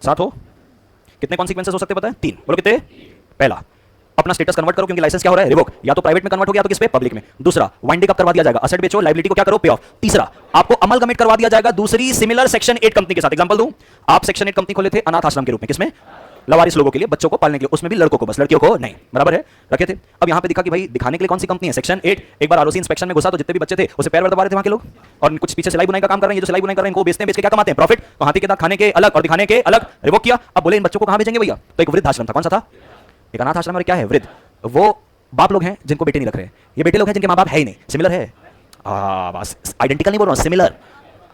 साथ हो। कितने कॉन्सिक्वेंसेस हो सकते हैं पता है? 3। बोलो कितने? पहला, अपना स्टेटस कन्वर्ट करो, क्योंकि लाइसेंस क्या हो रहा है? रिवोक। या तो प्राइवेट में कन्वर्ट हो गया तो किस पे? पब्लिक में। दूसरा, वाइंडिंग अप करवा दिया जाएगा, असेट बेचो, लायबिलिटी को क्या करो? पे ऑफ। तीसरा, आपको अमलगमेट करवा दिया जाएगा दूसरी सिमिलर सेक्शन 8 कंपनी के साथ। एग्जांपल दूं, आप सेक्शन 8 कंपनी खोले थे अनाथ आश्रम के रूप में। किसमें? लवारिस लोगों के लिए, बच्चों को पालने के लिए, उसमें भी लड़कों को, बस लड़कियों को नहीं, बराबर है, रखे थे। अब यहाँ पे दिखा कि भाई दिखाने के लिए कौन सी कंपनी है, सेक्शन 8। एक बार आरओसी इंस्पेक्शन में घुसा तो जितने भी बच्चे थे उसे पैर दबा रहे थे वहां के लोग, और कुछ पीछे सिलाई बुनाई का काम कर रहे हैं, ये जो सिलाई बुनाई कर रहे हैं इनको बेचते हैं, बेच के क्या कमाते हैं, प्रॉफिट। तो हाथी के दांत खाने के अलग और दिखाने के अलग, रिवोक किया। अब बोले इन बच्चों को कहां भेजेंगे भैया, तो एक वृद्ध आश्रम था, कौन सा था, एक अनाथ आश्रम, और क्या है, वृद्ध। वो बाप लोग हैं जिनको बेटे नहीं रख रहे, ये बेटे लोग हैं जिनके माँ बाप है ही नहीं, सिमिलर है, बस आइडेंटिकल नहीं बोल रहा हूं, सिमिलर।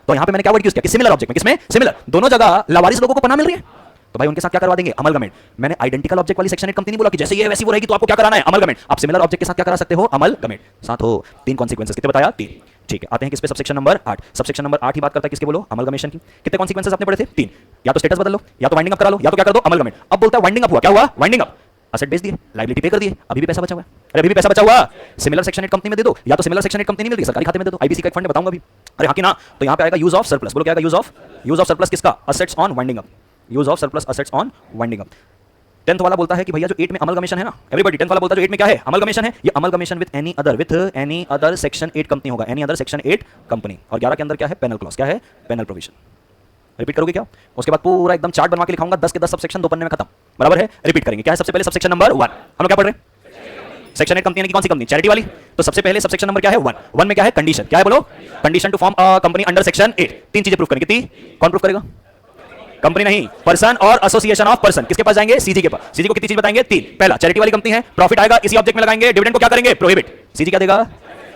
तो यहां पे मैंने क्या वर्ड यूज किया कि सिमिलर ऑब्जेक्ट में, किसमें, सिमिलर, दोनों जगह लवारिस लोगों को पनाह मिल रही है, तो भाई उनके साथ क्या करवा देंगे, अमलगमेंट। मैंने आइडेंटिकल ऑब्जेक्ट वाली सेक्शन 8 कंपनी नहीं बोला कि जैसे ये वैसी वो रहेगी तो आपको क्या कराना है, अमलगमेंट। आप सिमिलर ऑब्जेक्ट के साथ क्या करा सकते हो, अमलगमेंट। साथ हो 3 कॉन्सिक्वेंसेस, कितने बताया, 3। ठीक है, आते हैं किस पे, सबसेक्शन नंबर 8। सबसेक्शन नंबर 8 ही बात करता है किसके, बोलो, अमलगमेशन की। कितने कॉन्सिक्वेंसेस आपने पढ़े थे, 3। या तो स्टेटस बदल लो, या तो वाइंडिंग अप करा लो, या तो क्या कर दो, अमलगमेंट। अब बोलता है वाइंडिंग अप हुआ, क्या हुआ, वाइंडिंग अप, असेट बेच दिए, लायबिलिटी पे कर दिए, अभी भी पैसा बचा हुआ है, अरे अभी भी पैसा बचा हुआ, सिमिलर सेक्शन 8 कंपनी में दे दो, या तो सिमिलर सेक्शन 8 कंपनी नहीं मिलती, सरकारी खाते में दे दो, आईबीसी का एक फंड बताऊंगा अभी, अरे हाँ कि ना। तो यहाँ पे आएगा यूज ऑफ सरप्लस, बोलो क्या आएगा, यूज ऑफ सरप्लस किसका, assets on winding up, use of surplus assets on winding up. 10th वाला बोलता है कि भैया जो 8 में अमलगमेशन है ना, एवरीबॉडी 10th वाला बोलता है जो 8 में क्या है, अमलगमेशन है, ये amalgamation with any other section 8 company होगा, एनी अदर सेक्शन 8 कंपनी। और 11 के अंदर क्या है, पेनल क्लॉज, क्या है, पेनल प्रोविजन। रिपीट करोगे क्या, उसके बाद पूरा एकदम चार्ट बनवा के लिखाऊंगा, 10 के 10 सबसेक्शन 2 पन्ने में खत्म, बराबर है। रिपीट करेंगे, क्या है सबसे पहले सबसेक्शन नंबर 1, हम लोग क्या पढ़ रहे हैं, सेक्शन 8 कंपनी की कौन सी कंपनी, चैरिटी वाली। तो सबसे पहले सबसेक्शन नंबर क्या है, 1 में क्या है, कंडीशन, क्या है बोलो, condition to form a company under section 8। 3 चीजें प्रूफ करेंगे, कितनी, कौन प्रूफ करेगा, कंपनी नहीं, पर्सन और एसोसिएशन ऑफ पर्सन। किसके पास जाएंगे, सीजी के पास। सीजी को कितनी चीज बताएंगे, 3। पहला चैरिटी वाली कंपनी है, प्रॉफिट आएगा इसी ऑब्जेक्ट में लगाएंगे, डिविडेंड को क्या करेंगे, प्रोहिबिट। सीजी क्या देगा,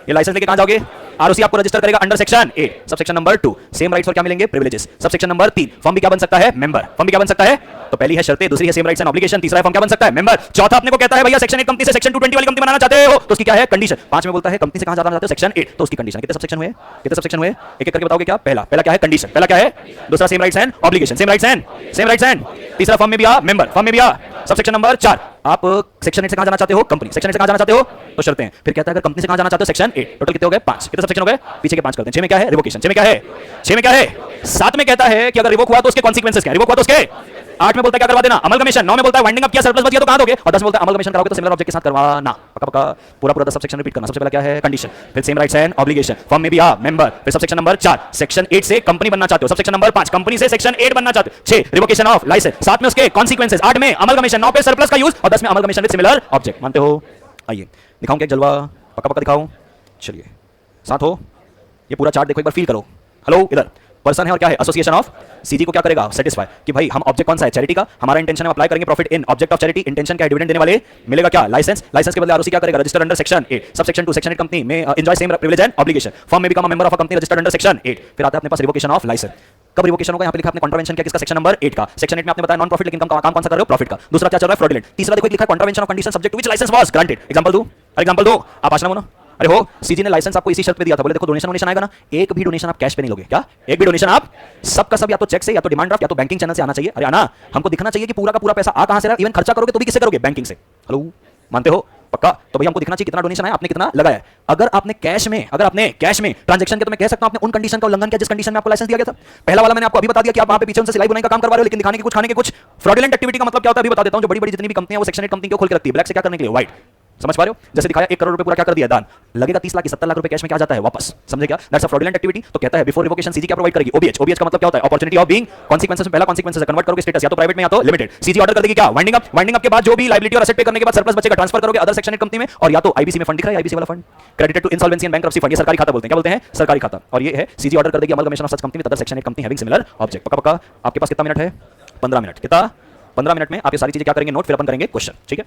ये लाइसेंस लेके कहां जाओगे, आरओसी आपको रजिस्टर करेगा under section 8। Subsection number 2, same rights और क्या मिलेंगे, प्रिविलेजेस। सबसेक्शन नंबर 3, फर्म भी क्या बन सकता है, मेंबर। फर्म भी क्या बन सकता है, तो पहली है शर्तें, दूसरी है सेम राइट्स एंड ऑब्लिगेशन, तीसरा है फर्म क्या बन सकता है, मेंबर। चौथा अपने को कहता है भैया सेक्शन 8 कंपनी से सेक्शन 220 वाली कंपनी बनाना चाहते हो, तो उसकी क्या है, कंडीशन। 5 में बोलता है कंपनी से कहां जाना चाहते हो, सेक्शन 8, तो उसकी कंडीशन। कितने सबसेक्शन हुए, कितने सबसेक्शन हुए, एक एक करके बताओगे क्या। पहला क्या है, कंडीशन, पहला क्या है, दूसरा same rights and obligation, same rights and, तीसरा फर्म में भी आ, मेंबर, फर्म में भी आ। सबसेक्शन नंबर 4, आप सेक्शन 8 से कहां जाना चाहते हो, कंपनी। सेक्शन 8 से कहां जाना चाहते हो, तो शर्तें हैं। फिर कहता है अगर कंपनी से कहां जाना चाहते हो, सेक्शन 8। टोटल कितने हो गए, 5। कितने सबसेक्शन हो गए, पीछे के 5 करते हैं। 6 में क्या है, रिवोकेशन। 6 में क्या है, 6 में क्या है, 7 में कहता है कि अगर रिवोक हुआ तो उसके कॉन्सिक्वेंसेस क्या है, रिवोक हुआ तो उसके। 8 में बोलता है क्या करवा देना, अमलगमेशन। 9 में बोलता है वाइंडिंग अप किया, सरप्लस बच गया तो कहां दोगे, और 10 में बोलता है अमलगमेशन कराओगे तो सिमिलर ऑब्जेक्ट के साथ करवाना। पक्का पक्का पूरा 10 सबसेक्शन रिपीट करना। सबसे पहला क्या है, कंडीशन, फिर same rights and obligation, firm में भी आ, मेंबर। फिर सबसेक्शन नंबर 4, सेक्शन 8 से कंपनी बनना चाहते हो। सबसेक्शन नंबर 5, कंपनी से सेक्शन 8 बनना चाहते हो। 6 रिवोकेशन ऑफ लाइसेंस, 7 में उसके कॉन्सिक्वेंसेस, 8 में अमलगमेशन, 9 पे सरप्लस का यूज, और 10 में अमलगमेशन विद सिमिलर ऑब्जेक्ट। मानते हो, आइए दिखाऊं क्या जलवा, पक्का पक्का दिखाऊं, चलिए साथ हो। ये पूरा चार्ट देखो एक बार, फील करो। हेलो, इधर पर्सन है और क्या है, एसोसिएशन ऑफ। सीजी को क्या करेगा, सेटिस्फाई कि भाई हम ऑब्जेक्ट कौन सा है, चैरिटी का, हमारा इंटेंशन है अप्लाई करेंगे profit in object of charity. Intention क्या है, डिविडेंड देने वाले मिलेगा क्या, लाइसेंस। लाइसेंस के बदले आरओसी क्या करेगा, register under section 8। Subsection 2, section 8 company में enjoy same privilege and obligation. Firm में become a member of a company registered under section 8। फिर आता है अपने पास रिवोकेशन ऑफ लाइसेंस। कब रिवोकेशन होगा, यहाँ पे लिखा आपने कॉन्ट्रावेंशन किया, किसका, सेक्शन नंबर 8 का। सेक्शन 8 में आपने बताया नॉन प्रॉफिट, लेकिन काम कौन सा कर रहे हो, प्रॉफिट का। दूसरा क्या चल रहा है, फ्रॉडुलेंट। तीसरा देखो लिखा है contravention of condition subject to which licence was granted. Example दो, आप आश्रम हो ना, अरे हो, सीजी ने लाइसेंस आपको इसी शर्त पे दिया था, बोले देखो डोनेशन आएगा ना, एक भी डोनेशन आप कैश पे नहीं लोगे। क्या, एक भी डोनेशन आप, सबका सब या तो चेक से, या तो डिमांड ड्राफ्ट, या तो बैंकिंग चैनल से आना चाहिए। अरे आना, हमको दिखना चाहिए कि पूरा का पूरा पैसा आ कहां से रहा, इवन खर्चा करोगे तो भी किससे करोगे, बैंकिंग से। हेलो, मानते हो, पक्का। तो भैया हमको दिखना चाहिए कितना डोनेशन है, आपने कितना लगाया है। अगर आपने कैश में ट्रांजैक्शन के, तो मैं कह सकता हूं आपने उन कंडीशन का उल्लंघन किया जिस कंडीशन में आपको लाइसेंस दिया गया था। पहला वाला मैंने आपको अभी बता दिया कि आप वहां पे पीछे उनसे सिलाई बुनाई का काम करवा रहे हो, लेकिन दिखाने के कुछ, खाने के कुछ। फ्रॉडुलेंट एक्टिविटी का मतलब क्या होता है अभी बता देता हूं। जो बड़ी जितनी भी कंपनियां वो सेक्शन 8 कंपनी को खोल के रखती है, ब्लैक से क्या करने के लिए, व्हाइट। समझ पा रहे हो, जैसे दिखाया 1 करोड़ रुपए पूरा क्या कर दिया, दान। लगेगा 30 लाख 70 लाख रुपए कैश में क्या जाता है वापस, समझे क्या, दैट्स अ फ्रॉडुलेंट एक्टिविटी। तो कहता है बिफोर रिवोकेशन सीजी क्या प्रोवाइड करेगी, ओबीएच। ओबीएच का मतलब क्या होता है, अपॉर्चुनिटी ऑफ बीइंग कॉन्सिक्वेंसेस में पहला कॉन्सिक्वेंसेस है, कन्वर्ट करोगे स्टेटस, या तो प्राइवेट में या तो लिमिटेड। सीजी ऑर्डर कर देगी क्या, वाइंडिंग अप के बाद जो भी लायबिलिटी और एसेट पे करने के बाद सरप्लस बचेगा, ट्रांसफर करोगे अदर सेक्शन 8 कंपनी में, और या तो आईबीसी में फंड दिख रहा है, आईबीसी वाला fund, credited to insolvency and bankruptcy fund, ये सरकारी खाता बोलते हैं, क्या बोलते हैं, सरकारी खाता। और ये है सीजी ऑर्डर कर देगी amalgamation of such company with other section 8 company having similar object. पक्का आपके पास कितना मिनट है, 15 मिनट। कितना, 15 मिनट में आप ये सारी चीजें क्या करेंगे, नोट, फिर अपन करेंगे क्वेश्चन, ठीक है।